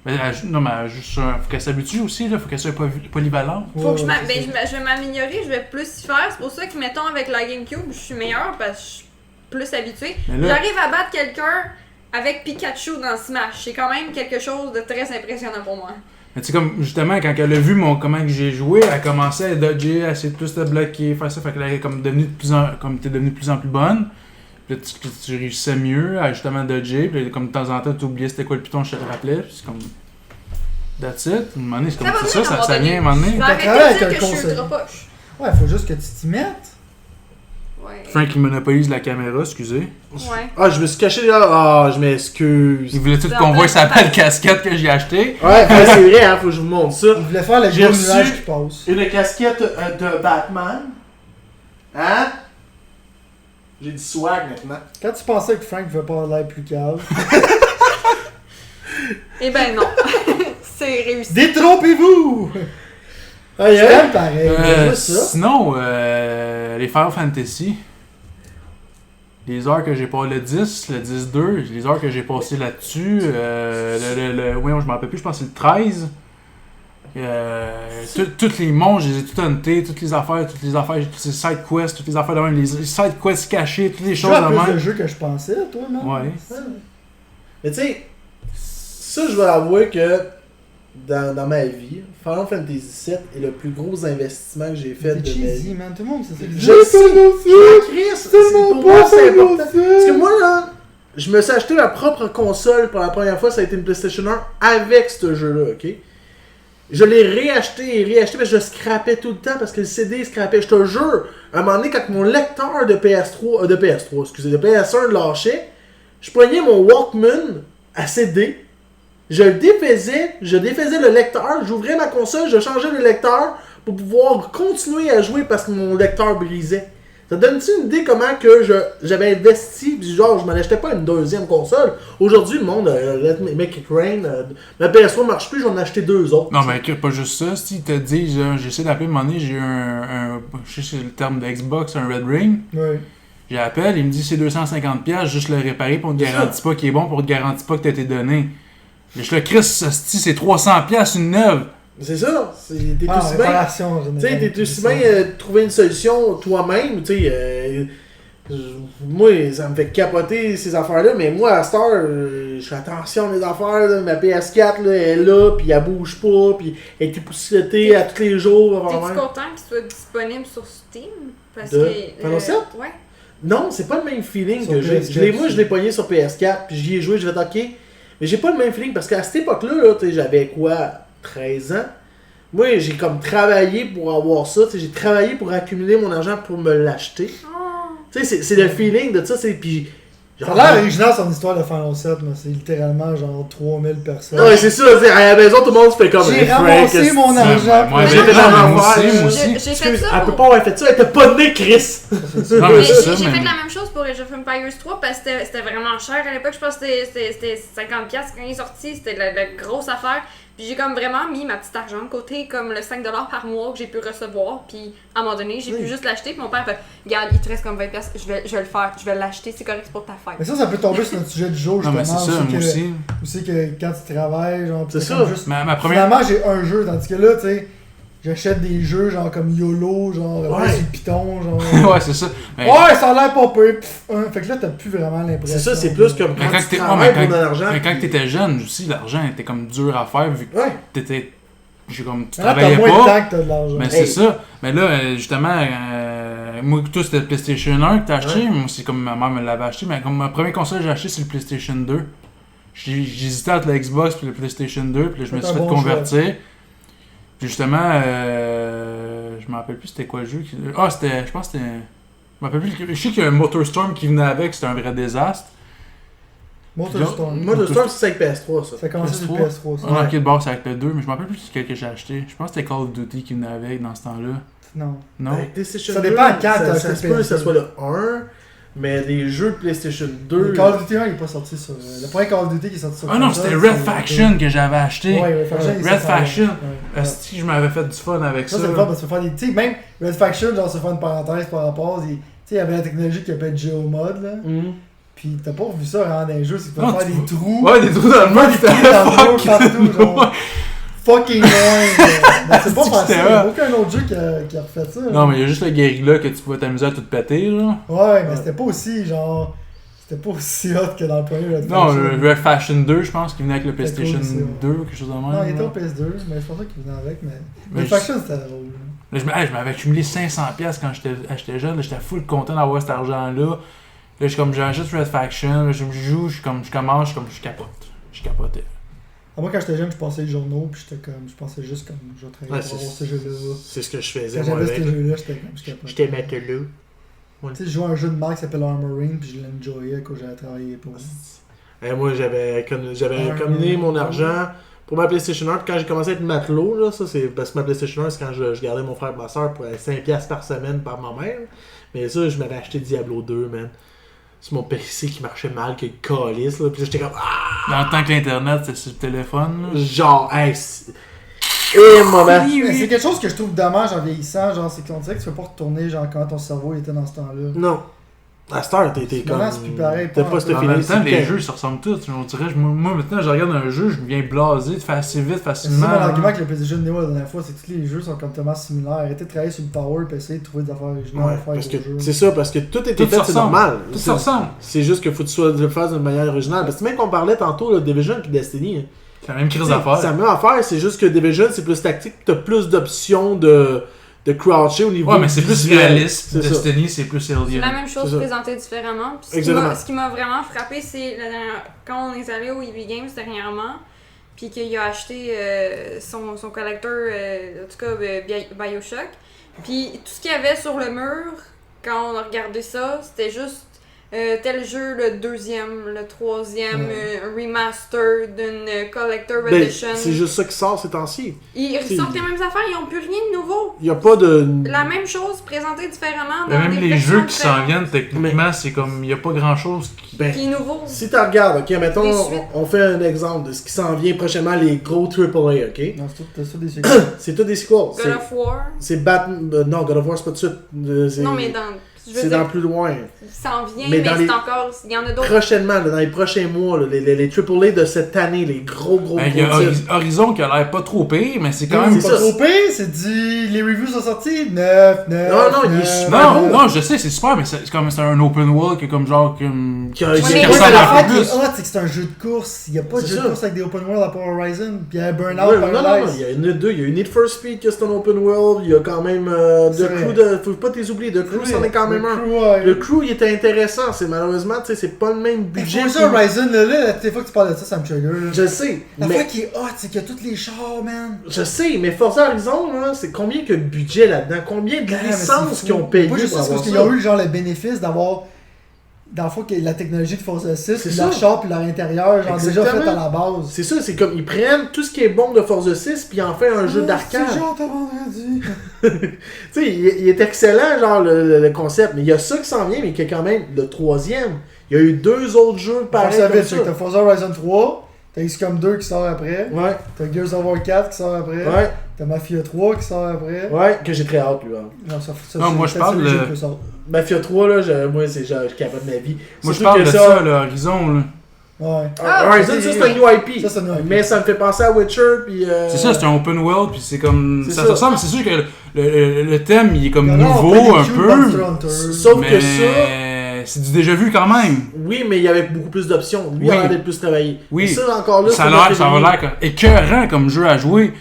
Mais non, mais juste faut qu'elle s'habitue aussi, là. Faut qu'elle soit polyvalente. Faut que je c'est ça. je vais m'améliorer, je vais plus y faire. C'est pour ça que, mettons, avec la GameCube, je suis meilleure parce que je suis plus habituée. Mais là- J'arrive à battre quelqu'un avec Pikachu dans Smash. C'est quand même quelque chose de très impressionnant pour moi. Mais tu sais, comme justement, quand elle a vu comment que j'ai joué, elle a commencé à dodger, à essayer de plus te bloquer, faire ça. Fait qu'elle est comme devenue t'es devenue de plus en plus bonne. Puis là, tu réussissais mieux à justement dodger. Puis là, comme de temps en temps, tu oubliais c'était quoi le piton, je te le rappelais. Puis c'est comme. That's it. À un moment donné, c'est comme va c'est venir à un ça moment vient à un moment Je donné. vais T'as arrêter travaillé de avec dire un que je suis conseil. ultra poche. Ouais, faut juste que tu t'y mettes. Ouais. Frank, il monopolise la caméra, excusez. Ouais. Ah, je me suis caché là. Ah, je m'excuse. Il voulait tout Dans qu'on voit plein sa de belle casquette que j'ai achetée. Ouais, c'est vrai, hein, faut que je vous montre ça. Il voulait faire le J'ai gros reçu- nuage qui passe. Une casquette de Batman. Hein? J'ai du swag maintenant. Quand tu pensais que Frank veut pas avoir l'air plus calme, Eh ben non. C'est réussi. détrompez-vous! Ah, il aime pareil. j'aime ça. Sinon, les Final Fantasy. Les heures que j'ai passé, le 10, le 10-2, les heures que j'ai passées là-dessus, oui, je m'en rappelle plus, je pense que c'est le 13. Toutes les monstres, je les ai tout huntés, toutes les affaires, toutes les side quests, toutes les affaires de même, les side quests cachés, toutes les Tu choses joues à de plus de même. jeux que je pensais, toi, non? Ouais. Mais tu sais, ça, je vais avouer que dans ma vie, Final Fantasy VII est le plus gros investissement que j'ai fait C'est de ma cheesy, vie. man. Tout le monde sait ça. Je sais, Chris, c'est pour moi c'est important. Parce que moi là, je me suis acheté ma propre console pour la première fois, ça a été une PlayStation 1 avec ce jeu-là, ok? Je l'ai réacheté parce que je scrapais tout le temps parce que le CD scrapait. Je te jure, à un moment donné, quand mon lecteur de PS3, de PS1 lâchait, je prenais mon Walkman à CD, je défaisais le lecteur, j'ouvrais ma console, je changeais le lecteur pour pouvoir continuer à jouer parce que mon lecteur brisait. Ça donne-tu une idée comment que j'avais investi, puis genre je m'en achetais pas une deuxième console. Aujourd'hui le monde, let me make it rain, ma PS3 marche plus, j'en ai acheté 2 autres. Non, mais pas juste ça. Si te dit, j'ai essayé d'appeler un moment donné, j'ai eu je sais le terme de Xbox, un Red Ring. Ouais. J'appelle, il me dit c'est 250$, juste le réparer, pour on te C'est garantit pas qu'il est bon, pour on te garantit pas que t'as été donné. Mais je le Chris, c'est 300$ une neuve. C'est ça, t'es Ah, aussi bien. réparation, Tu sais, t'es aussi bien trouver une solution toi-même, tu sais. Moi, ça me fait capoter ces affaires-là, mais moi, à cette heure, je fais attention à mes affaires. Là. Ma PS4, là, elle est là, puis elle bouge pas, puis elle est époussetée à tous les jours. avant T'es-tu même. content qu'il soit disponible sur Steam? Parce De que. Final Set? Ouais. Non, c'est pas le même feeling Sur que j'ai. PS4, Moi, je l'ai pogné sur PS4, puis j'y ai joué, je vais OK. Mais j'ai pas le même feeling, parce qu'à cette époque-là, là, tu sais, j'avais quoi, 13 ans? Moi, j'ai comme travaillé pour avoir ça, tu sais, j'ai travaillé pour accumuler mon argent pour me l'acheter. Oh. Tu sais, c'est le feeling de ça, c'est puis Ça a l'air original son histoire de Final 7, mais c'est littéralement genre 3000 personnes. Ouais, c'est ça, à la maison, tout le monde se fait comme J'ai ramassé mon argent. Moi, j'ai fait la même affaire. moi aussi. J'ai fait ça. Elle peut pas avoir fait ça, elle était pas née, Chris! Non, Mais mais c'est ça, j'ai mais- fait la même chose pour Age of Empires 3 parce que c'était vraiment cher à l'époque. Je pense que c'était 50$ quand il est sorti, c'était la grosse affaire. Puis j'ai comme vraiment mis ma petite argent de côté, comme le 5$ par mois que j'ai pu recevoir. Puis à un moment donné, j'ai pu juste l'acheter. Puis mon père fait regarde, il te reste comme 20$, je vais le faire, je vais l'acheter, c'est correct pour ta fête. Mais ça peut tomber sur notre sujet du jour, Non, mais justement. c'est ça, moi aussi. Aussi que quand tu travailles, genre, C'est t'es ça. comme juste. Ma première. Finalement, j'ai un jeu, tandis que là, tu sais, j'achète des jeux genre comme YOLO, genre Ouais. sur Python, genre. Ouais, c'est ça. Mais- Ouais, ça a l'air pas peu. Fait que là, t'as plus vraiment l'impression. C'est ça, c'est plus comme Mais quand quand tu t'es- travailles ouais, mais pour de l'argent. Mais quand puis- t'étais jeune aussi, l'argent était comme dur à faire vu que Ouais. t'étais. Tu Là, t'as travaillais moins de pas. temps que t'as de l'argent. Mais c'est ça. Mais là, justement, moi, toi, c'était le PlayStation 1 que t'as acheté. Ouais. Moi, c'est comme ma mère me l'avait acheté. Mais comme ma première console que j'ai acheté, c'est le PlayStation 2. J'hésitais entre la Xbox et le PlayStation 2. Puis là, je me C'est suis un fait bon convertir. Puis justement, je me rappelle plus c'était quoi le jeu. Ah, c'était. Je pense que c'était. Je me rappelle plus. Je sais qu'il y a un Motorstorm qui venait avec, c'était un vrai désastre. Motorstorm. Moi, le Storm, c'est avec PS3, ça. Ça a commencé sur PS3. PS3, ça. On a marqué de base avec le 2, mais je me rappelle plus c'est quel que j'ai acheté. Je pense que c'était Call of Duty qui venait avec dans ce temps-là. Non. Non? Avec PlayStation Ça 2, dépend à quand t'as ça acheté se peut que PS2. ça soit le 1, mais les jeux de PlayStation 2. Le Call of Duty 1, il est pas sorti sur. Le premier Call of Duty qui est sorti sur. Ah non, console, c'était c'est Red Faction que j'avais acheté. Ouais, Red Faction. il est Red sorti en- Faction. Ouais. Asti, je m'avais fait du fun avec Ça, ça. c'est le fun parce que tu peux faire des. Tu sais, même Red Faction, genre, se faire une parenthèse par rapport. Tu sais, il y avait la technologie qui s'appelle Geomod, là. Mhm. Pis t'as pas vu ça vraiment dans les jeux, c'est que tu peux Non, faire tu des peux- trous. Ouais, des trous dans le mur, Des c'était trous dans le mur fuck. partout, genre. Fucking loin. Mais c'est pas C'est que facile. c'était Il y a hot. aucun autre jeu qui a refait ça. là. Non, mais il y a juste le guérilla que tu pouvais t'amuser à tout péter, là. Ouais, mais c'était pas aussi, genre. C'était pas aussi hot que dans le premier Red Non, Faction. le Red Faction 2, je pense, qui venait avec le C'était PlayStation cool, ça. 2 ou quelque chose de même. Non, il était là. au PS2, mais c'est pas ça qu'il venait avec, mais. Mais Red je- Faction, c'était drôle. Là, je m'avais accumulé 500$ quand j'étais jeune. là, J'étais full content d'avoir cet argent-là. Là, je suis comme, j'achète Red Faction. Là, je joue, je commence, je capote. Je capotais. Ah, moi, quand j'étais jeune, je passais les journaux, pis j'étais comme. Je pensais juste comme. Je vais travailler Ouais, pour avoir ce jeu-là. C'est ce que je faisais, Quand moi, j'avais avec. ce jeu-là, j'étais comme. J'étais pas. J'étais matelot. Tu sais, je jouais à un jeu de marque qui s'appelle Armoring, puis je l'enjoyais quand j'avais travaillé pour. Moi, j'avais combiné mon argent pour ma PlayStation 1, puis quand j'ai commencé à être matelot, là, ça c'est parce que ma PlayStation 1, c'est quand je gardais mon frère et ma soeur pour 5$ par semaine par ma mère. Mais ça, je m'avais acheté Diablo 2, man. C'est mon PC qui marchait mal, qui calisse, là. Puis là, j'étais comme, Dans le temps que l'Internet, c'était sur le téléphone. là. genre, hey, et moment. Mais c'est quelque chose que je trouve dommage en vieillissant, genre, c'est qu'on dirait que tu peux pas retourner, genre, quand ton cerveau était dans ce temps-là. Non. À cette heure, t'es comme. Maintenant, c'est plus pareil, T'as pas pas un cette En feeling. même temps, c'est les que- jeux, ça ressemble tous. On dirait, moi, maintenant, je regarde un jeu, je me viens blasé, de faire assez vite, C'est ça facilement. mon là. argument avec le PlayStation Neo la dernière fois, c'est que tous les jeux sont comme tellement similaires. Arrêtez de travailler sur le power et essayer de trouver des affaires originales Ouais, à faire parce que avec vos jeux. c'est ça, parce que tout était Tout fait, se c'est ressemble. normal. Tout ça ressemble. C'est juste qu'il faut que tu sois le faire d'une manière originale. Parce que même qu'on parlait tantôt, là, Division et Destiny. C'est la même crise C'est d'affaires. la même affaire, c'est juste que Division, c'est plus tactique, t'as plus d'options de croucher au niveau Ouais, mais c'est plus visuel. réaliste. C'est ça. Destiny, c'est plus C'est alien. la même chose C'est ça. présentée différemment. Puis Exactement. ce qui m'a vraiment frappé, c'est quand on est allé au EB Games dernièrement, puis qu'il a acheté son collector, en tout cas Bioshock. Puis tout ce qu'il y avait sur le mur, quand on a regardé ça, c'était juste tel jeu, le deuxième, le troisième remaster d'une collector Ben, edition. c'est juste ça qui sort ces temps-ci. Ils ressortent les mêmes affaires, ils n'ont plus rien de nouveau. Il y a pas de. La même chose présentée différemment Mais dans même des les versions jeux qui s'en différentes. viennent, techniquement, c'est comme, il n'y a pas grand chose qui. Ben, Puis nouveau. si tu regardes, ok, mettons, Des suites. on fait un exemple de ce qui s'en vient prochainement, les gros AAA, ok? Non, c'est tout des sequels. C'est tout des sequels. God of War. C'est Batman. Non, God of War, c'est pas tout de suite. Non, mais dans. Je veux C'est dire, dans plus loin. ça en vient, mais mais, dans c'est les- encore. Il y en a d'autres. Prochainement, là, dans les prochains mois, là, les AAA de cette année, les gros Ben, il y a titres. Horizon qui a l'air pas trop pire, mais c'est quand C'est même c'est pas ça. trop pire, c'est dit. Les reviews sont sortis 9, 9. Non, non, il est super Non, bon. non, je sais, c'est super, mais c'est comme c'est un open world qui est comme genre. Comme... Qui a- Ouais, qui mais a- Ouais, ressemble mais un l'affaire peu qui est plus. hot, c'est que c'est un jeu de course. Il n'y a pas de C'est jeu ça. de course avec des open world à part Horizon. Puis il y a Burnout, Ouais, non, non, non, Paradise. il y a une deux, il y a une Need for Speed qui est un open world, il y a quand même C'est The vrai. Crew, faut pas les oublier, The Crew c'en est quand même un. Le Crew il était intéressant, c'est malheureusement, tu sais, c'est pas le même budget. Budget ça, Horizon, là, toutes les fois que tu parles de ça, ça me trigger. là. Je sais, L'affaire mais qui est hot, c'est qu'il y a tous les chars, man. je sais, mais Forza Horizon, là, c'est combien que de budget là-dedans, combien de Ah, mais licences c'est qu'ils ont fou. payé Pas juste pour ça, c'est avoir parce ça. qu'ils ont eu genre le bénéfice d'avoir dans le fond, que la technologie de Forza 6, C'est puis ça. leur char puis leur intérieur, genre déjà Exactement. fait à la base. C'est ça, c'est comme ils prennent tout ce qui est bon de Forza 6 puis ils en font un jeu d'arcade. C'est genre t'as vendredi. Tu sais, il est excellent, genre, le concept. Mais il y a ça qui s'en vient, mais qui est quand même le 3e. Il y a eu 2 autres jeux pareils Forza comme vite, ça. c'est que t'as Forza Horizon 3, t'as XCOM 2 qui sort après, Ouais, t'as Gears of War 4 qui sort après, ouais, t'as Mafia 3 qui sort après. ouais, que j'ai très hâte, lui. Hein. Non, ça, Non, moi, je c'est parle le jeu de- que ça sort. Mafia 3, là, moi, c'est genre, je capote ma vie. Moi, je Surtout parle que de ça, l'Horizon, là. Ouais. Horizon, ça, c'est un new IP. Ça, c'est un new IP. Mais ça me fait penser à Witcher, puis... C'est ça, c'est un open world, puis c'est comme. C'est Ça ça. se ressemble, c'est sûr que le thème, il est comme Non, on nouveau fait un des cute Monster peu. Hunter. Sauf que ça... Mais c'est du déjà vu quand même. Oui, mais il y avait beaucoup plus d'options. Lui, Oui. il a l'air d'être plus travaillé. Oui. Mais ça, encore là, Ça c'est a notre l'air comme écœurant comme jeu à jouer,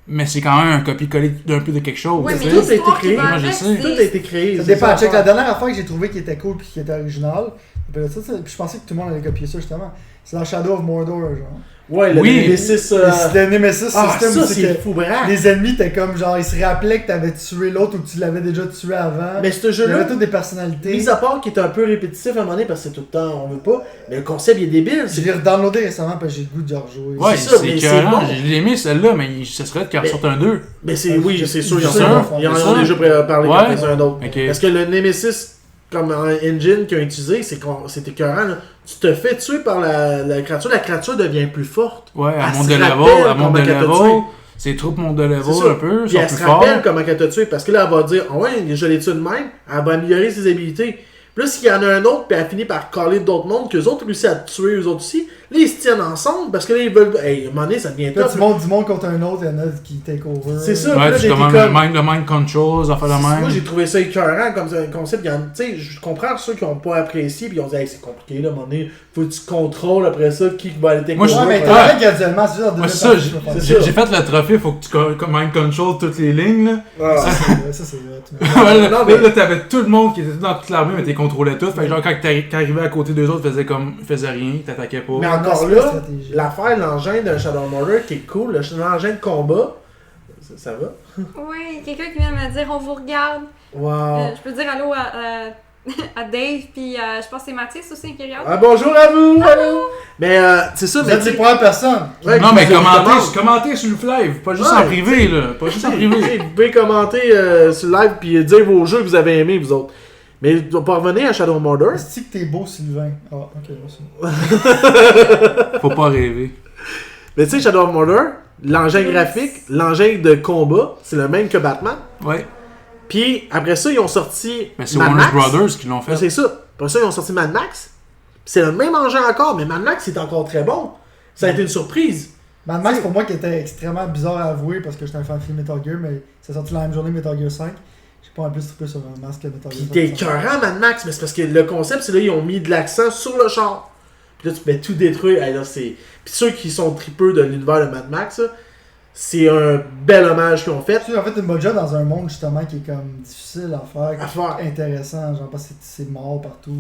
mais c'est quand même un copier-coller d'un peu de quelque chose. Ouais, tu mais sais. tout a été l'histoire qui créé, va moi, je avec, sais. Tout a c'est... été créé. Ça c'est dépend. Check, la l'affaire. dernière affaire que j'ai trouvé qui était cool puis qui était originale, puis je pensais que tout le monde allait copier ça justement. C'est dans Shadow of Mordor, genre. Ouais, le Oui. Nemesis... Le Nemesis Ah, System, ça, c'est c'est que fou, bref. les ennemis t'es comme genre, ils se rappelaient que t'avais tué l'autre ou que tu l'avais déjà tué avant. Mais ce Il y jeu-là, avait toutes des personnalités. mis à part qui est un peu répétitif à un moment donné, parce que c'est tout le temps, on veut pas, mais le concept, il est débile. Je C'est l'ai redownloadé récemment parce que j'ai le goût de rejouer. Ouais, c'est ça, c'est mais c'est écœurant. bon. Je l'ai aimé celle-là, mais ce serait qu'il en Mais- sorte un 2. Mais c'est, oui, c'est sûr, il y en C'est a ça, un. Il y en c'est a ça. déjà parlé Ouais. quelques-uns d'autres. Ok. Parce que le Nemesis, comme un engine qu'ils ont utilisé, c'est écœurant. Là. Tu te fais tuer par la créature devient plus forte. Ouais, à Elle monte se de level, rappelle à monte de comment qu'elle t'a level. tué. Ses troupes montent de level C'est ça. un peu, Puis sont elle plus se forts. rappelle comment elle t'a tué, parce que là, elle va dire, ah ouais, je l'ai tué de même, elle va améliorer ses habilités. Puis là, s'il y en a un autre, puis elle finit par caller d'autres mondes, qu'eux autres réussissent à te tuer, eux autres aussi, là, ils se tiennent ensemble, parce que là, ils veulent. Hey, à un moment donné, ça devient Là, top. tu montes du monde contre un autre, il y en a qui take over. C'est ça. Ouais, là, tu j'ai commandes été le mind control, ça fait le Moi, même. j'ai trouvé ça écœurant comme un concept. Tu sais, je comprends ceux qui n'ont pas apprécié, puis ils ont dit, hey, c'est compliqué, là, à un moment donné, faut que tu contrôles après ça qui va aller Moi, take Ouais, over. mais Ouais. t'as graduellement, c'est juste en Moi, 2 c'est ça, j'ai fait le trophée, faut que tu mind control toutes les lignes, là. Ah. Ça, c'est vrai. Ouais, là, Non, mais- là, t'avais tout le monde qui était dans toute l'armée, mais t'es contrôlais tout. Fait que genre, quand t'arrivais à côté d'eux autres, faisais rien, t'attaquais pas. Mais encore là, l'affaire, l'engin d'un Shadow Mordor qui est cool, l'engin de combat, ça va? Oui, quelqu'un qui vient me dire on vous regarde. Wow. Je peux dire allô à Dave, puis je pense que c'est Mathis aussi qui regarde. Ah, bonjour à vous! Allô! Mais c'est ça, Vous mais êtes les premières personnes. Ouais, Non, mais puis commentez sur le live, pas juste Ouais, en privé, là. Pas juste en privé. Vous pouvez commenter sur le live puis dire vos jeux que vous avez aimés, vous autres. Mais on peut revenir à Shadow Mordor. Est-ce que t'es beau, Sylvain? Ah, ok, merci. Faut pas rêver. Mais tu sais, Shadow of Mordor, l'engin graphique, l'engin de combat, c'est le même que Batman. Ouais. Puis après ça, ils ont sorti Mais c'est Mad Warner Max. Brothers qui l'ont Ouais, fait. c'est ça. Après ça, ils ont sorti Mad Max. Puis c'est le même engin encore, mais Mad Max, c'est encore très bon. Ça a été une surprise. Mad Max, pour moi, qui était extrêmement bizarre à avouer parce que j'étais un fan de Metal Gear, mais c'est sorti la même journée Metal Gear 5. J'ai pas en plus trippé sur un masque que Metal Puis Gear 5. t'es écœurant, Mad Max, mais c'est parce que le concept, c'est là, ils ont mis de l'accent sur le char. Puis là, tu peux tout détruire. Hey, là, c'est... Puis ceux qui sont tripeux de l'univers de Mad Max, là, c'est un bel hommage qu'ils ont fait. Tu sais, en fait, une bonne job dans un monde justement qui est comme difficile à faire, À faire. intéressant, genre parce que c'est mort partout,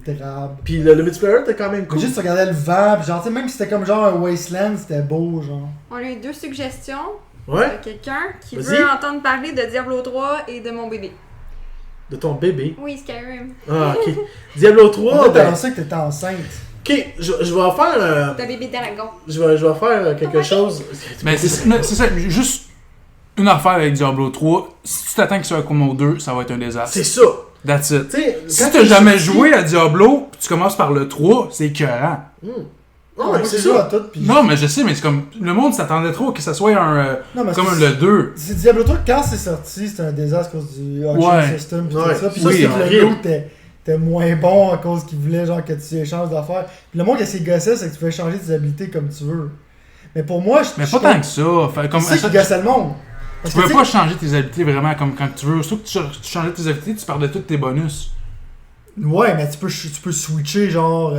c'est drabe. Puis le multiplayer, t'es quand même Mais cool. juste tu regardais le vent, pis genre, tu sais, même si c'était comme genre un wasteland, c'était beau, genre. On a eu 2 suggestions Ouais, de quelqu'un qui Vas-y. veut entendre parler de Diablo 3 et de mon bébé. de ton bébé. Oui, Skyrim. Ah, ok. Diablo On 3, a ben... annoncé que t'étais enceinte. Ok, je vais faire... De bébé dragon. je vais faire quelque chose... Mais c'est ça, juste une affaire avec Diablo 3. Si tu t'attends que ce soit comme au 2, ça va être un désastre. C'est ça. That's it. Tu sais, Si quand t'as tu jamais sorti- joué à Diablo, pis tu commences par le 3, c'est écœurant. Oh, Moi, c'est j'ai joué à ça. tout, pis... Non, mais je sais, mais c'est comme. Le monde s'attendait trop que ça soit un. Non, mais comme c'est- le 2. C'est Diablo 3, quand c'est sorti, c'était un désastre à cause du auction Ouais. system pis Ouais. tout ça. Pis Oui, ça, c'est que horrible. le loot était moins bon à cause qu'ils voulaient genre que tu échanges d'affaires. Pis le monde qui s'est gossé, c'est que tu pouvais changer tes habilités comme tu veux. Mais pour moi, Mais pas tant que ça. Fait, comme, c'est ça qui gossait le monde. Parce tu peux que, pas tu sais, changer tes habiletés vraiment comme quand tu veux. Surtout que tu changeais tes habiletés, tu perdais tous tes bonus. Ouais, mais tu peux switcher, genre,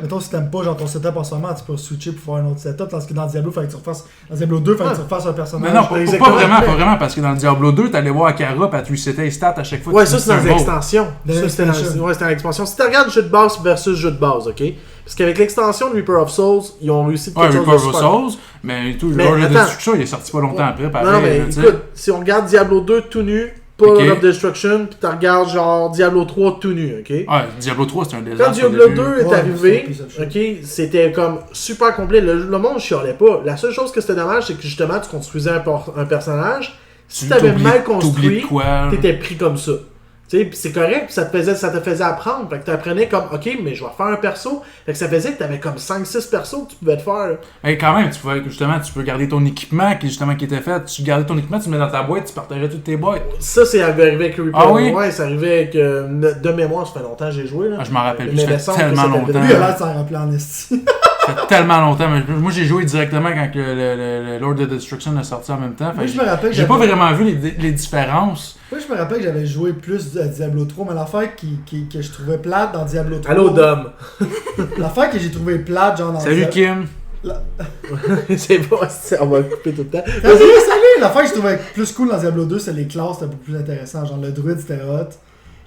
mettons si t'aimes pas genre ton setup en ce moment, tu peux switcher pour faire un autre setup, parce que dans Diablo, fallait que tu refasses, dans Diablo 2, fallait que tu refasses un personnage. Mais non, pas exactement. vraiment, parce que dans Diablo 2, t'allais voir Akara, pis elle te resetait les stats à chaque fois. que Ouais, tu ça c'est dans finissais les un vault. extensions. Dans Ça c'était dans l'extension. ouais, c'était dans l'expansion. Si tu regardes jeu de base versus jeu de base, ok? Parce qu'avec l'extension de Reaper of Souls, ils ont réussi Ouais, quelque chose de Reaper of super. Souls, mais tout, Mais Lord of attends. Destruction, il est sorti pas longtemps après, pareil. Non, mais là, tu sais. écoute, si on regarde Diablo 2 tout nu, pas Ok. Lord of Destruction, puis tu regardes genre Diablo 3 tout nu, ok? Ouais, Diablo 3, c'est un désastre. Quand Diablo au début. 2 est Ouais, arrivé, c'est ok, c'était comme super complet. Le monde chialait pas. La seule chose que c'était dommage, c'est que justement, tu construisais un personnage. Si t'avais mal construit, de quoi? t'étais pris comme ça. Tu sais, pis c'est correct, pis ça te faisait apprendre. Fait que t'apprenais comme, ok, mais je vais faire un perso. Fait que ça faisait que t'avais comme 5-6 persos que tu pouvais te faire. Là. Mais quand même, tu peux garder ton équipement qui était fait. Tu gardais ton équipement, tu le mets dans ta boîte, tu partageais toutes tes boîtes. Ça, c'est arrivé avec Reaper. Ah oui? Ouais, ça arrivait avec. De mémoire, ça fait longtemps que j'ai joué. Là. Ah, je m'en rappelle Mais plus, ça il me fait semble tellement que ça longtemps. s'appelle- Lui, il a l'air de s'en rappeler en esti. Ça fait tellement longtemps. Mais moi, j'ai joué directement quand le Lord of Destruction est sorti en même temps. Fait Moi, que je me rappelle que j'ai pas j'avais- vraiment vu les différences. Moi, je me rappelle que j'avais joué plus à Diablo 3, mais l'affaire que je trouvais plate dans Diablo 3. Allô, Dom. L'affaire que j'ai trouvé plate, genre dans Salut Kim. C'est pas. On va le couper tout le temps. Salut! L'affaire que je trouvais plus cool dans Diablo 2, c'est les classes, c'était beaucoup plus intéressant. Genre le druide, c'était hot.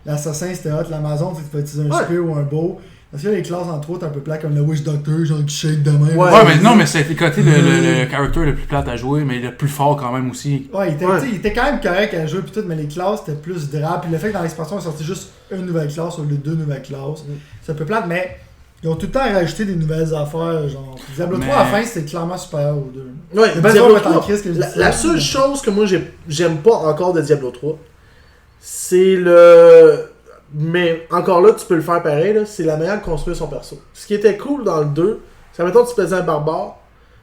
L'assassin, c'était hot. L'Amazon, tu peux utiliser un Ouais. spear ou un bow. Parce que les classes, entre autres, un peu plates comme le Witch Doctor, genre qui shake de même. Ouais. Ouais, mais non, mais c'était côté le character le plus plate à jouer, mais le plus fort quand même aussi. Ouais, il était, Ouais. tu sais, il était quand même correct à jouer pis tout, mais les classes c'était plus drap. Puis le fait que dans l'expansion, ils ont sorti juste une nouvelle classe au lieu de deux nouvelles classes, c'est un peu plate, mais ils ont tout le temps rajouté des nouvelles affaires. Genre, Diablo 3 à la fin, c'était clairement supérieur aux deux. Ouais, Il y a bien Diablo sûr, en 3, crise que je dis ça. la seule chose que moi j'aime pas encore de Diablo 3, c'est le. Mais encore là, tu peux le faire pareil, là, c'est la manière de construire son perso. Ce qui était cool dans le 2, c'est que, mettons, tu faisais un barbare,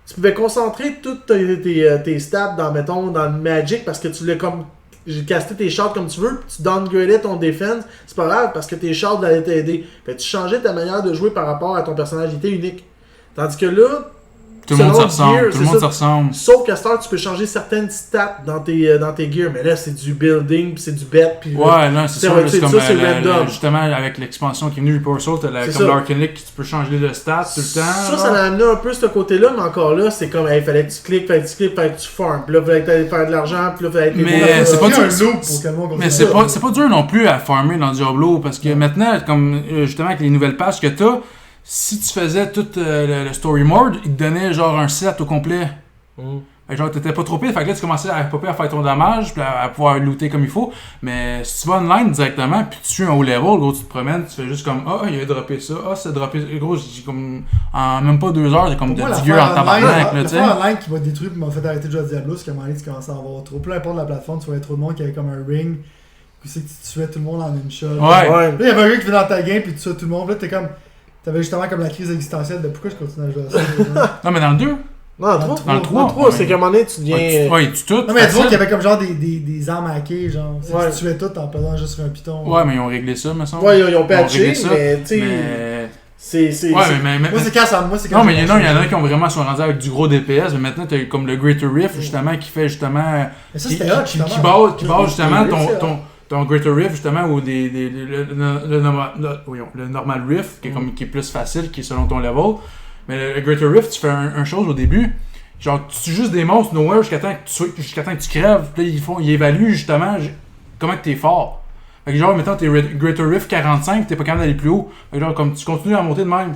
tu pouvais concentrer toutes tes stats dans le Magic parce que tu l'as comme. J'ai casté tes shards comme tu veux, puis tu downgradais ton defense, c'est pas grave parce que tes shards allaient t'aider. Fait que tu changeais ta manière de jouer par rapport à ton personnage, il était unique. Tandis que là, Tout le monde se selon ressemble. Gear, Tout le c'est monde ça. se ressemble. Sauf qu'à cette heure, tu peux changer certaines stats dans tes gears, mais là, c'est du building, puis c'est du bet, puis Ouais, là, c'est C'est sûr, vrai, là, c'est c'est comme ça, c'est random. justement avec l'expansion qui est venue, Reaper Soul, t'as C'est comme ça. l'Arcanic qui tu peux changer de stats tout le temps. ça l'a amené un peu ce côté-là, mais encore là, c'est comme, il fallait que tu cliques, fallait que tu farmes, puis là, fallait que tu ailles faire de l'argent, puis là, fallait que tu Mais c'est pas Il y a dur. un loop pour que le monde Mais continue. c'est pas dur non plus à farmer dans Diablo parce que maintenant, comme justement avec les nouvelles pages que t'as, si tu faisais tout le story mode, il te donnait genre un set au complet. Fait que genre t'étais pas trop pire, fait que là tu commençais à popper à faire ton damage, puis à pouvoir looter comme il faut. Mais si tu vas online directement, puis tu tues un haut level, gros, tu te promènes, tu fais juste comme il a droppé ça, c'est droppé. Gros, j'ai comme en même pas 2 heures, j'ai comme Pour moi, de digueur en tabarnak, là, tu sais. l'affaire online qui m'a détruit et m'a fait arrêter de jouer à Diablo, c'est qu'à un moment donné, tu commençais à avoir trop. Peu importe la plateforme, tu voyais trop de monde qui avait comme un ring, puis c'est que tu tuais tout le monde en une shot. Ouais. Ouais. Là, il y avait un gars qui venait dans ta game, puis tu tuais tout le monde. Là, t'es comme. T'avais justement comme la crise existentielle de pourquoi je continue à jouer à ça. Non, mais dans le 2, Non, Dans dans le le 3, 3, c'est qu'à un moment donné, tu deviens. ouais, tu tout. Non, mais il y a du monde facile. qui avait comme genre des armes hackées, genre. C'est Ouais. que tu tuais tout en pesant juste sur un piton. Ouais, mais ils ont réglé ça, me semble. Ouais, ils ont réglé patché, ça, mais tu sais, Mais... c'est. Ouais, c'est- mais Moi, c'est quand ça. Moi, c'est quand non, mais j'ai il y en a lâché. qui ont vraiment sont rendus avec du gros DPS, mais maintenant t'as comme le Greater Rift justement qui fait justement Mais ça, qui, c'était hot, qui justement. base justement Oui, c'est ton Greater Rift justement ou le normal Rift qui est plus facile, qui est selon ton level. Mais le Greater Rift, tu fais un chose au début, genre tu tues juste des monstres nowhere jusqu'à temps que tu crèves, puis là ils évaluent justement comment que t'es fort. Fait que genre mettons t'es Greater Rift 45, t'es pas capable d'aller plus haut. Fait que genre comme tu continues à monter de même.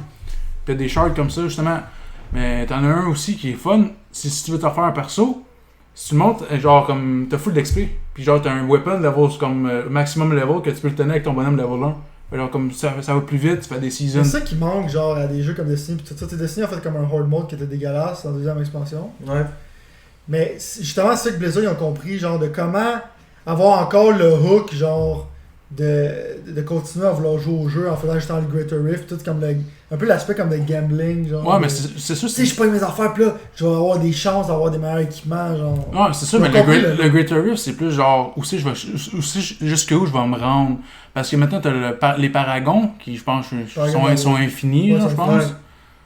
Puis y a des shards comme ça justement. Mais t'en as un aussi qui est fun, si tu veux te refaire un perso, si tu le montes, genre comme t'as full d'XP, puis genre t'as un weapon level comme maximum level que tu peux le tenir avec ton bonhomme level 1. Fait genre comme ça va plus vite, tu fais des seasons. C'est ça qui manque, genre, à des jeux comme Destiny pis tout ça. Destiny a fait comme un horde mode qui était dégueulasse dans la deuxième expansion. Ouais. Mais justement, c'est ça que Blizzard ils ont compris, genre, de comment avoir encore le hook, genre, de continuer à vouloir jouer au jeu en faisant justement le Greater Rift, tout comme un peu l'aspect comme de gambling, genre. Ouais, mais c'est sûr, Tu sais, je pogne mes affaires, pis là, je vais avoir des chances d'avoir des meilleurs équipements, genre. Ouais, c'est ça, Ils mais ont compris, le Greater Rift, c'est plus genre jusqu'où je vais me rendre. Parce que maintenant, t'as les paragons, qui je pense sont infinis, Ouais, là, ça je me pense. fait.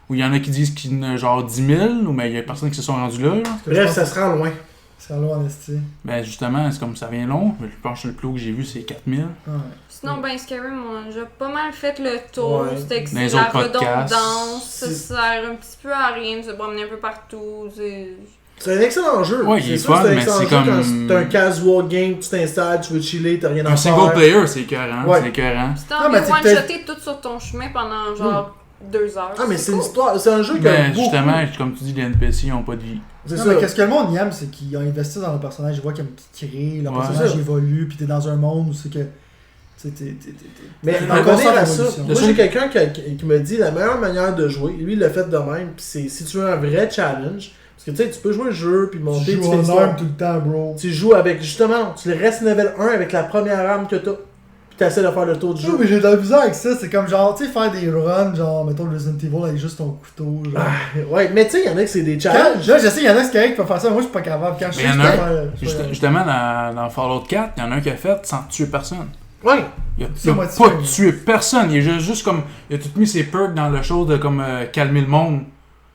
Ou il y en a qui disent qu'il y en a genre 10 000, ou mais il y a personne qui se sont rendus là. Bref, ça se rend loin. C'est loin en esti. Ben justement, c'est comme ça vient long. Mais je pense que le plus haut que j'ai vu, c'est 4000. Ouais. Sinon, ben Skyrim, on a déjà pas mal fait le tour. Ouais. C'était que Dans les c'est la autres podcasts. redondance, ça C'est- sert un petit peu à rien de se promener un peu partout. C'est un excellent jeu. Ouais, il est sûr que fun, c'est un mais excellent c'est jeu comme- quand t'as un casual game, tu t'installes, tu veux chiller, t'as rien à Un faire. single player, c'est écœurant. Ouais. C'est écœurant. Si Non, t'as mais envie de c'est peut-être- one-shotter tout sur ton chemin pendant genre 2 heures. Ah, mais c'est cool. une histoire, c'est un jeu qui a Mais beaucoup... justement, comme tu dis, les NPC n'ont pas de vie. C'est Non, ça. mais qu'est-ce que le monde aime, c'est qu'ils ont investi dans le personnage. Ils voient qu'ils créent, leur Ouais. personnage C'est ça. évolue, puis t'es dans un monde où c'est que. Mais t'es à encore revenir dans à ça, l'évolution. moi j'ai quelqu'un qui me dit la meilleure manière de jouer, lui il l'a fait de même, pis c'est si tu veux un vrai challenge, parce que tu sais, tu peux jouer le jeu, puis monter, Tu tu joues fais en l'histoire. arme tout le temps, bro. Tu joues avec, justement, tu restes level 1 avec la première arme que t'as, puis t'essaies de faire le tour du Oui, jeu. mais j'ai de la bizarre avec ça. C'est comme genre, tu sais, faire des runs, genre, mettons Resident Evil avec juste ton couteau. Genre. Ouais, mais tu sais, il y en a que c'est des Quand, challenges. là, je sais, il y en a qui peuvent faire ça. Moi, je suis pas capable. Quand je Mais sais, il y je en peux a faire. Justement, dans Fallout 4, il y en a un qui a fait sans tuer personne. Ouais. Il a, Ça il a m'a pas tué, tué personne. Il a juste comme. Il a tout mis ses perks dans le show de comme calmer le monde,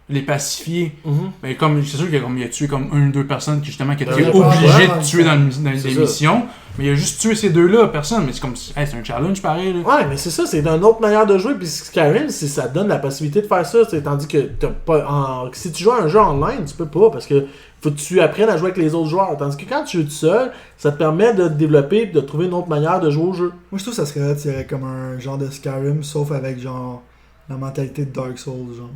les pacifier. Mais comme c'est sûr qu'il a tué comme 1 ou 2 personnes qui justement qui étaient Ouais, obligées ouais, de tuer dans c'est les ça. missions. Mais il a juste tué ces deux-là, personne. Mais c'est comme hey, c'est un challenge pareil. Là. Ouais, mais c'est ça, c'est une autre manière de jouer, puis Skyrim, ça te donne la possibilité de faire ça, t'sais, tandis que t'as pas, si tu joues à un jeu online, tu peux pas, parce que faut que tu apprennes à jouer avec les autres joueurs, tandis que quand tu joues tout seul, ça te permet de te développer et de trouver une autre manière de jouer au jeu. Moi, je trouve que ça serait il y aurait comme un genre de Skyrim, sauf avec genre la mentalité de Dark Souls, genre.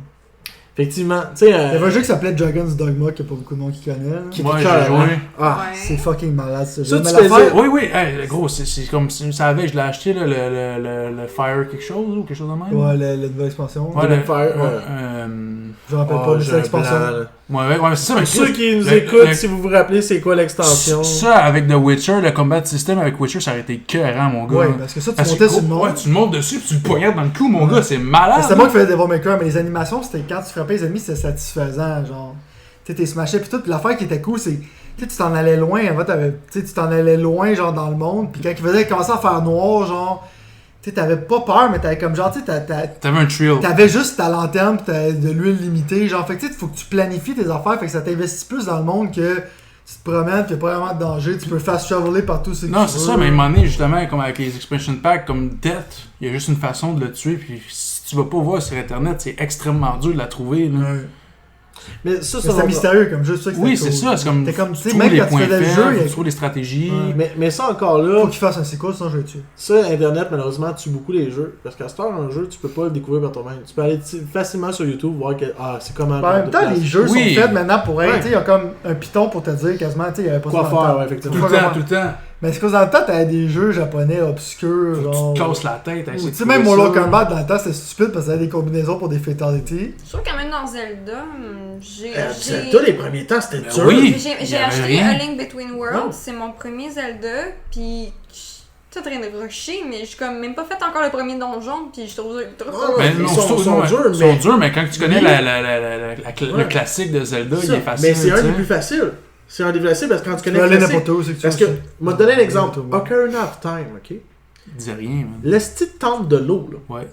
Effectivement, tu sais... Il y avait un jeu qui s'appelait Dragon's Dogma, qu'il n'y a pas beaucoup de monde qui connaît. Là. Qui- Ouais, cœur, j'ai joué. hein. Ah, Ouais. C'est fucking malade ce Ça, jeu. tu Mais faisais- l'affaire- Oui, oui, hey, gros, c'est comme si ça avait, je l'ai acheté là, le Fire quelque chose ou quelque chose de même. Ouais, la nouvelle expansion. Ouais, Devil le Fire, Je me rappelle oh, pas, mais j'ai c'est un l'expansion. blanc, là. ouais, c'est ça, mais Pour ceux qui nous le- écoutent, le- si vous vous rappelez c'est quoi l'extension. Ça, avec The Witcher, le combat system avec Witcher, ça aurait été écœurant, mon gars. Ouais, parce que ça, tu Parce que, montais sur le gros, monde. ouais, tu le montes dessus puis tu le poignardes dans le cou, mon Ouais. gars, c'est malade. C'était moi qui faisais Devil May Cry, mais les animations, c'était quand tu frappais les ennemis, c'était satisfaisant, genre. Tu sais, t'es smashé, pis tout. Pis l'affaire qui était cool, c'est. Tu sais, tu t'en allais loin, en fait, tu t'en allais loin, genre, dans le monde. Puis quand il commençait à faire noir, genre. Tu sais, t'avais pas peur, mais t'avais comme genre, tu sais, T'avais un trio. t'avais juste ta lanterne, pis t'avais de l'huile limitée. Genre, fait que tu sais, faut que tu planifies tes affaires, fait que ça t'investit plus dans le monde que tu te promènes, pis y a pas vraiment de danger. Tu peux fast traveler partout, c'est Non, c'est ça, mais à un moment donné, justement, comme avec les expansion packs, comme Death, il y a juste une façon de le tuer, puis si tu vas pas voir sur internet, c'est extrêmement dur de la trouver. Là. Ouais. Mais ça, Mais c'est mystérieux, comme jeu, c'est ça que Oui, c'était c'est cool. ça, c'est comme. T'es comme, tu tu sais, trouves même les quand tu points faisais le faibles, jeu, tu trouves les stratégies. Ouais. mais ça encore là, faut qu'il fasse un sequel, sinon je vais le tuer. ça, Internet, malheureusement, tue beaucoup les jeux. Parce qu'à ce temps, un jeu, tu peux pas le découvrir par toi-même. Tu peux aller facilement sur YouTube, voir que c'est comment. En même temps, les jeux Oui. sont faits maintenant pour être. Ouais. Tu sais, il y a comme un piton pour te dire quasiment, tu sais, il y avait pas Quoi ça dans le faire, temps. ouais, effectivement. Tout le temps, tout le temps. Mais c'est que dans le temps, t'avais des jeux japonais obscurs, Faut que genre. tu te casses la tête. à Ou, essayer tu de sais, trouver même ça. Mortal Kombat dans le temps, c'était stupide parce que ça avait des combinaisons pour des fatalities. Je trouve quand même dans Zelda, j'ai. Toi, les premiers temps, c'était Ben dur. oui. J'ai Il y j'ai avait acheté rien. A Link Between Non. Worlds, c'est mon premier Zelda, puis je suis en train de rusher, mais je suis comme même pas fait encore le premier donjon, puis je trouve ça ultra Oh, cool. Mais Ils non, sont non, durs, ils mais- sont durs, mais quand tu connais Oui. le Ouais. classique de Zelda, il Ça. est facile. Mais c'est un tu sais. des plus faciles. C'est un des plus faciles parce que quand tu Tu connais peux le aller classique. n'importe où, c'est que tu Parce que, veux. m'a donné l'exemple. Ouais. Ocarina of Time, ok? Dis rien, man. Le style tente de l'eau, là. Ouais.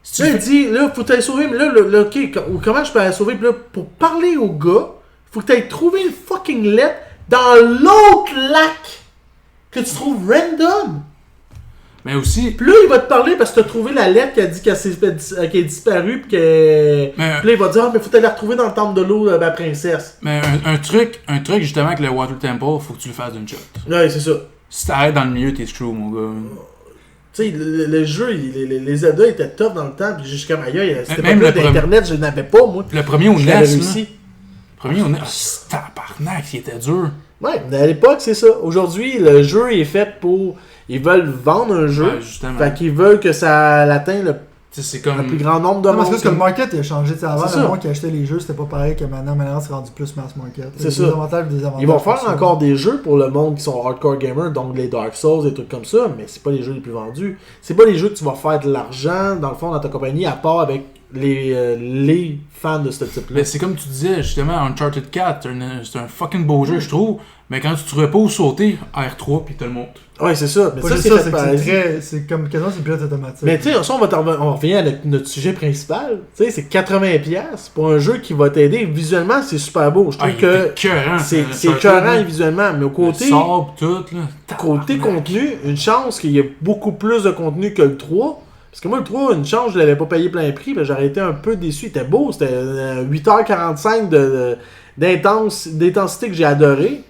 Si Là, tu il fais- dit, là, faut t'aller sauver, mais là, ok, comment je peux aller sauver? Puis là, pour parler au gars, faut que t'ailles trouver une fucking lettre dans l'autre lac que tu trouves random. Mais aussi, Puis là, il va te parler parce que t'as trouvé la lettre qui a dit qu'elle est disparue, puis que... mais, Puis là, il va te dire, ah, mais faut t'aller la retrouver dans le temple de l'eau, ma princesse. mais un truc justement avec le Water Temple, faut que tu le fasses d'une shot. Ouais, c'est ça. Si t'arrêtes dans le milieu, t'es screw, mon gars. Tu sais, le jeu, les Zelda étaient top dans le temps, puis jusqu'à ma gueule, c'était pas Même plus le premier- d'internet, je n'avais pas, moi. Le premier au Je NES, l'avais là. réussi. Le premier au NES. Oh, tabarnak, il était dur. Ouais, mais à l'époque, c'est ça. Aujourd'hui, le jeu est fait pour... Ils veulent vendre un jeu, Ouais, justement. fait qu'ils veulent que ça atteigne le Tu sais, c'est comme. plus grand nombre de Non, parce monde. que le market il a changé. Tu sais, avant, C'est le ça. monde qui achetait les jeux, c'était pas pareil que maintenant. Maintenant, c'est rendu plus mass market. C'est Des ça. avantages et des avantages. Ils vont pour faire ça. encore des jeux pour le monde qui sont hardcore gamers, donc les Dark Souls, des trucs comme ça, mais c'est pas les jeux les plus vendus. C'est pas les jeux que tu vas faire de l'argent, dans le fond, dans ta compagnie, à part avec les fans de ce type-là. Mais c'est comme tu disais, justement, Uncharted 4, c'est un fucking beau jeu, je trouve. Mais quand tu te trouves pas où sauter, R3, puis te le montre. Ouais, c'est ça. Mais Pas ça, juste c'est ça, fait c'est par que c'est Asie. très. C'est comme quasiment c'est une pilote automatique. Mais tu sais, ça, on revient à notre sujet principal. Tu sais, c'est 80$ pour un jeu qui va t'aider. Visuellement, c'est super beau. Je trouve que c'est écœurant visuellement. Mais au côté, tout, là. côté Tabarnak. contenu, une chance qu'il y ait beaucoup plus de contenu que le 3. Parce que moi, le 3, une chance, je l'avais pas payé plein prix. J'aurais été un peu déçu. Il était beau. C'était 8h45 d'intensité que j'ai adoré.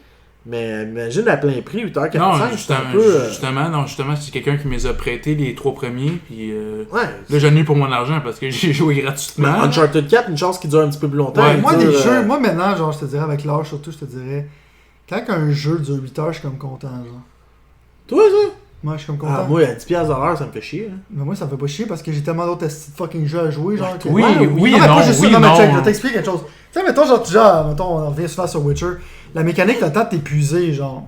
Mais imagine à plein prix, 8h45, Non, c'est un peu... justement, c'est quelqu'un qui me les a prêtés les 3 premiers, puis Ouais. là, j'en ai eu pour mon argent parce que j'ai joué gratuitement. Uncharted 4, une chance qu'il dure un petit peu plus longtemps. Ouais, Moi, il des dure, jeux, moi maintenant, genre, je te dirais, avec l'âge surtout, je te dirais, quand un jeu dure 8 heures, je suis comme content, genre. Toi, ça? Moi, je suis comme content. Ah, moi, à 10$ de l'heure, ça me fait chier. Hein. Mais moi, ça me fait pas chier parce que j'ai tellement d'autres esti de fucking jeux à jouer, genre. Que... Oui, Ouais, oui, non, mais non, pas juste oui, ça, non, mais non. check, je vais t'expliquer quelque chose. Tu sais, mettons, on revient souvent sur Witcher. La mécanique, t'as le temps de t'épuiser, genre.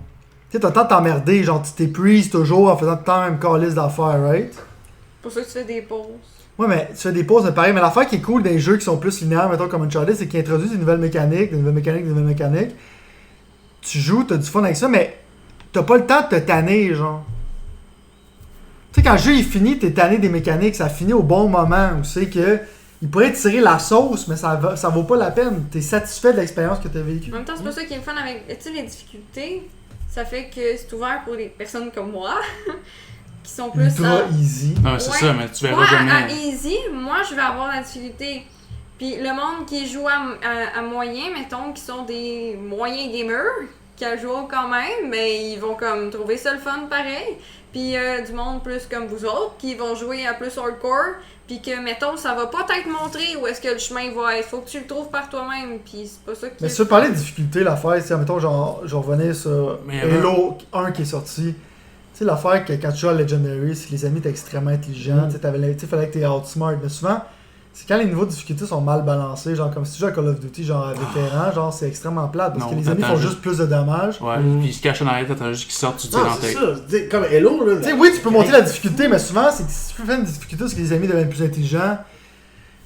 Tu sais, t'as le temps de t'emmerder, genre, tu t'épuises toujours en faisant tout le temps la même calice d'affaires, right? Pour ça que tu fais des pauses. Ouais, mais tu fais des pauses, mais pareil. Mais l'affaire qui est cool des jeux qui sont plus linéaires, mettons comme Uncharted, c'est qu'ils introduisent des nouvelles mécaniques. Tu joues, t'as du fun avec ça, mais t'as pas le temps de te tanner, genre. Tu sais, quand le jeu est fini, t'es tanné des mécaniques, ça finit au bon moment où c'est que il pourrait tirer la sauce, mais ça vaut pas la peine. T'es satisfait de l'expérience que t'as vécue. En même temps, c'est pas ça qui est le fun avec. Tu sais, les difficultés, ça fait que c'est ouvert pour les personnes comme moi, qui sont plus. Ultra easy. Non, c'est Ouais. ça, mais tu verras Moi, jamais. à easy, moi, je vais avoir la difficulté. Puis le monde qui joue à moyen, mettons, qui sont des moyens gamers, qui jouent quand même, mais ils vont comme trouver ça le fun pareil. Puis du monde plus comme vous autres, qui vont jouer à plus hardcore, puis que, mettons, ça va pas t'être montré où est-ce que le chemin va être. Faut que tu le trouves par toi-même, puis c'est pas ça qui Mais est si tu veux parler de difficulté, l'affaire, c'est, mettons, genre, je revenais sur Mais Halo 1 qui est sorti. Tu sais, l'affaire que quand tu joues à Legendary, c'est que les amis étaient extrêmement intelligents. Tu sais, fallait que t'es outsmart. Mais souvent, c'est quand les niveaux de difficulté sont mal balancés, genre comme si tu joues à Call of Duty, genre à vétéran, genre c'est extrêmement plate parce Non, que les amis t'attends font juste- juste plus de dommages. Ouais, puis il se cache en arrière, t'attends juste qu'il sorte, tu tires Non, dans c'est ta ça. T'sais, comme Hello, là. Tu sais, oui, tu peux monter la difficulté, mais souvent, c'est que si tu fais une difficulté, c'est que les amis deviennent plus intelligents.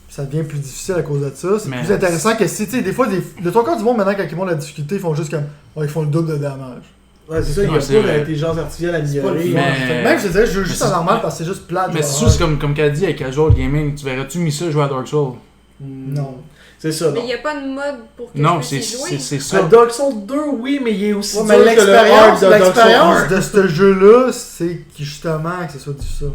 Puis ça devient plus difficile à cause de ça. C'est Mais- plus intéressant que si, tu sais, des fois, de ton corps du monde, maintenant, quand ils montent la difficulté, ils font juste comme. Oh, ils font le double de damage. Ouais, c'est ça, il y Ouais, a c'est pas vrai. d'intelligence artificielle C'est pas le améliorée. fun. Mais- Fait que même, je te disais, je joue juste Mais en c'est- normal parce que c'est juste plate. Mais genre, c'est sûr, c'est comme qu'elle dit avec casual gaming, tu verrais-tu mis ça jouer à Dark Souls? Non. C'est ça, Mais non. il n'y a pas de mode pour que Non, je c'est puisse y jouer. c'est À ça. Dark Souls 2, oui, mais il est aussi Ouais, dur mais que le hard de Dark Souls 1. l'expérience de ce jeu-là, c'est que justement que ce soit difficile.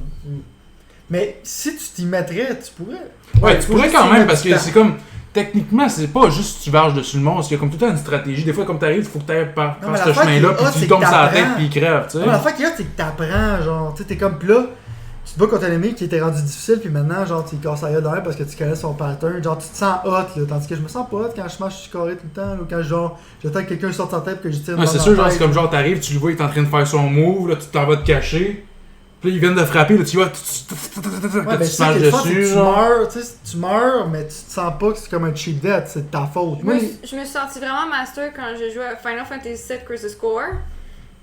Mais si tu t'y mettrais, tu pourrais. Ouais, tu pourrais juste quand y même mettre parce du que temps. c'est comme. Techniquement, c'est pas juste tu varges dessus le monstre, il y a comme tout le temps une stratégie. Des fois, comme t'arrives, il faut que t'ailles par Non, mais ce l'affaire chemin-là, qui est puis hot, tu c'est tombes que sur la tête, t'apprends. puis il crève, tu sais. Non, l'affaire qu'il y a, c'est que t'apprends, genre, tu sais, t'es comme pis là, tu te bats contre un ennemi qui était rendu difficile, puis maintenant, genre, tu casses la gueule derrière parce que tu connais son pattern, genre, tu te sens hot, là, tandis que je me sens pas hot quand je marche sur carré tout le temps, ou quand, genre, j'attends que quelqu'un sorte sa tête, que je tire Ouais, c'est dans sûr, la genre, tête. c'est comme genre, t'arrives, tu le vois, il est en train de faire son move, là, tu t'en vas te cacher. Puis là, ils viennent de frapper, là, tu vois, Ouais, tu mais te c'est ça qui smash est le fun, c'est que dessus, tu genre. meurs, tu sais, tu meurs, mais tu te sens pas que c'est comme un cheat death, c'est de ta faute. Je Moi, me suis sentie vraiment master quand j'ai joué à Final Fantasy VII Crisis Core.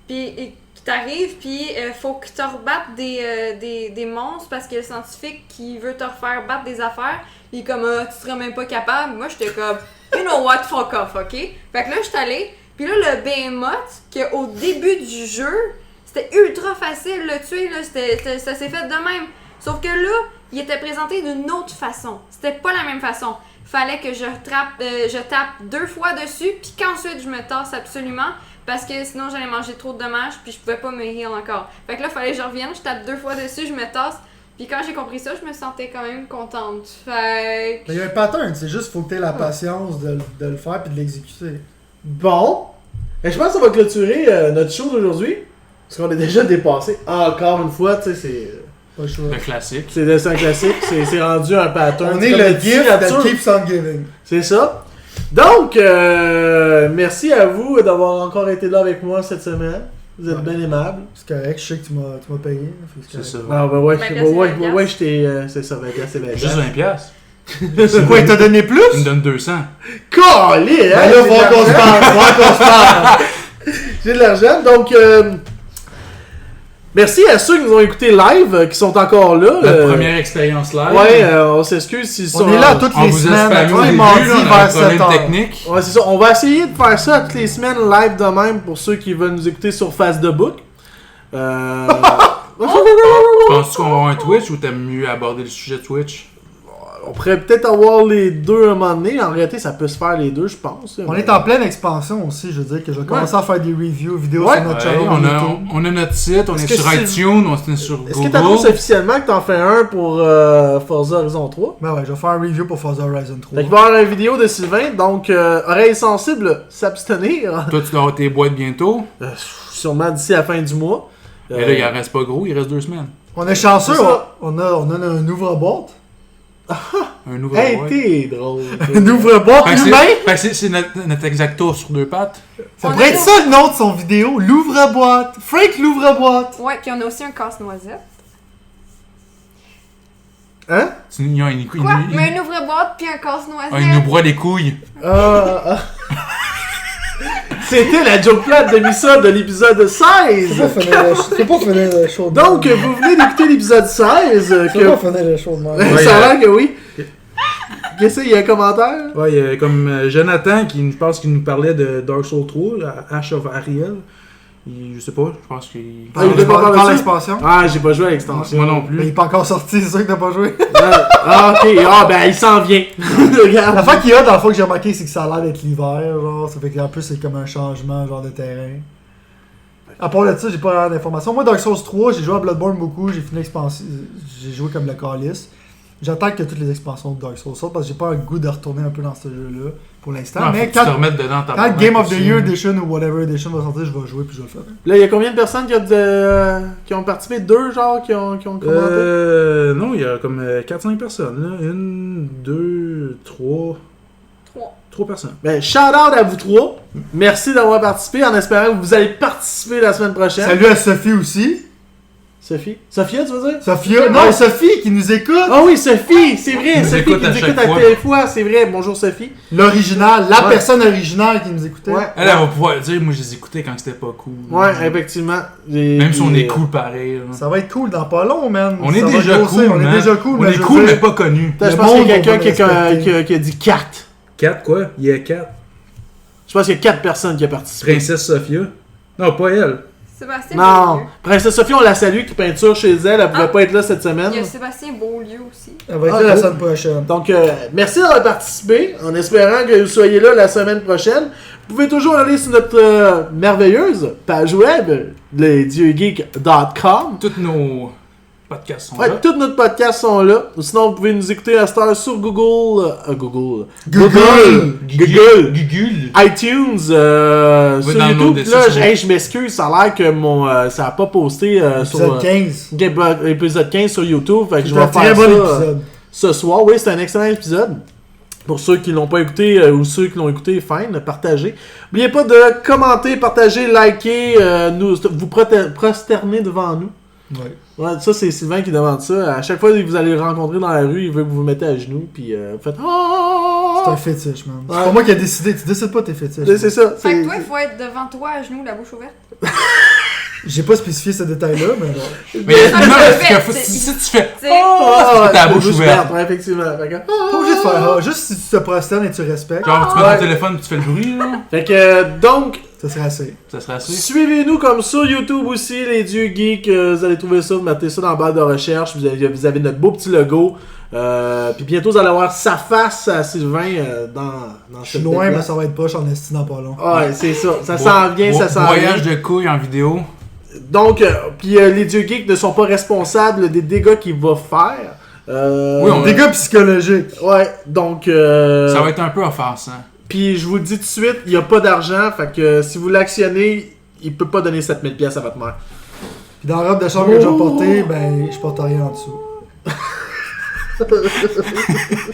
Puis t'arrives, puis faut que tu rebattes des monstres parce que le scientifique qui veut te refaire battre des affaires, il est comme tu seras même pas capable. Moi j'étais comme you know what, fuck off, ok? Fait que là j'étais allée, puis là le behemoth, qu'au début du jeu, c'était ultra facile de le tuer, là, ça s'est fait de même. Sauf que là, il était présenté d'une autre façon. C'était pas la même façon. Fallait que je tape 2 fois dessus, puis qu'ensuite je me tasse absolument, parce que sinon j'allais manger trop de dommages, puis je pouvais pas me heal encore. Fait que là, fallait que je revienne, je tape 2 fois dessus, je me tasse, puis quand j'ai compris ça, je me sentais quand même contente. Fait que... il y a un pattern, c'est juste faut que t'aies la patience de le faire puis de l'exécuter. Bon. Et je pense qu'on va clôturer notre show d'aujourd'hui. Parce qu'on est déjà dépassé. Encore une fois, tu sais, c'est. Pas le choix. Le classique. C'est un classique, c'est rendu un pattern. On C'est est comme le une gift signature. that keeps on giving. C'est ça. Donc, merci à vous d'avoir encore été là avec moi cette semaine. Vous êtes Ouais. bien aimable. C'est correct, je sais que tu m'as payé. Fait que C'est ça. correct. Ah, ben ouais, 20 ouais, piastres, je t'ai. C'est ça, 20 piastres, c'est 20 Juste 20 piastres. C'est quoi, il t'a donné plus? Tu me donnes 200. Calé, hein! Ben là, j'ai de faut qu'on se l'argent. parle, faut qu'on se parle. J'ai de l'argent, donc. Merci à ceux qui nous ont écouté live, qui sont encore là. Notre première expérience live. Ouais, on s'excuse s'ils sont. On est là toutes On les vous a semaines, spammé au tous les début, mardis là, on a un vers problème 7h. technique. Ouais, c'est ça. On va essayer de faire ça toutes les semaines live de même pour ceux qui veulent nous écouter sur Face de Book. Penses-tu qu'on va avoir un Twitch ou t'aimes mieux aborder le sujet Twitch? on pourrait peut-être avoir les deux à un moment donné. En réalité, ça peut se faire les deux, je pense. On est en pleine expansion aussi, je veux dire que je vais commencer à faire des reviews vidéo Ouais. sur notre Ouais, channel. on a notre site, on Est-ce est que sur c'est- iTunes, on est sur Est-ce que t'annonces Google. officiellement que t'en fais un pour Forza Horizon 3? Ben ouais, je vais faire un review pour Forza Horizon 3. Fait qu'il va y avoir une vidéo de Sylvain, donc oreilles sensibles, s'abstenir. Toi, tu dois avoir tes boîtes bientôt. Sûrement d'ici la fin du mois. Et là, il en reste pas gros, il reste 2 semaines. On est chanceux, C'est ça. on a un ouvre-boîte. Un nouveau Hey, boîte. t'es drôle. Un ouvre-boîte Fait que c'est- humain! fait que c'est notre exacto sur 2 pattes. Ça On pourrait a- être ça le nom de son vidéo, l'ouvre-boîte. Frank l'ouvre-boîte. Ouais, puis on a aussi un casse-noisette. Hein? Il y a une couille. Quoi? Mais un ouvre-boîte puis un casse-noisette. Il nous broie les couilles. C'était la joke plate de Missa de l'épisode 16. C'est pas finir le show de Donc, vous venez d'écouter l'épisode 16. Que... finir le show de Ça a l'air que oui. Qu'est-ce qu'il y a un commentaire? Ouais, il y a comme Jonathan qui, je pense qu'il nous parlait de Dark Souls 3, Ash of Ariel. Je sais pas, je pense qu'il. Ah, il voulait pas parler Par dessus? l'expansion. Ah, j'ai pas joué à l'extension. Moi non Mais plus. il est pas encore sorti, c'est sûr que t'as pas joué. Ah, ok. Ah, ben, il s'en vient. Regarde. La fois qu'il y a dans le fond que j'ai remarqué, c'est que ça a l'air d'être l'hiver, genre. Ça fait qu'en plus, c'est comme un changement, genre, de terrain. À part de ça, j'ai pas vraiment d'informations. Moi, Dark Souls 3, j'ai joué à Bloodborne beaucoup, j'ai fini l'expansion. J'ai joué comme le calice. J'attends que toutes les expansions de Dark Souls sortent parce que j'ai pas un goût de retourner un peu dans ce jeu-là pour l'instant. Non, Mais faut que tu te quand remettes dedans ta Quand Game of the Year Edition ou whatever edition va sortir, je vais jouer puis je vais le faire. Là, il y a combien de personnes qui ont participé? Deux, genre, qui ont commenté? Non, il y a comme 4-5 personnes. Là. 1, 2, 3. 3 personnes. Ben, shout out à vous trois. Merci d'avoir participé en espérant que vous allez participer la semaine prochaine. Salut à Sophie aussi. Sophie? Sophia, tu veux dire? Sophia, non, Sophie qui nous écoute. Ah oui, Sophie, c'est vrai, Qui nous Sophie écoute qui à nous chaque écoute à fois. telle fois, c'est vrai. Bonjour Sophie. L'original, la Ouais. personne originale qui nous écoutait. Ouais. Elle va pouvoir dire, moi je les écoutais quand c'était pas cool. Ouais, effectivement. Même si on est cool pareil. Là. Ça va être cool dans pas long, man. On est Ça va déjà grossir, cool, on man. est déjà cool, On mais est je veux cool, mais dire, pas connu. Je Le pense qu'il y a monde quelqu'un va me respecter. qui a dit 4. 4 quoi? Il y a 4. Je pense qu'il y a 4 personnes qui ont participé. Princesse Sophia. Non, pas elle. Sébastien Non. Beaulieu. Princesse Sophie, on la salue, qui peinture chez elle. Elle pouvait Ah. pas être là cette semaine. Il y a Sébastien Beaulieu aussi. Elle va être Ah, là la cool. semaine prochaine. Donc, merci d'avoir participé, en espérant que vous soyez là la semaine prochaine. Vous pouvez toujours aller sur notre merveilleuse page web, lesdieuxgeeks.com. Tous nos podcasts sont Ouais, là. tous nos podcasts sont là. Ou sinon, vous pouvez nous écouter à cette heure sur Google, Google, iTunes, sur downloader YouTube. ça Là, sur- je m'excuse, ça a l'air que ça a pas posté sur Épisode 15. épisode 15 sur YouTube. Fait que je C'est un vais très faire bon ça épisode. ce soir. Oui, c'est un excellent épisode. Pour ceux qui l'ont pas écouté ou ceux qui l'ont écouté, fine, partagez. N'oubliez pas de commenter, partager, liker, vous prosterner devant nous. Ouais. Ouais, ça c'est Sylvain qui demande ça. À chaque fois que vous allez le rencontrer dans la rue, il veut que vous vous mettez à genoux puis vous faites C'est un fétiche, man. C'est pas moi qui ai décidé, tu décides pas tes fétiches. C'est ça. Fait que c'est- toi, il faut être devant toi à genoux, la bouche ouverte. J'ai pas spécifié ce détail-là, mais bon. Mais Ah, non, c'est parce que fait, si tu fais. Tu sais, Ah, ouais, t'as la c'est bouche juste ouverte. verte, ouais, effectivement. Fait que, Pas obligé de faire ah, juste si tu te prosternes et tu respectes, Genre, tu mets Ouais. ton téléphone et tu fais le bruit, là. Fait que donc, ça serait assez. Ça serait assez. suivez-nous comme sur YouTube aussi, les dieux geeks. Vous allez trouver ça, vous mettez ça dans la barre de recherche. Vous avez notre beau petit logo. Puis bientôt, vous allez avoir sa face à Sylvain dans Je suis loin, mais ça va être proche en esti dans pas long. Ouais, c'est ça. Ça s'en vient, ça s'en vient. Voyage de couilles en vidéo. Donc, puis les dieux geeks ne sont pas responsables des dégâts qu'il va faire. Oui, on- Dégâts psychologiques. Ouais, donc... Ça va être un peu offensant. Puis je vous le dis tout de suite, il n'y a pas d'argent, fait que si vous l'actionnez, il peut pas donner 7000$ à votre mère. Puis dans la robe de chambre que j'ai portée, ben, je porte rien en dessous.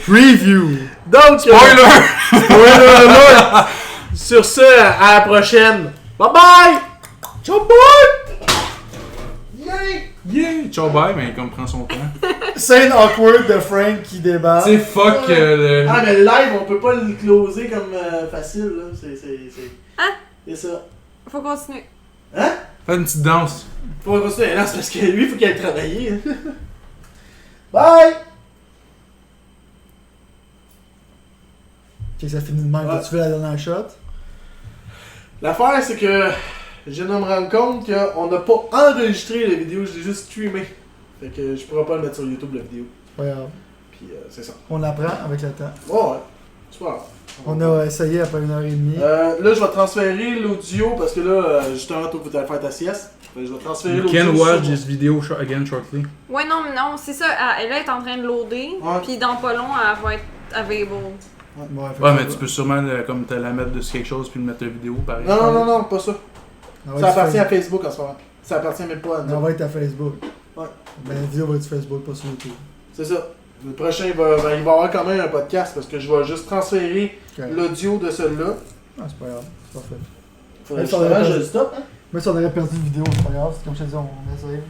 Review. Donc, Spoiler! spoiler alert! Sur ce, à la prochaine. Bye bye! Ciao boy! Yay! Yeah! Ciao bye, mais comme prend son temps. Scène awkward de Frank qui débarque. Tu sais, fuck le. Ah mais le live, on peut pas le closer comme facile, là. C'est... Hein? C'est ça. faut continuer. Hein? Fais une petite danse. Faut continuer. Non, c'est parce que lui, il faut qu'il aille travailler. Bye! Ok, ça finit de même. Ouais. Tu fais la dernière shot. L'affaire, c'est que je viens de me rendre compte qu'on n'a pas enregistré la vidéo, je l'ai juste streamé. Fait que je pourrais pas le mettre sur YouTube, la vidéo. Ouais, grave. Puis c'est ça. On apprend avec le temps. Ouais. Super. On a essayé après 1h30. Là, je vais transférer l'audio parce que là, justement, toi, vous allez faire ta sieste. Je vais transférer You l'audio. can watch sur- this video again shortly. Ouais, non, mais non, c'est ça. Elle est en train de loader. Ouais. Puis dans pas long, elle va être available. Ouais, mais tu peux sûrement comme te la mettre de quelque chose puis le mettre en vidéo, pareil. Non, pas ça. On Ça appartient à Facebook en ce moment. Ça appartient même pas à On nous. va être à Facebook. Ouais. Ben, la vidéo va être sur Facebook, pas sur YouTube. C'est ça. Le prochain, il va y avoir quand même un podcast parce que je vais juste transférer Ok. l'audio de celui-là. Ah, c'est pas grave. C'est parfait. Faudrait Mais que ça aurait je pas- le stoppe, hein? Mais si on aurait perdu une vidéo, c'est pas grave. C'est comme je te dis, on essaye.